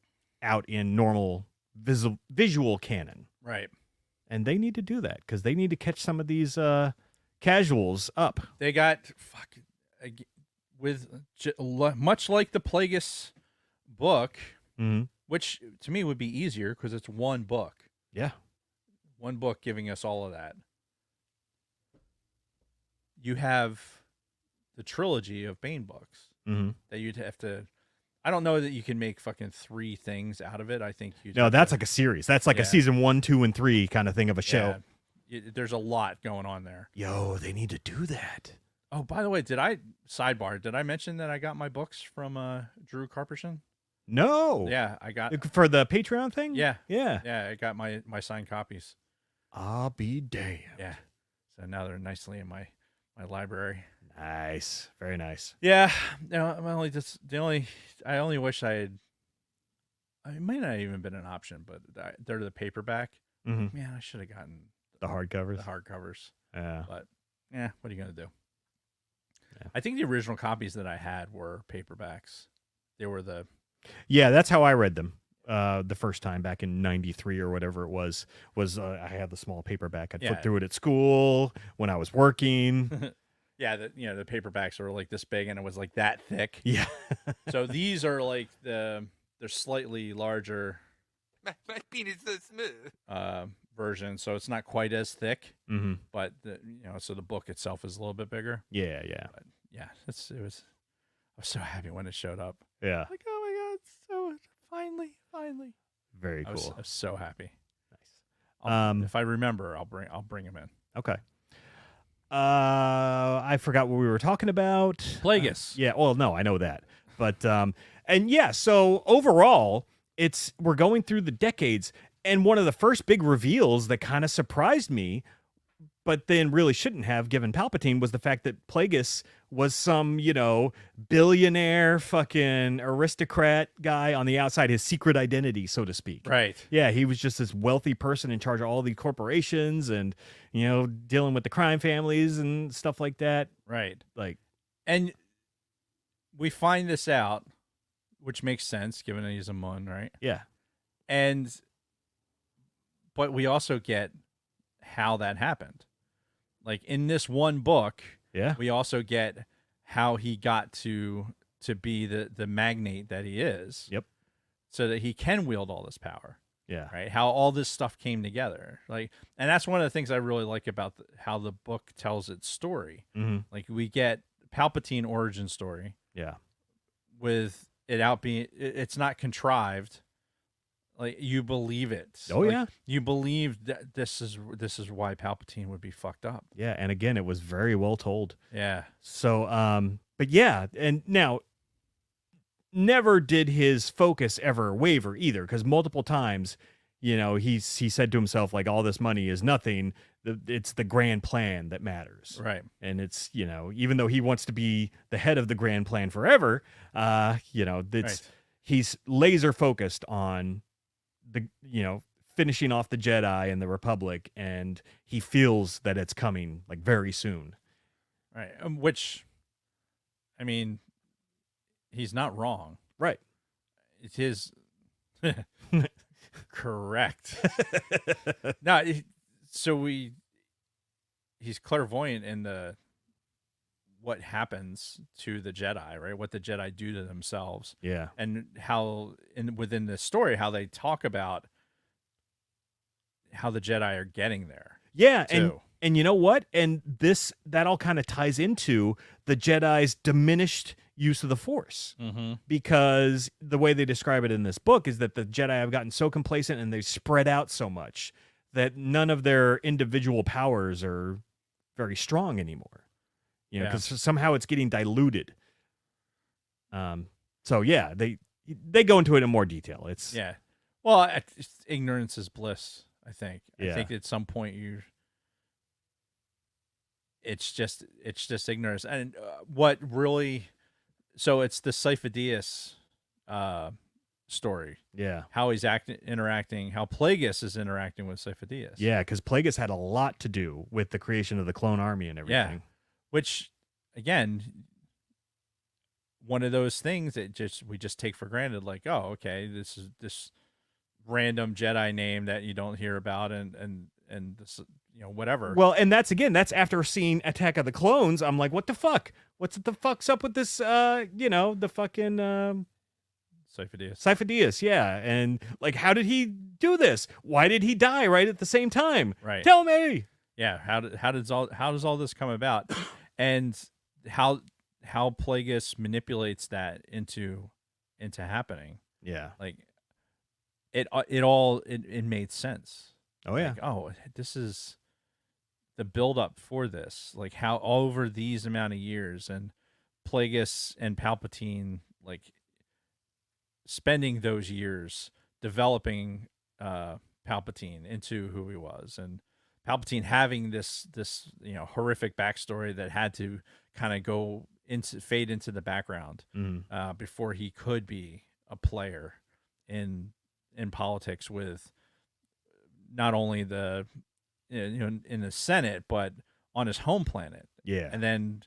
in normal visual canon. Right. And they need to do that because they need to catch some of these casuals up. They got much like the Plagueis book, which to me would be easier because it's one book. Yeah. One book giving us all of that. You have the trilogy of Bane books that you'd have to. I don't know that you can make fucking 3 things out of it. I think you. No, that's like a series. That's like a season 1, 2, and 3 kind of thing of a show. There's a lot going on there. Yo, they need to do that. Oh, by the way, did I mention that I got my books from Drew Carperson? No. Yeah, I got For the Patreon thing? Yeah. Yeah. Yeah, I got my signed copies. I'll be damned. Yeah. So now they're nicely in my library. Nice. Very nice. Yeah. No, I only wish it might not even been an option, but they're the paperback. Mm-hmm. Man, I should have gotten The hardcovers. The hardcovers. Yeah. But what are you gonna do? Yeah. I think the original copies that I had were paperbacks. They were Yeah, that's how I read them. The first time back in '93 or whatever it was I had the small paperback. I'd flip through it at school when I was working. Yeah, the paperbacks were like this big and it was like that thick. Yeah. So these are like they're slightly larger. My penis is so smooth. Version, so it's not quite as thick. Mm-hmm. But so the book itself is a little bit bigger. Yeah, yeah. But yeah, I was so happy when it showed up. Yeah. Like, oh my god, so finally. Very cool. I was so happy. Nice. If I remember, I'll bring him in. Okay. I forgot what we were talking about. Plagueis. Yeah. Well, no, I know that. But and yeah, so overall, we're going through the decades, and one of the first big reveals that kind of surprised me, but then really shouldn't have given Palpatine, was the fact that Plagueis was some, billionaire fucking aristocrat guy on the outside, his secret identity, so to speak. Right. Yeah, he was just this wealthy person in charge of all these corporations and, dealing with the crime families and stuff like that. Right. And we find this out, which makes sense given that he's a Mun, right? Yeah. But we also get how that happened. Like in this one book, yeah, we also get how he got to be the magnate that he is. Yep. So that he can wield all this power. Yeah. Right. How all this stuff came together. And that's one of the things I really like about how the book tells its story. Mm-hmm. Like we get Palpatine origin story. Yeah. With it it's not contrived. Like you believe it. Oh yeah, you believe that this is why Palpatine would be fucked up. Yeah, and again, it was very well told. Yeah. So, but yeah, and now, never did his focus ever waver either, because multiple times, he said to himself like, all this money is nothing. It's the grand plan that matters. Right. And it's even though he wants to be the head of the grand plan forever, he's laser focused on finishing off the Jedi and the Republic, and he feels that it's coming like very soon. Right. Which, I mean, he's not wrong. Right. It is correct. No, he's clairvoyant in what happens to the Jedi, right? What the Jedi do to themselves. Yeah. And how within the story, how they talk about how the Jedi are getting there. Yeah. Too. And you know what? And that all kind of ties into the Jedi's diminished use of the Force. Mm-hmm. Because the way they describe it in this book is that the Jedi have gotten so complacent and they've spread out so much that none of their individual powers are very strong anymore. Because somehow it's getting diluted. So yeah, they go into it in more detail. It's Well, ignorance is bliss. I think. Yeah. I think at some point it's just ignorance. And what really, so it's the Sifo-Dyas story. Yeah. How he's interacting, how Plagueis is interacting with Sifo-Dyas. Yeah, because Plagueis had a lot to do with the creation of the clone army and everything. Yeah. Which, again, one of those things that we just take for granted, like, oh, okay, this is this random Jedi name that you don't hear about, and this, whatever. Well, and that's after seeing Attack of the Clones. I'm like, what the fuck? What's the fuck's up with this? The fucking Sifo-Dyas, yeah. And like, how did he do this? Why did he die right at the same time? Right. Tell me. Yeah. How does all this come about? And how Plagueis manipulates that into happening. Yeah. Like it made sense. Oh yeah. Like, oh, this is the build up for this. Like how over these amount of years, and Plagueis and Palpatine like spending those years developing Palpatine into who he was, and Palpatine having this horrific backstory that had to kind of fade into the background before he could be a player in politics with not only the in the Senate but on his home planet. Yeah. And then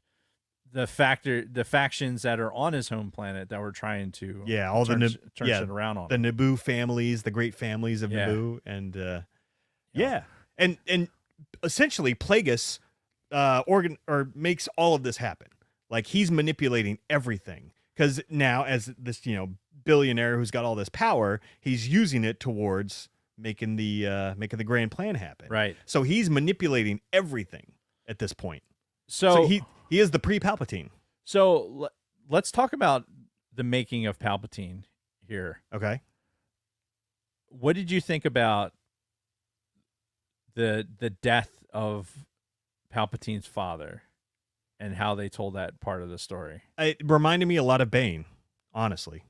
the factions that are on his home planet that were trying to turn shit around on the him. Naboo families, the great families of Naboo, and and essentially Plagueis makes all of this happen. Like, he's manipulating everything, because now, as this billionaire who's got all this power, he's using it towards making the grand plan happen. Right. So he's manipulating everything at this point. So he is the pre-Palpatine. So let's talk about the making of Palpatine here. Okay. What did you think about the death of Palpatine's father and how they told that part of the story? It reminded me a lot of Bane, honestly.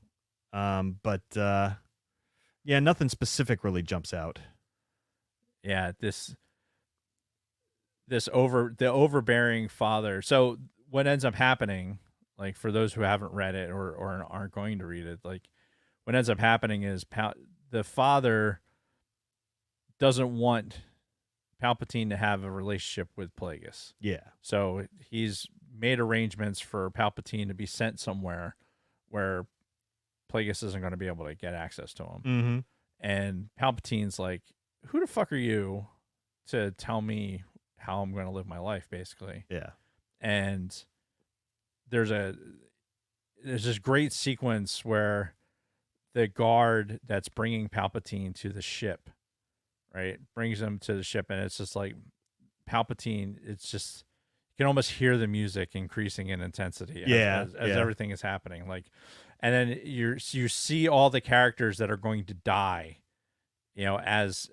But nothing specific really jumps out. Yeah, the overbearing father. So what ends up happening, like, for those who haven't read it or aren't going to read it, like, what ends up happening is the father doesn't want Palpatine to have a relationship with Plagueis. Yeah. So he's made arrangements for Palpatine to be sent somewhere where Plagueis isn't going to be able to get access to him. Mm-hmm. And Palpatine's like, who the fuck are you to tell me how I'm going to live my life, basically? Yeah. And there's this great sequence where the guard that's bringing Palpatine to the ship, right, brings him to the ship, and it's just like Palpatine, it's just, you can almost hear the music increasing in intensity as everything is happening. Like, and then you see all the characters that are going to die, as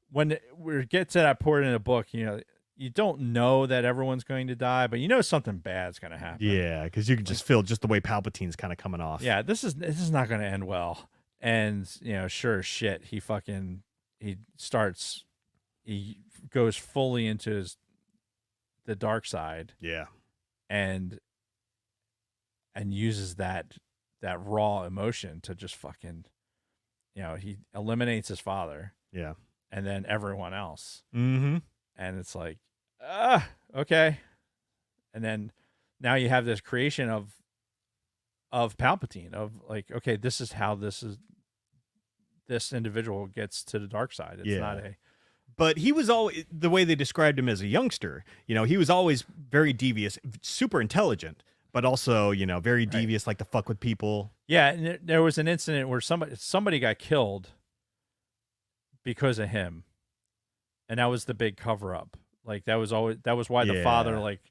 when we get to that point in the book, you don't know that everyone's going to die, but something bad's going to happen. Yeah, because you can just feel just the way Palpatine's kind of coming off. Yeah, this is not going to end well. And sure as shit, he goes fully into the dark side. Yeah, and uses that raw emotion to just fucking, he eliminates his father. Yeah, and then everyone else. Mm-hmm. And it's like, okay. And then now you have this creation of Palpatine, of like, okay, this is how this individual gets to the dark side. It's not but he was always, the way they described him as a youngster, he was always very devious, super intelligent, but also, very devious, like to fuck with people. Yeah, and there was an incident where somebody got killed because of him, and that was the big cover up. Like, that was why the father, like,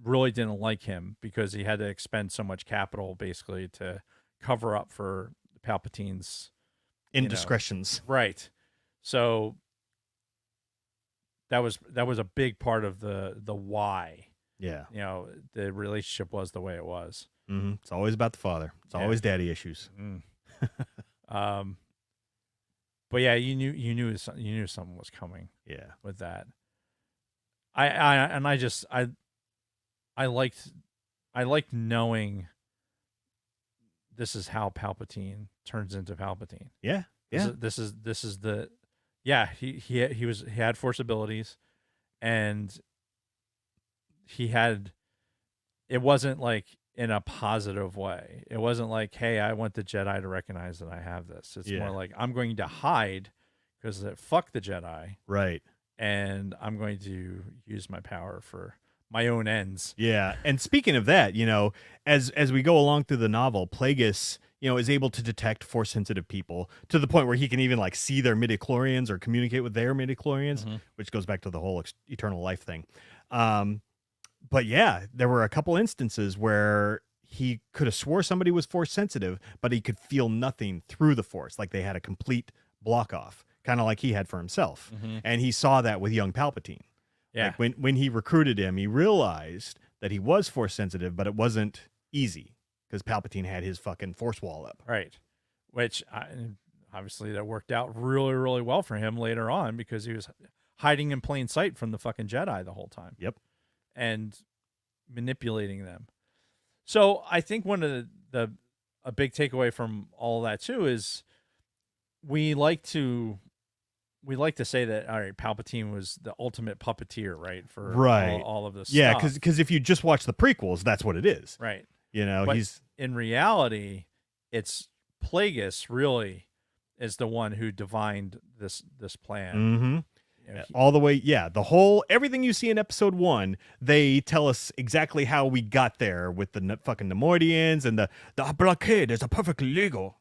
really didn't like him, because he had to expend so much capital basically to cover up for Palpatine's indiscretions. Right. So that was a big part of the why. Yeah. The relationship was the way it was. Mm-hmm. It's always about the father. It's always daddy issues. Mm. But yeah, you knew something was coming. Yeah. With that, I liked knowing this is how Palpatine turns into Palpatine. Yeah. Yeah. This is the he had Force abilities, and it wasn't like in a positive way. It wasn't like, hey, I want the Jedi to recognize that I have this. It's more like, I'm going to hide because fuck the Jedi. Right. And I'm going to use my power for my own ends. Yeah. And speaking of that, as we go along through the novel, Plagueis, is able to detect Force sensitive people to the point where he can even like see their midichlorians or communicate with their midichlorians, which goes back to the whole eternal life thing. But yeah, there were a couple instances where he could have swore somebody was Force sensitive, but he could feel nothing through the Force. Like they had a complete block off, kind of like he had for himself. Mm-hmm. And he saw that with young Palpatine. Yeah. Like when he recruited him, he realized that he was Force sensitive, but it wasn't easy. because Palpatine had his fucking force wall up. Right. Which obviously that worked out really, really well for him later on because he was hiding in plain sight from the fucking Jedi the whole time. Yep. And manipulating them. So I think one of a big takeaway from all that too is we like to say that, all right, Palpatine was the ultimate puppeteer, right? For all of this stuff. Yeah, because if you just watch the prequels, that's what it is. Right. You know, but in reality, it's Plagueis really is the one who divined this plan. Mm-hmm. You know, all the way, everything you see in episode 1, they tell us exactly how we got there with the fucking Nemoidians and the blockade is a perfectly legal.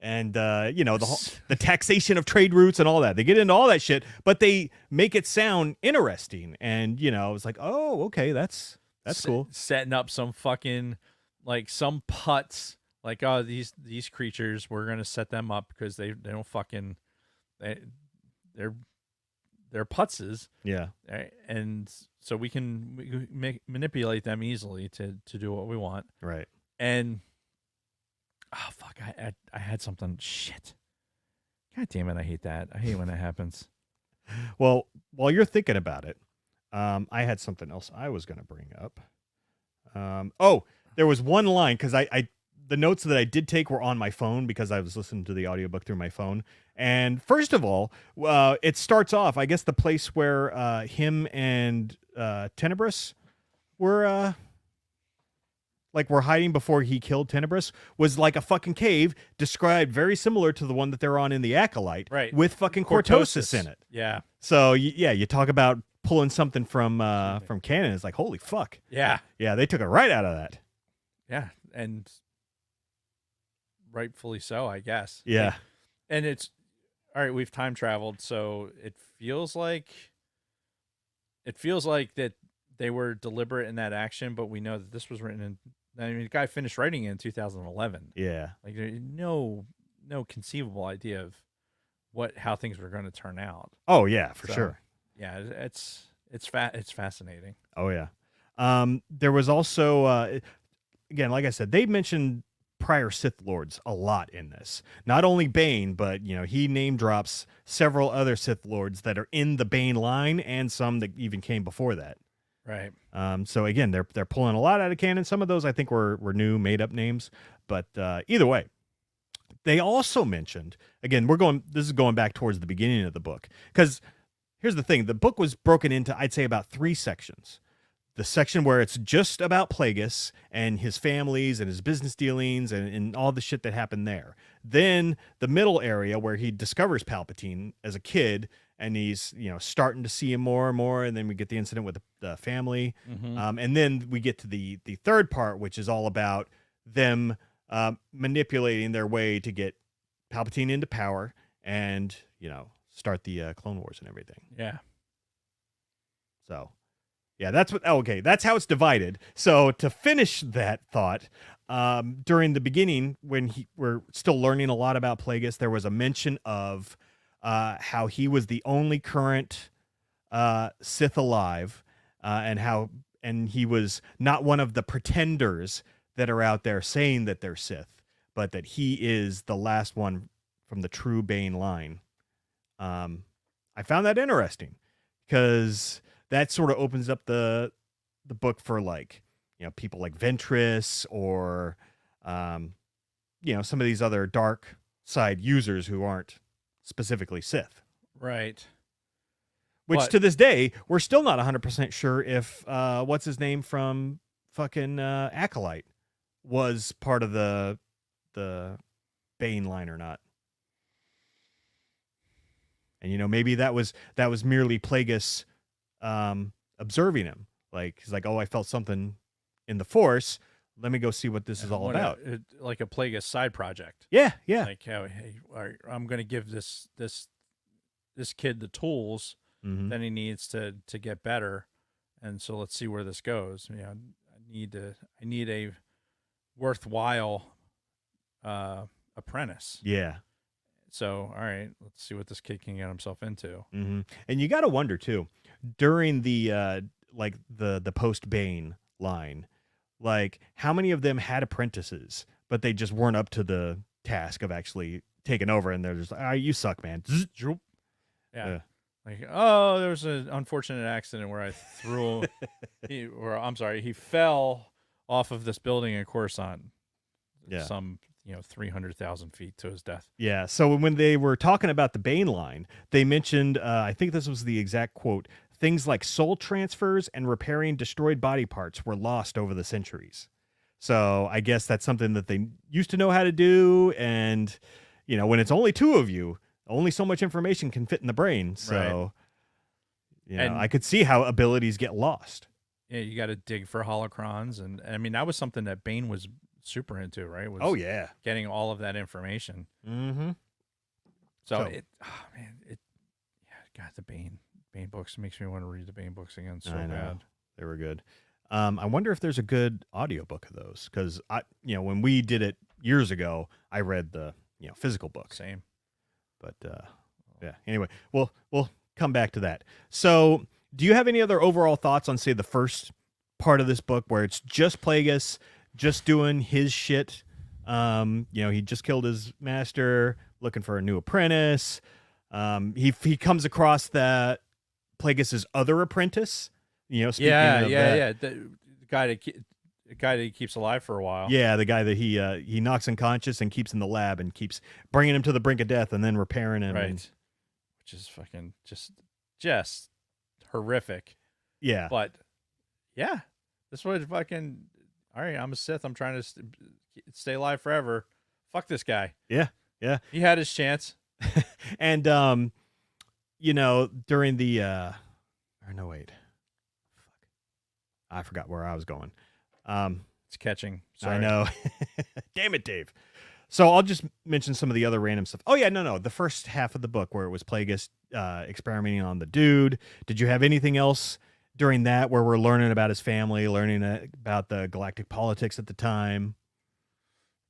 And, the taxation of trade routes and all that. They get into all that shit, but they make it sound interesting. And, it's like, oh, okay, that's cool. Setting up some fucking, like, some putts. Like, oh, these creatures, we're going to set them up because they don't fucking, they're putzes. Yeah. Right? And so we can manipulate them easily to do what we want. Right. And... oh, fuck, I had something. Shit. God damn it, I hate that. I hate when that happens. Well, while you're thinking about it, I had something else I was going to bring up. There was one line, because the notes that I did take were on my phone because I was listening to the audiobook through my phone. And first of all, it starts off, I guess the place where him and Tenebris were... we're hiding before he killed Tenebris, was like a fucking cave described very similar to the one that they're on in the Acolyte, right? With fucking Cortosis in it. Yeah. So you talk about pulling something from canon. It's like, holy fuck. Yeah. Yeah, they took it right out of that. Yeah, and rightfully so, I guess. Yeah. And it's all right. We've time traveled, so it feels like that they were deliberate in that action, but we know that this was written in. I mean, the guy finished writing it in 2011. Yeah. Like no conceivable idea of how things were going to turn out. Oh yeah, for sure. Yeah, it's fascinating. Oh yeah. There was also again, like I said, they mentioned prior Sith Lords a lot in this. Not only Bane, but he name drops several other Sith Lords that are in the Bane line and some that even came before that. Right. So again, they're pulling a lot out of canon. Some of those I think were new, made up names, but either way, they also mentioned, again, this is going back towards the beginning of the book, because here's the thing: the book was broken into, I'd say, about 3 sections. The section where it's just about Plagueis and his families and his business dealings and all the shit that happened there. Then the middle area where he discovers Palpatine as a kid. And he's, starting to see him more and more. And then we get the incident with the family. Mm-hmm. And then we get to the third part, which is all about them manipulating their way to get Palpatine into power and, start the Clone Wars and everything. Yeah. So, yeah, that's how it's divided. So to finish that thought, during the beginning, when we're still learning a lot about Plagueis, there was a mention of how he was the only current Sith alive, and he was not one of the pretenders that are out there saying that they're Sith, but that he is the last one from the true Bane line. I found that interesting because that sort of opens up the book for people like Ventress or some of these other dark side users who aren't specifically Sith. Right. Which to this day, we're still not 100% sure if what's his name from fucking Acolyte was part of the Bane line or not. And maybe that was merely Plagueis observing him. Like he's like, oh, I felt something in the Force. Let me go see what this is all about. Like a Plagueis side project. Yeah. Like, hey, I'm going to give this kid the tools that he needs to get better, and so let's see where this goes. I need a worthwhile apprentice. Yeah. So, all right, let's see what this kid can get himself into. Mm-hmm. And you got to wonder too, during the the post Bane line, like how many of them had apprentices, but they just weren't up to the task of actually taking over, and they're just like, you suck, man. Yeah. Like, oh, there was an unfortunate accident where I threw he fell off of this building in Coruscant. Yeah. Some 300,000 feet to his death. Yeah. So when they were talking about the Bane line, they mentioned, I think this was the exact quote, things like soul transfers and repairing destroyed body parts were lost over the centuries. So I guess that's something that they used to know how to do. And, when it's only two of you, only so much information can fit in the brain. So, I could see how abilities get lost. Yeah, you got to dig for holocrons. And I mean, that was something that Bane was super into, right? Oh, yeah. Getting all of that information. Mm-hmm. So God, the Bane books makes me want to read the Bane books again so bad. They were good. I wonder if there's a good audiobook of those, because when we did it years ago, I read the physical book. Same. But yeah. Anyway, we'll come back to that. So, do you have any other overall thoughts on, say, the first part of this book where it's just Plagueis just doing his shit? He just killed his master, looking for a new apprentice. He comes across that Plagueis' other apprentice. Speaking of that, the guy that he keeps alive for a while. Yeah, the guy that he knocks unconscious and keeps in the lab and keeps bringing him to the brink of death and then repairing him. Right. Which is fucking just horrific. Yeah. But yeah, this was fucking, all right, I'm a Sith. I'm trying to stay alive forever. Fuck this guy. Yeah. Yeah. He had his chance. And, during the, no, wait. Fuck. I forgot where I was going. It's catching. Sorry. I know. Damn it, Dave. So I'll just mention some of the other random stuff. Oh, yeah, no. The first half of the book where it was Plagueis experimenting on the dude. Did you have anything else during that where we're learning about his family, learning about the galactic politics at the time?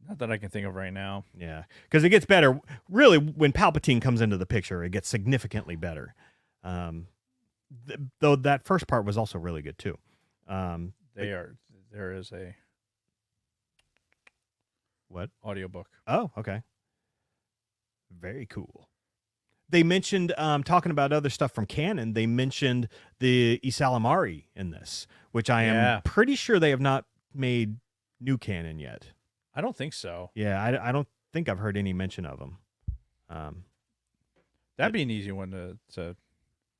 Not that I can think of right now. Yeah, because it gets better. Really, when Palpatine comes into the picture, it gets significantly better. Though that first part was also really good, too. There is a... What? Audiobook. Oh, okay. Very cool. They mentioned, talking about other stuff from canon, they mentioned the Isalamari in this, which I am pretty sure they have not made new canon yet. I don't think so. Yeah, I don't think I've heard any mention of them. That'd be an easy one to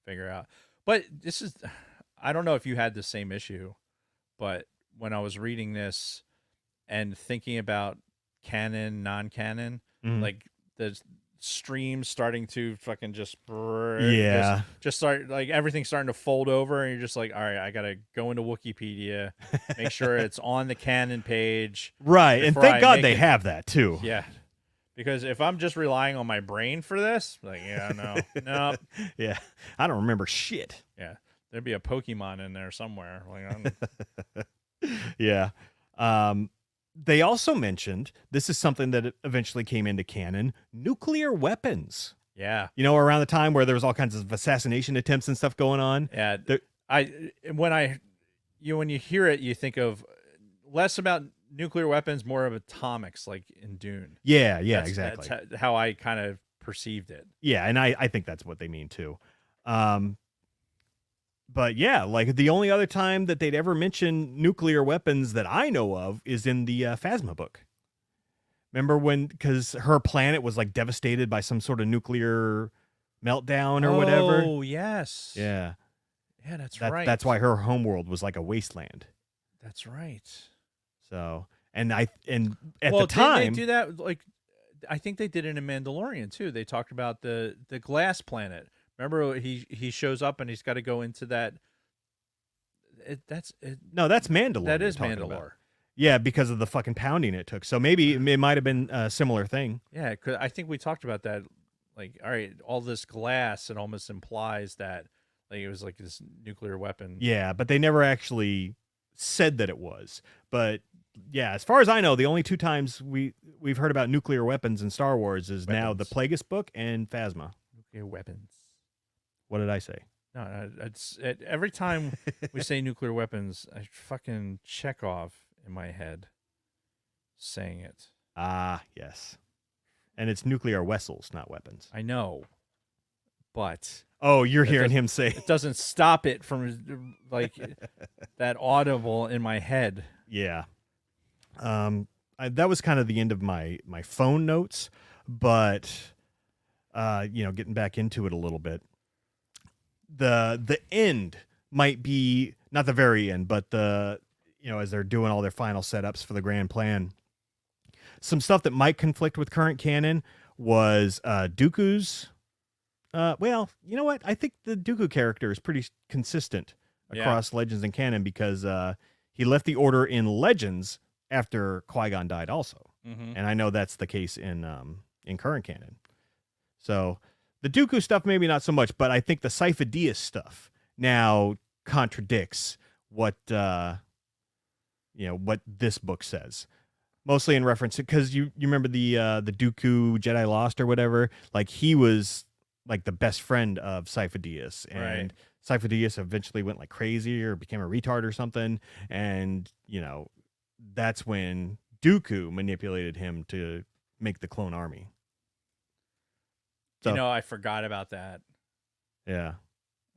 figure out. But this is, I don't know if you had the same issue, but when I was reading this and thinking about canon, non-canon, like the stream starting to fucking just start, like everything's starting to fold over, and you're just like, all right, I gotta go into Wikipedia, make sure it's on the canon page, right? And thank God they have that too. Yeah, because if I'm just relying on my brain for this, like, no, yeah, I don't remember shit. Yeah, there'd be a Pokemon in there somewhere. Like, yeah. They also mentioned, this is something that eventually came into canon, nuclear weapons. Yeah. Around the time where there was all kinds of assassination attempts and stuff going on. Yeah. When you hear it, you think of less about nuclear weapons, more of atomics, like in Dune. Yeah, exactly. That's how I kind of perceived it. Yeah, and I think that's what they mean too. But yeah, like the only other time that they'd ever mention nuclear weapons that I know of is in the Phasma book. Remember because her planet was like devastated by some sort of nuclear meltdown or whatever? Oh, yes. Yeah. Yeah, that's right. That's why her homeworld was like a wasteland. That's right. So, at the time, didn't they do that? Like, I think they did it in Mandalorian too. They talked about the glass planet. Remember, he shows up and he's got to go into that. No, that's Mandalore. That is Mandalore. Yeah, because of the fucking pounding it took. So maybe it might have been a similar thing. Yeah, 'cause I think we talked about that. Like, all right, all this glass, it almost implies that like it was like this nuclear weapon. Yeah, but they never actually said that it was. But yeah, as far as I know, the only two times we've heard about nuclear weapons in Star Wars is now the Plagueis book and Phasma. Nuclear weapons. What did I say? No, every time we say nuclear weapons, I fucking Chekhov in my head saying it. Ah, yes. And it's nuclear vessels, not weapons. I know, but oh, you're hearing him say it doesn't stop it from like that audible in my head. Yeah. That was kind of the end of my phone notes, but getting back into it a little bit. The end might be not the very end, but as they're doing all their final setups for the grand plan. Some stuff that might conflict with current canon was Dooku's. Well, you know what? I think the Dooku character is pretty consistent across Legends and canon because he left the Order in Legends after Qui-Gon died also. Mm-hmm. And I know that's the case in current canon. So the Dooku stuff, maybe not so much, but I think the Sifo Dyas stuff now contradicts what what this book says. Mostly in reference to, because you remember the Dooku Jedi Lost or whatever, like he was like the best friend of Sifo Dyas, and Sifo Dyas eventually went like crazy or became a retard or something, and that's when Dooku manipulated him to make the clone army. So, I forgot about that. Yeah,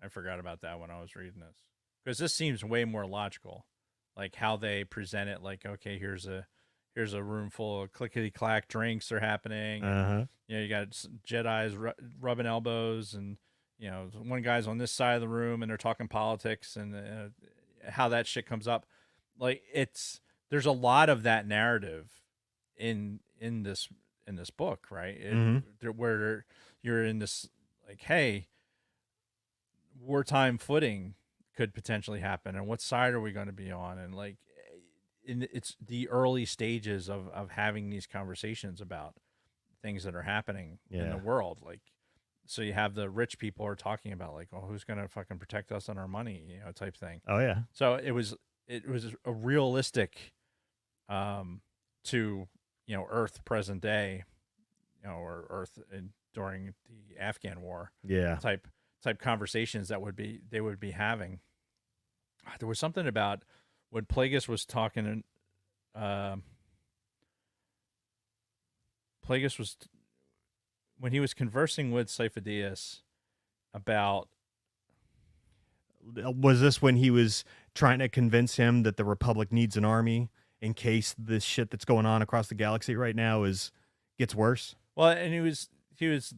I forgot about that when I was reading this, because this seems way more logical, like how they present it. Like, okay, here's a room full of clickety-clack drinks are happening. You got Jedis rubbing elbows, and one guy's on this side of the room, and they're talking politics and how that shit comes up. Like there's a lot of that narrative in this book, right? Where you're in this like, hey, wartime footing could potentially happen, and what side are we going to be on, and like. It's the early stages of having these conversations about things that are happening in the world. Like, so you have the rich people are talking about like, oh, who's going to fucking protect us on our money, type thing. Oh yeah. So it was a realistic, to, Earth present day, or Earth during the Afghan war. Yeah. Type conversations that they would be having. There was something about, when Plagueis was talking, when he was conversing with Sifo Dyas about. Was this when he was trying to convince him that the Republic needs an army in case this shit that's going on across the galaxy right now gets worse? Well, and he was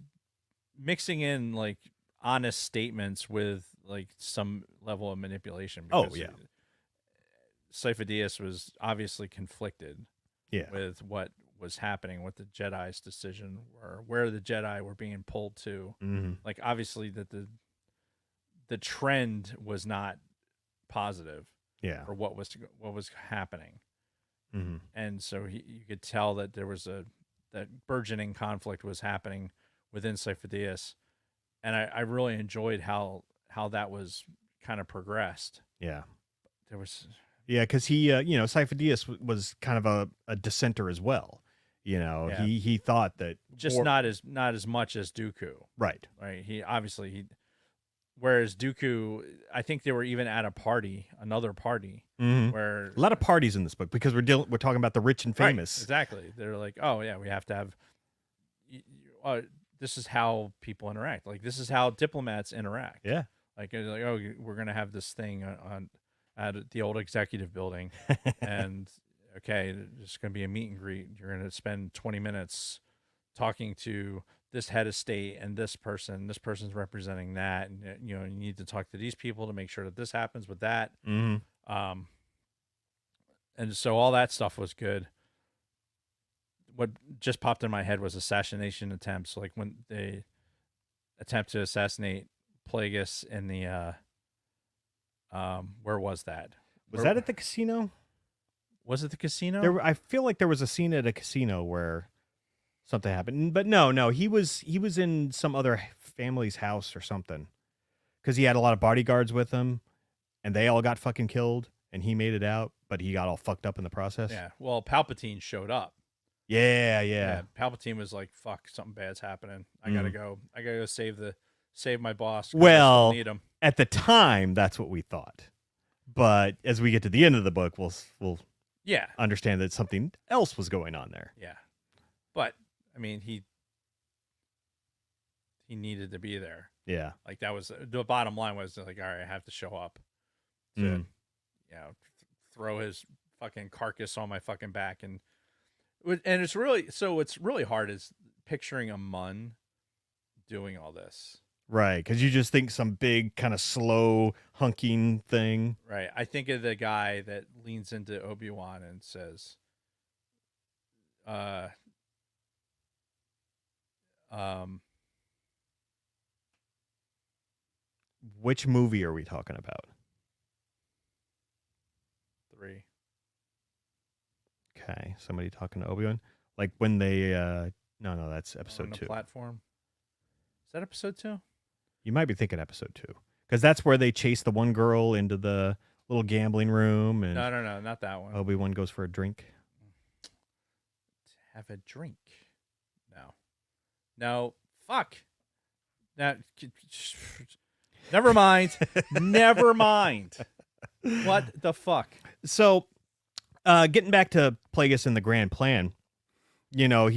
mixing in like honest statements with like some level of manipulation. Oh yeah. Sifo Dyas was obviously conflicted with what was happening with the Jedi's decision, or where the Jedi were being pulled to. Mm-hmm. Like, obviously that the trend was not positive for what was happening. Mm-hmm. And so you could tell that there was that burgeoning conflict was happening within Sifo Dyas. And I really enjoyed how that was kind of progressed. Yeah. There was... Yeah, because he, Sifo Dyas was kind of a dissenter as well. He thought that just not as much as Dooku. Right. He obviously whereas Dooku, I think they were even at another party, where a lot of parties in this book, because we're talking about the rich and famous. Right, exactly. They're like, oh yeah, we have to have. This is how people interact. Like, this is how diplomats interact. Yeah. Like, oh, we're gonna have this thing at the old executive building, and okay, there's going to be a meet and greet. You're going to spend 20 minutes talking to this head of state and this person. This person's representing that, and you need to talk to these people to make sure that this happens with that. Mm-hmm. And so all that stuff was good. What just popped in my head was assassination attempts, like when they attempt to assassinate Plagueis in the where was that? Was that at the casino? Was it the casino? I feel like there was a scene at a casino where something happened, but no, he was in some other family's house or something, because he had a lot of bodyguards with him, and they all got fucking killed, and he made it out, but he got all fucked up in the process. Yeah. Well, Palpatine showed up. Yeah. Palpatine was like, "Fuck, something bad's happening. I gotta go. I gotta go save my boss. Well, I need him." At the time, that's what we thought, but as we get to the end of the book, we'll understand that something else was going on there. Yeah. But I mean, he needed to be there. Yeah. Like that was the bottom line was like, all right, I have to show up to, you know, throw his fucking carcass on my fucking back. And it's really hard is picturing a Mun doing all this. Right. Cause you just think some big kind of slow hunking thing. Right. I think of the guy that leans into Obi-Wan and says, which movie are we talking about? 3. Okay, somebody talking to Obi-Wan, like when they no, that's episode on the 2. Platform. Is that episode 2? You might be thinking episode 2 because that's where they chase the one girl into the little gambling room, and No, not that one. Obi-Wan goes for a drink. Have a drink. No, fuck. Now, never mind. Never mind. What the fuck? So, getting back to Plagueis and the grand plan, you know,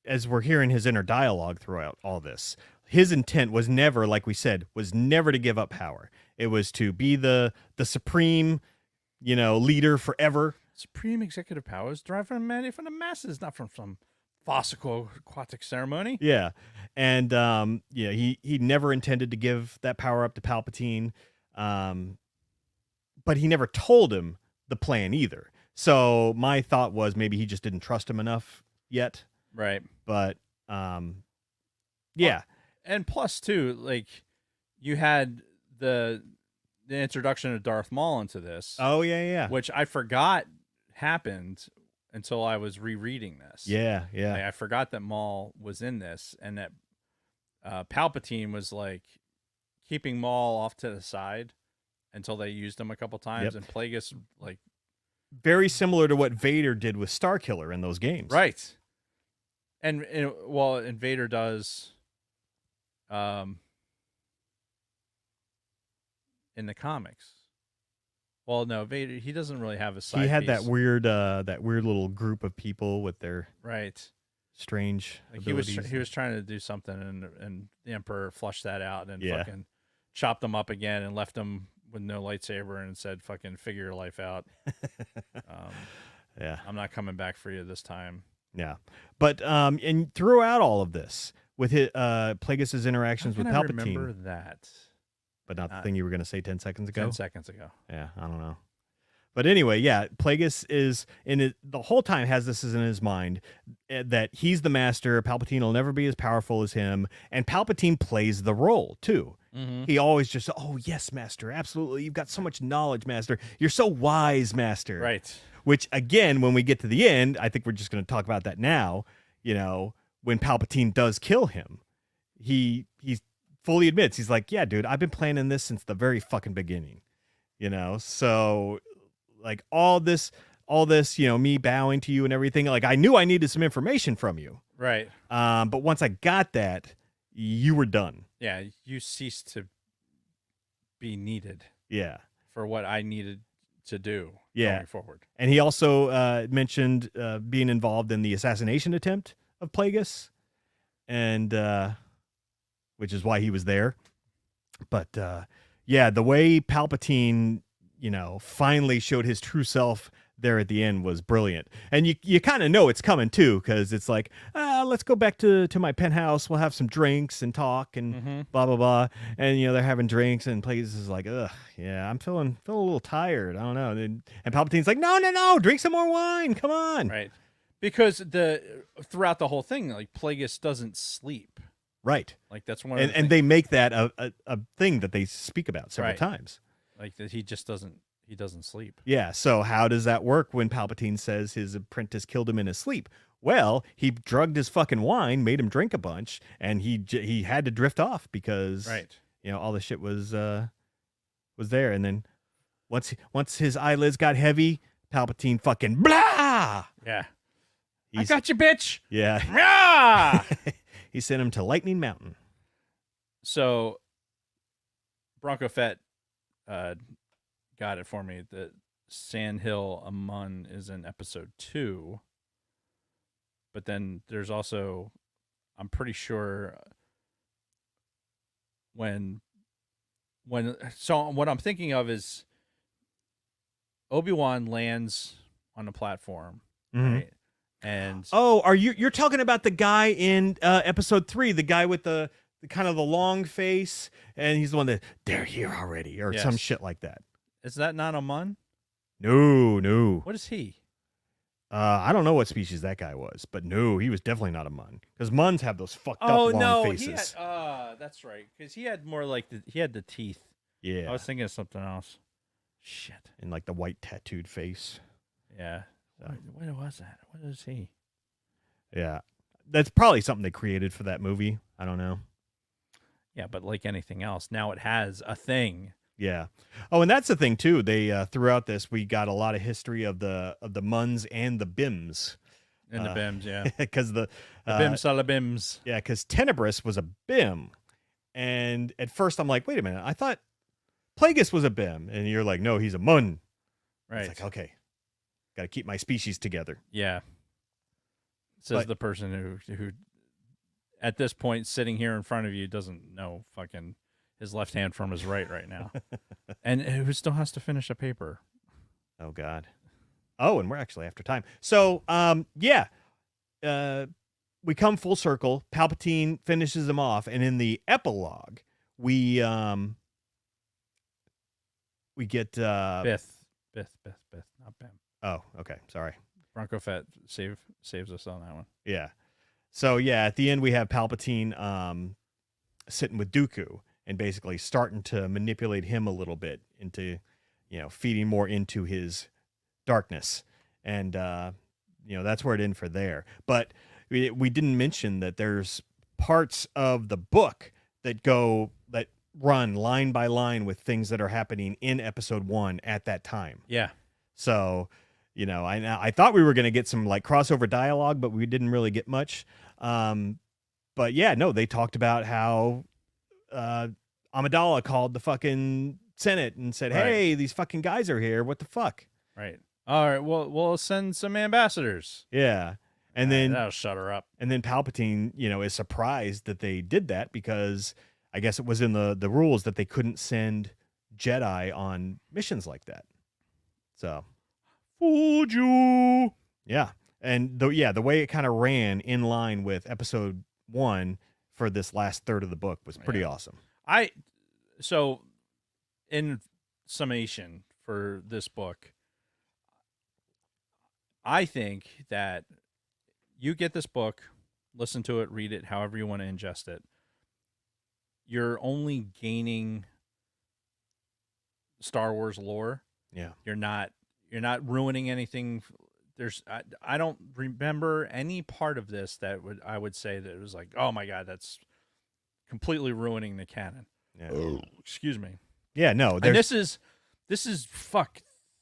as we're hearing his inner dialogue throughout all this, his intent was never, like we said, was never to give up power. It was to be the supreme, you know, leader forever. Supreme executive powers derived from the masses, not from some farcical aquatic ceremony. Yeah. And he never intended to give that power up to Palpatine. But he never told him the plan either. So my thought was maybe he just didn't trust him enough yet. Right. But yeah. Well, and plus too, like you had the introduction of Darth Maul into this. Oh yeah. Which I forgot happened until I was rereading this. Yeah. Like, I forgot that Maul was in this, and that Palpatine was like keeping Maul off to the side until they used him a couple times, and Plagueis like very similar to what Vader did with Starkiller in those games. Right. And Vader does in the comics. Well, no, Vader, he doesn't really have a side He had piece. that weird little group of people with their strange abilities. He was trying to do something, and the Emperor flushed that out and fucking chopped them up again and left them with no lightsaber and said, "Fucking figure your life out." I'm not coming back for you this time. Yeah, but and throughout all of this, with his Plagueis' interactions with Palpatine, remember that, but not the thing you were going to say 10 seconds ago. 10 seconds ago. Yeah, I don't know. But anyway, yeah, Plagueis is in it the whole time has this in his mind that he's the master. Palpatine will never be as powerful as him, and Palpatine plays the role too. Mm-hmm. He always just, oh yes, master, absolutely. You've got so much knowledge, master. You're so wise, master. Right. Which again, when we get to the end, I think we're just going to talk about that now. You know, when Palpatine does kill him, he fully admits, he's like, yeah, dude, I've been planning this since the very fucking beginning. You know, so like all this, you know, me bowing to you and everything, like I knew I needed some information from you. Right. But once I got that, you were done. Yeah, you ceased to be needed. Yeah. For what I needed to do going forward. And he also mentioned being involved in the assassination attempt of Plagueis, and which is why he was there. But yeah, the way Palpatine, you know, finally showed his true self there at the end was brilliant. And you kind of know it's coming too, because it's like, let's go back to my penthouse. We'll have some drinks and talk and blah, blah, blah. And, you know, they're having drinks and Plagueis is like, ugh, yeah, I'm feeling a little tired. I don't know. And Palpatine's like, no, drink some more wine. Come on. Right. Because throughout the whole thing, like Plagueis doesn't sleep. Right. Like that's one of and they make that a thing that they speak about several times. Like that he just doesn't sleep. Yeah, so how does that work when Palpatine says his apprentice killed him in his sleep? Well, he drugged his fucking wine, made him drink a bunch, and he had to drift off because you know all the shit was there. And then once his eyelids got heavy, Palpatine fucking blah. Yeah, I got you, bitch. Yeah, he sent him to Lightning Mountain. So Bronco Fett got it for me. Sandhill Amun is in episode 2. But then there's also, I'm pretty sure so what I'm thinking of is Obi-Wan lands on the platform, right? And you're talking about the guy in episode 3, the guy with the kind of the long face, and he's the one that they're here already, or some shit like that. Is that not Amun? No. What is he? I don't know what species that guy was, but no, he was definitely not a Mun, because Muns have those fucked up long faces. That's right, because he had more like he had the teeth. Yeah, I was thinking of something else. Shit, and like the white tattooed face. Yeah, what was that? What is he? Yeah, that's probably something they created for that movie. I don't know. Yeah, but like anything else, now it has a thing. Yeah. Oh, and that's the thing too. They throughout this, we got a lot of history of the Muns and the Bims. And the Bims, yeah. Because the Bims a la Bims. Yeah, because Tenebris was a Bim, and at first I'm like, wait a minute, I thought Plagueis was a Bim, and you're like, no, he's a Mun. Right. It's like, okay, got to keep my species together. Yeah. Says the person who at this point sitting here in front of you doesn't know fucking his left hand from his right now. And who still has to finish a paper. Oh, God. Oh, and we're actually after time. So, we come full circle. Palpatine finishes him off. And in the epilogue, we get... Biff, not Bim. Oh, okay. Sorry. Bronco Fett saves us on that one. Yeah. So, yeah, at the end, we have Palpatine sitting with Dooku, and basically starting to manipulate him a little bit into, feeding more into his darkness. And, that's where it ended for there. But we didn't mention that there's parts of the book that run line by line with things that are happening in episode 1 at that time. Yeah. So, I thought we were going to get some like crossover dialogue, but we didn't really get much. But yeah, no, they talked about how, Amidala called the fucking Senate and said, hey, these fucking guys are here. What the fuck? Right. All right. Well, we'll send some ambassadors. Yeah. And then that'll shut her up. And then Palpatine, is surprised that they did that, because I guess it was in the rules that they couldn't send Jedi on missions like that. So. Fooled you. Yeah. And the way it kind of ran in line with episode 1 for this last third of the book was pretty awesome. So in summation for this book, I think that you get this book, listen to it, read it, however you want to ingest it. You're only gaining Star Wars lore. Yeah. You're not ruining anything. I don't remember any part of this that I would say that it was like, oh my God, that's completely ruining the canon. Yeah. Oh, excuse me. Yeah, no. And this is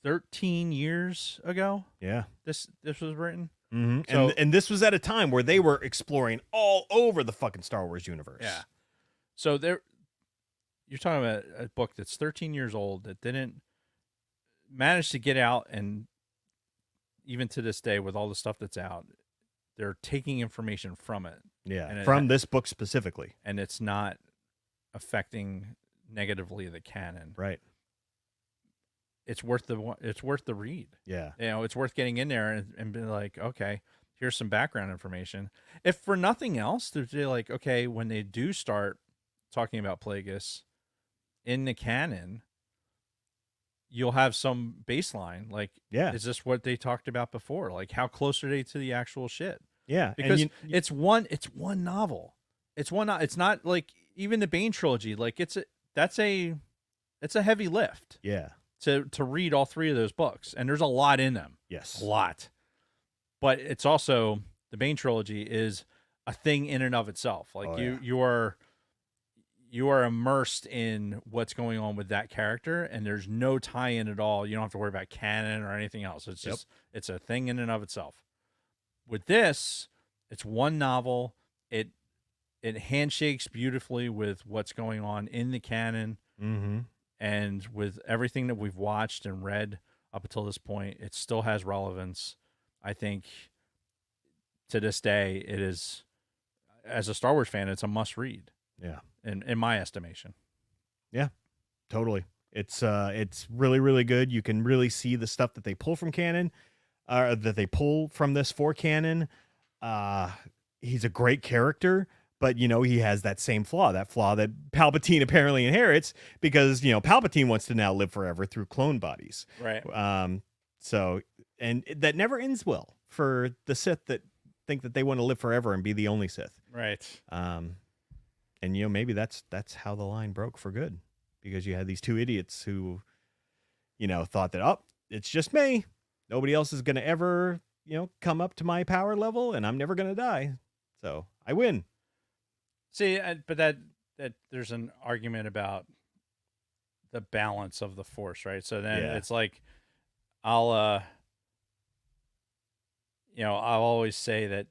13 years ago. Yeah. This was written. Mm-hmm. So, and this was at a time where they were exploring all over the fucking Star Wars universe. Yeah. So you're talking about a book that's 13 years old that didn't manage to get out, and even to this day with all the stuff that's out, they're taking information from it. Yeah, and from this book specifically. And it's not affecting negatively the canon. Right. It's worth the read. Yeah. It's worth getting in there and being like, okay, here's some background information. If for nothing else, they're like, okay, when they do start talking about Plagueis in the canon, you'll have some baseline. Like, is this what they talked about before? Like, how close are they to the actual shit? Yeah, because it's one novel. It's not like even the Bane trilogy. Like, it's a heavy lift. Yeah. To read all 3 of those books, and there's a lot in them. Yes, a lot. But it's also, the Bane trilogy is a thing in and of itself. Like you are immersed in what's going on with that character, and there's no tie-in at all. You don't have to worry about canon or anything else. It's just it's a thing in and of itself. With this, it's one novel. It handshakes beautifully with what's going on in the canon. Mm-hmm. And with everything that we've watched and read up until this point. It still has relevance. I think to this day, it is, as a Star Wars fan, it's a must read. Yeah. In my estimation. Yeah, totally. It's really, really good. You can really see the stuff that they pull from canon, that they pull from this for canon. He's a great character, but he has that same flaw, that Palpatine apparently inherits because Palpatine wants to now live forever through clone bodies. Right. So that never ends well for the Sith that think that they want to live forever and be the only Sith. Right. And maybe that's how the line broke for good, because you had these two idiots who thought that, it's just me, nobody else is going to ever come up to my power level, and I'm never going to die, so I win. See, but that there's an argument about the balance of the Force, right? So then it's like I'll always say that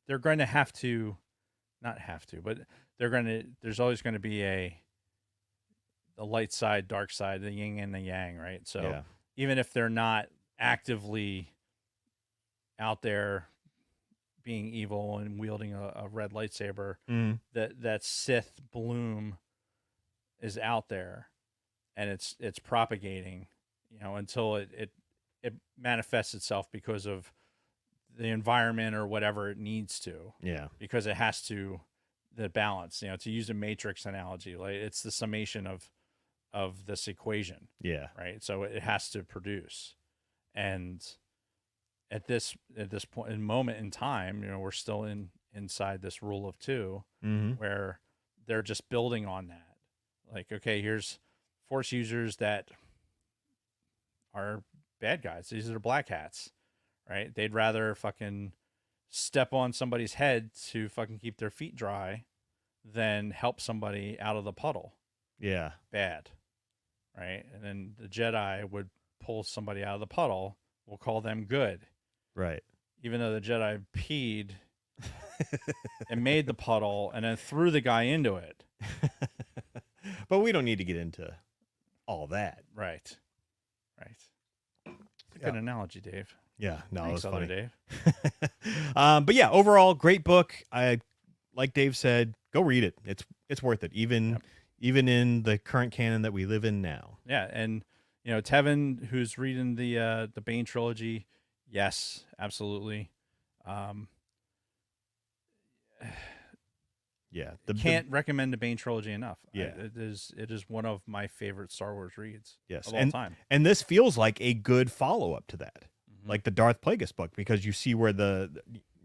they're going to have to, not have to, but there's always going to be the light side, dark side, the yin and the yang, right? So even if they're not actively out there being evil and wielding a red lightsaber, that Sith bloom is out there, and it's propagating, until it manifests itself because of the environment or whatever it needs to. Yeah. Because it has to, the balance, to use a Matrix analogy, like it's the summation of this equation. Yeah. Right. So it has to produce. And at this point in moment in time, we're still inside this rule of two, where they're just building on that. Like, okay, here's Force users that are bad guys. These are black hats, right? They'd rather fucking step on somebody's head to fucking keep their feet dry than help somebody out of the puddle. Yeah. Bad. Right. And then the Jedi would pull somebody out of the puddle. We'll call them good. Right. Even though the Jedi peed and made the puddle and then threw the guy into it. But we don't need to get into all that. Right. Right. It's a good analogy, Dave. Yeah. No, Thanks, it was funny. Dave. But yeah, overall, great book. Like Dave said, go read it. It's worth it. Even in the current canon that we live in now. Yeah. And, Tevin, who's reading the Bane trilogy, yes, absolutely. Yeah, can't recommend the Bane trilogy enough. Yeah, it is one of my favorite Star Wars reads. Yes, of all time. And this feels like a good follow up to that, like the Darth Plagueis book, because you see where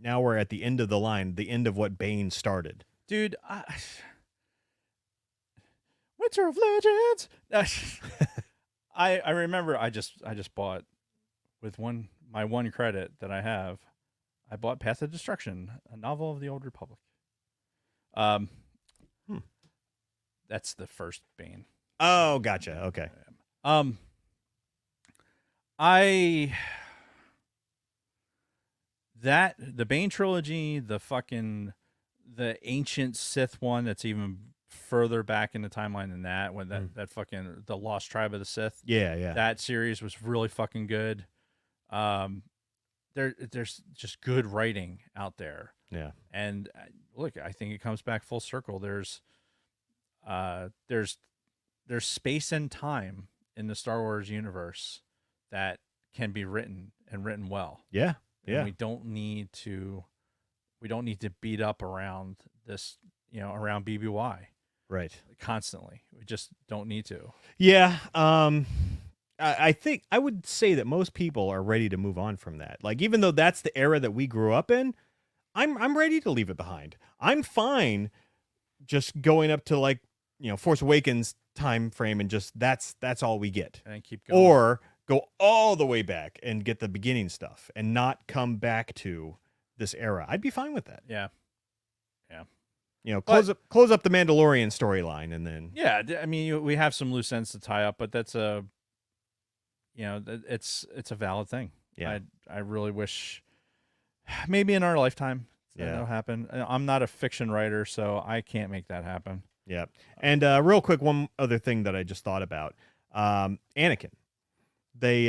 now we're at the end of the line, the end of what Bane started. Dude, Winter of Legends. I remember I just bought with my one credit that I have. I bought Path of Destruction, a novel of the Old Republic. That's the first Bane. Oh, gotcha. Okay. The Bane trilogy, the ancient Sith one that's even further back in the timeline than that, when that fucking the Lost Tribe of the Sith. Yeah. That series was really fucking good. There's just good writing out there. Yeah. And look, I think it comes back full circle. There's space and time in the Star Wars universe that can be written and written well. Yeah. And we don't need to beat up around this, around BBY. Right. Constantly. We just don't need to. Yeah. I think I would say that most people are ready to move on from that. Like, even though that's the era that we grew up in, I'm ready to leave it behind. I'm fine just going up to, like, Force Awakens time frame and just that's all we get. And keep going. Or go all the way back and get the beginning stuff and not come back to this era. I'd be fine with that. Yeah. Close up the Mandalorian storyline and then. Yeah, I mean, we have some loose ends to tie up, but that's it's a valid thing. Yeah. I really wish maybe in our lifetime that'll happen. I'm not a fiction writer, so I can't make that happen. Yeah. And real quick, one other thing that I just thought about. Anakin. they,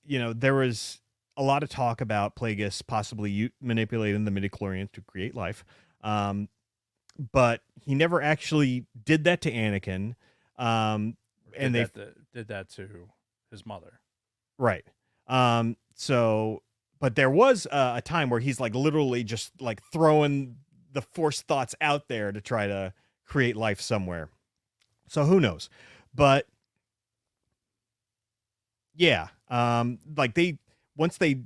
there was a lot of talk about Plagueis possibly manipulating the midichlorians to create life. But he never actually did that to Anakin. And they did that to his mother. Right. But there was a time where he's like literally just like throwing the Force thoughts out there to try to create life somewhere. So who knows? But yeah, once they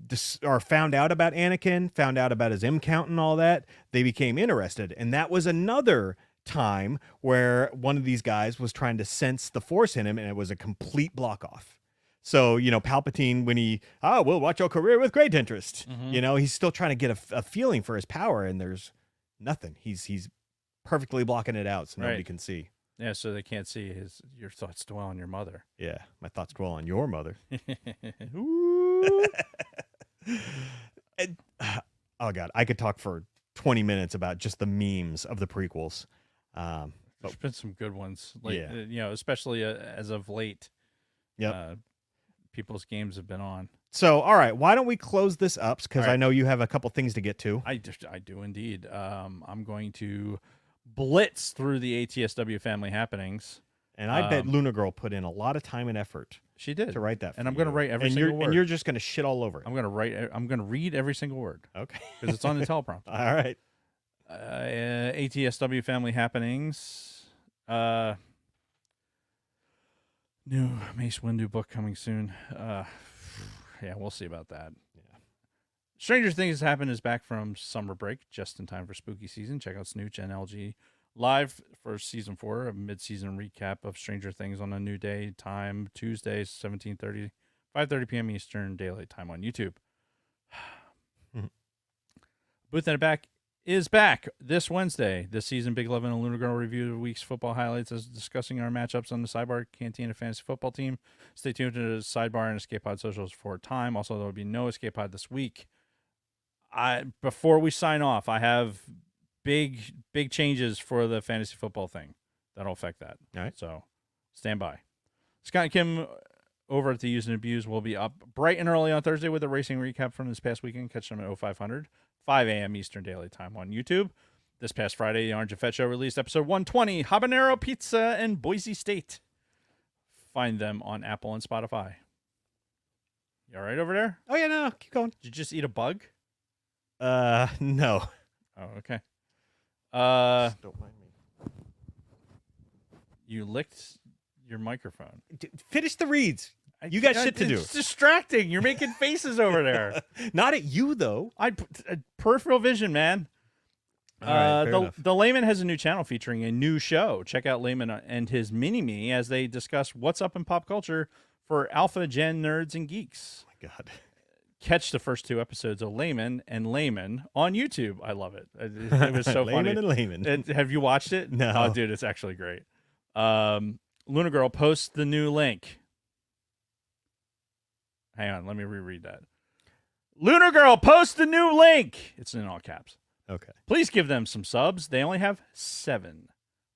found out about Anakin, found out about his M count and all that, they became interested. And that was another time where one of these guys was trying to sense the Force in him, and it was a complete block off. So, Palpatine, when we'll watch your career with great interest. Mm-hmm. He's still trying to get a feeling for his power, and there's nothing. He's perfectly blocking it out so nobody can see. Yeah, so they can't see your thoughts dwell on your mother. Yeah, my thoughts dwell on your mother. Oh, God, I could talk for 20 minutes about just the memes of the prequels. There's been some good ones, especially as of late. Yep. People's games have been on. So, all right, why don't we close this up? Because I know you have a couple things to get to. I do indeed. I'm going to blitz through the ATSW family happenings. And I bet Luna Girl put in a lot of time and effort. She did to write that. And I'm going to write every single word. And you're just going to shit all over it. I'm going to read every single word. Okay. Because it's on the teleprompter. All right. ATSW family happenings. New Mace Windu book coming soon. Yeah, we'll see about that. Yeah. Stranger Things Happen is back from summer break, just in time for spooky season. Check out Snooch and LG live for season 4, a mid-season recap of Stranger Things on a new day, time Tuesday, 17:30, 5:30 p.m. Eastern Daylight Time on YouTube. Booth and Back is back this Wednesday. This season, Big Love and a Lunar Girl review of the week's football highlights as discussing our matchups on the Sidebar Cantina Fantasy Football team. Stay tuned to the Sidebar and Escape Pod socials for time. Also, there will be no Escape Pod this week. Before we sign off, I have big changes for the fantasy football thing that'll affect that. All right. So stand by. Scott and Kim over at the Use and Abuse will be up bright and early on Thursday with a racing recap from this past weekend. Catch them at 0500. 5 a.m. Eastern Daylight Time on YouTube. This past Friday, the Orange and Fett Show released episode 120, Habanero Pizza in Boise State. Find them on Apple and Spotify. You all right over there? Oh, yeah, no, keep going. Did you just eat a bug? No. Oh, okay. Don't mind me. You licked your microphone. Finish the reads. You got shit to do. It's distracting. You're making faces over there. Not at you, though. Peripheral vision, man. All right, the Layman has a new channel featuring a new show. Check out Layman and his mini-me as they discuss what's up in pop culture for Alpha Gen nerds and geeks. Oh, my God. Catch the first 2 episodes of Layman and Layman on YouTube. I love it. It was so funny. Layman and Layman. Have you watched it? No. Oh, dude, it's actually great. Luna Girl posts the new link. Hang on, let me reread that. Lunar Girl, post the new link. It's in all caps. Okay. Please give them some subs. They only have 7,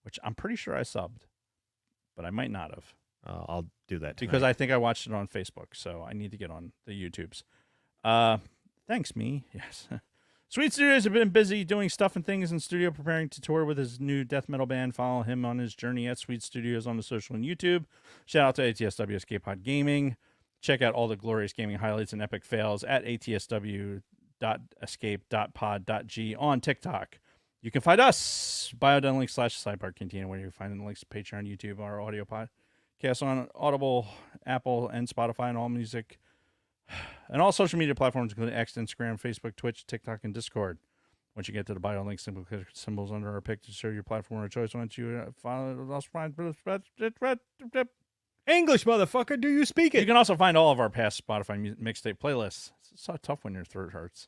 which I'm pretty sure I subbed, but I might not have. I'll do that tonight. Because I think I watched it on Facebook, so I need to get on the YouTubes. Thanks, me. Yes. Sweet Studios have been busy doing stuff and things in studio, preparing to tour with his new death metal band. Follow him on his journey at Sweet Studios on the social and YouTube. Shout out to ATSW Escape Pod Gaming. Check out all the glorious gaming highlights and epic fails at atsw.escape.pod.g on TikTok. You can find us, bio.link/sidebar cantina, where you can find the links to Patreon, YouTube, our audio podcast on Audible, Apple, and Spotify, and all music, and all social media platforms, including X, Instagram, Facebook, Twitch, TikTok, and Discord. Once you get to the bio link, simply click symbols under our pic to show your platform of choice. Once you follow English, motherfucker, do you speak it? You can also find all of our past Spotify mixtape playlists. It's so tough when your throat hurts.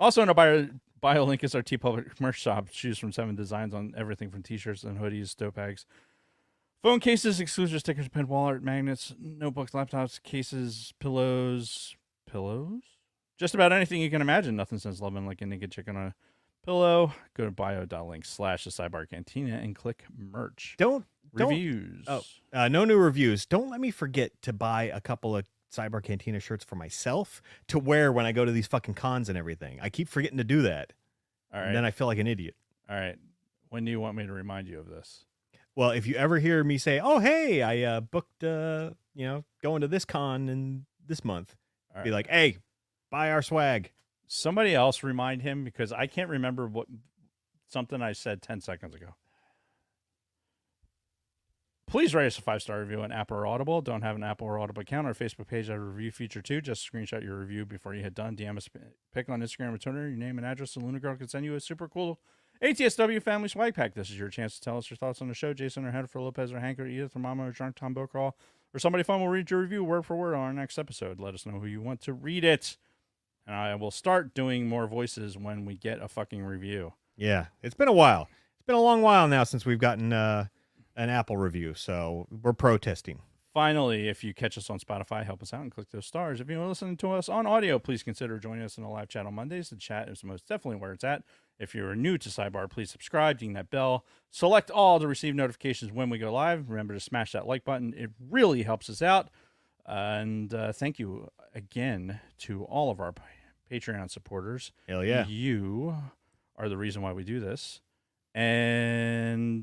Also in our bio link is our TeePublic merch shop. Choose from 7 designs on everything from t-shirts and hoodies, tote bags, phone cases, exclusive stickers, pen, wallet, magnets, notebooks, laptops, cases, pillows. Just about anything you can imagine. Nothing says loving like a naked chicken on a pillow. Go to bio.link/the-sidebar cantina and click merch. Don't Reviews. No new reviews. Don't let me forget to buy a couple of Sidebar Cantina shirts for myself to wear when I go to these fucking cons and everything. I keep forgetting to do that. All right. And then I feel like an idiot. All right. When do you want me to remind you of this? Well, if you ever hear me say, "Oh, hey, I booked, going to this con in this month," be like, "Hey, buy our swag." Somebody else remind him, because I can't remember something I said 10 seconds ago. Please write us a 5-star review on Apple or Audible. Don't have an Apple or Audible account. Our Facebook page has a review feature too. Just screenshot your review before you hit done. DM us, pick on Instagram or Twitter, your name and address, so Luna Girl can send you a super cool ATSW family swag pack. This is your chance to tell us your thoughts on the show. Jason or Jennifer Lopez or Hank or Edith or Mama or Drunk Tom Bocraw or somebody fun will read your review word for word on our next episode. Let us know who you want to read it. And I will start doing more voices when we get a fucking review. Yeah, it's been a while. It's been a long while now since we've gotten an Apple review, so we're protesting. Finally, if you catch us on Spotify, help us out and click those stars. If you're listening to us on audio, please consider joining us in the live chat on Mondays. The chat is most definitely where it's at. If you're new to Sidebar, please subscribe, ding that bell, select all to receive notifications when we go live. Remember to smash that like button. It really helps us out. And thank you again to all of our Patreon supporters. Hell yeah. You are the reason why we do this. And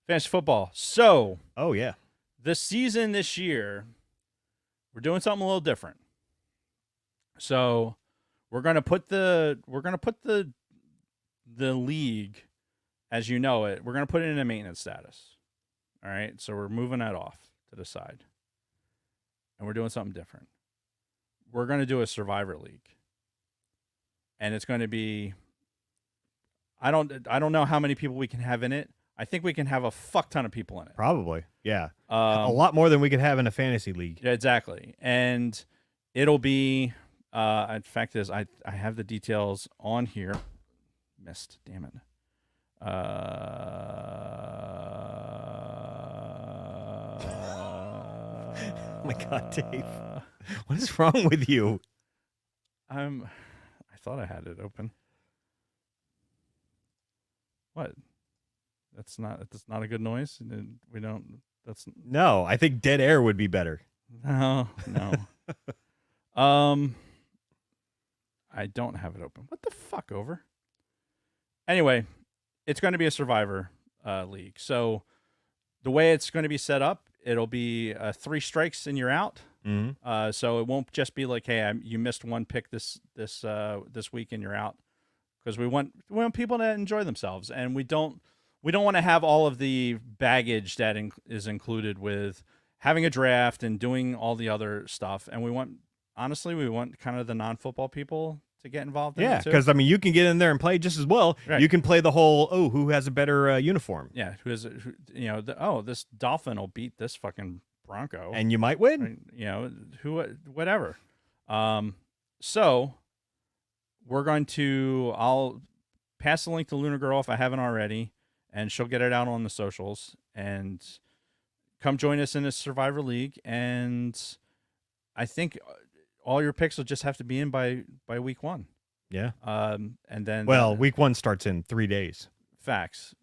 fantasy football. So, oh yeah, the season this year, we're doing something a little different. So, we're gonna put the league, as you know it, we're gonna put it in a maintenance status. All right, so we're moving that off to the side, and we're doing something different. We're gonna do a Survivor League, and it's going to be. I don't know how many people we can have in it. I think we can have a fuck ton of people in it. Probably, yeah. A lot more than we could have in a fantasy league. Yeah, exactly. And it'll be, in fact, I have the details on here. Missed, damn it. Oh my God, Dave. What is wrong with you? I thought I had it open. What? That's not a good noise. We don't. That's no. I think dead air would be better. No. I don't have it open. What the fuck, over? Anyway, it's going to be a Survivor league. So the way it's going to be set up, it'll be 3 strikes and you're out. Mm-hmm. So it won't just be like, hey, you missed one pick this week and you're out, because we want people to enjoy themselves, and we don't want to have all of the baggage that is included with having a draft and doing all the other stuff. And we want kind of the non-football people to get involved in it too. Because, you can get in there and play just as well. Right. You can play the whole, who has a better uniform? Yeah, this Dolphin will beat this fucking Bronco. And you might win. Whatever. So we're I'll pass the link to Lunar Girl if I haven't already, and she'll get it out on the socials, and come join us in this Survivor League. And I think all your picks will just have to be in by week 1. Yeah. And then week 1 starts in 3 days. Facts.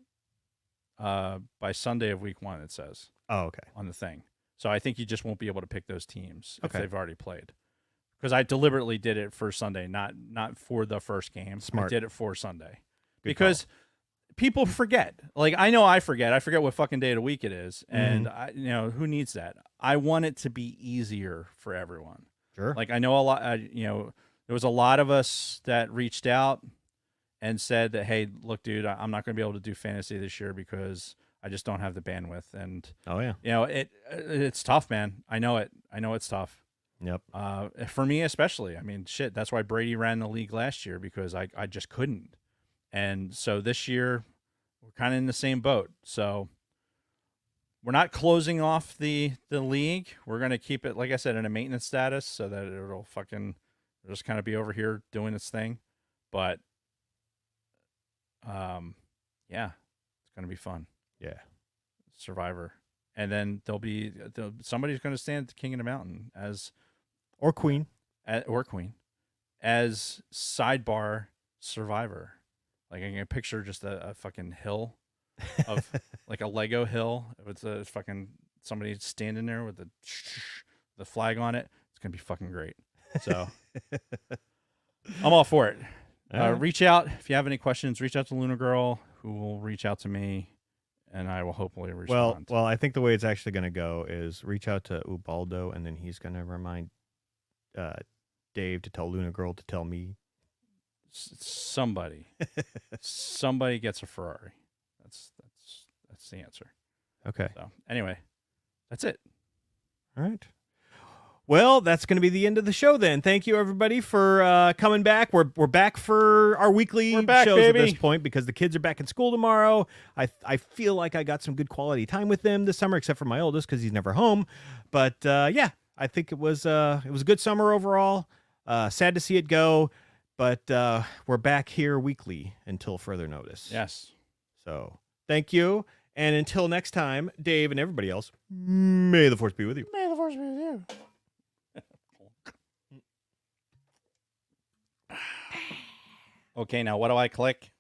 By Sunday of week 1, it says. Oh, okay. On the thing. So I think you just won't be able to pick those teams if okay. they've already played. Because I deliberately did it for Sunday, not for the first game. Smart. I did it for Sunday. Good because call. People forget. Like, I know I forget. I forget what fucking day of the week it is. And, who needs that? I want it to be easier for everyone. Sure. Like, I know a lot, there was a lot of us that reached out and said that, hey, look, dude, I'm not going to be able to do fantasy this year because I just don't have the bandwidth. And, it's tough, man. I know it. I know it's tough. Yep. For me especially. I mean, shit, that's why Brady ran the league last year, because I just couldn't. And so this year we're kind of in the same boat. So we're not closing off the league. We're going to keep it, like I said, in a maintenance status so that it'll just kind of be over here doing its thing. But it's going to be fun. Yeah. Survivor. And then somebody's going to stand at the King of the Mountain or Queen as Sidebar Survivor. Like, I can picture just a fucking hill of like a Lego hill. If it's a fucking somebody standing there with the flag on it, it's gonna be fucking great. So I'm all for it. Reach out if you have any questions. Reach out to Luna Girl, who will reach out to me, and I will hopefully respond. Well, I think the way it's actually going to go is reach out to Ubaldo, and then he's going to remind Dave to tell Luna Girl to tell me. Somebody gets a Ferrari. That's the answer. Okay. So anyway, that's it. All right. Well, that's going to be the end of the show then. Thank you, everybody, for coming back. We're back for our weekly shows baby. At this point because the kids are back in school tomorrow. I feel like I got some good quality time with them this summer, except for my oldest because he's never home. But yeah, I think it was a good summer overall. Sad to see it go, but we're back here weekly until further notice. Yes. So thank you. And until next time, Dave and everybody else, may the force be with you. May the force be with you. Okay, now what do I click?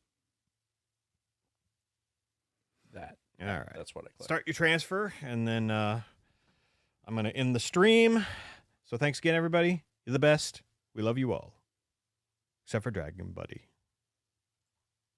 That. All right. That's what I click. Start your transfer, and then I'm going to end the stream. So thanks again, everybody. You're the best. We love you all. Except for Dragon Buddy.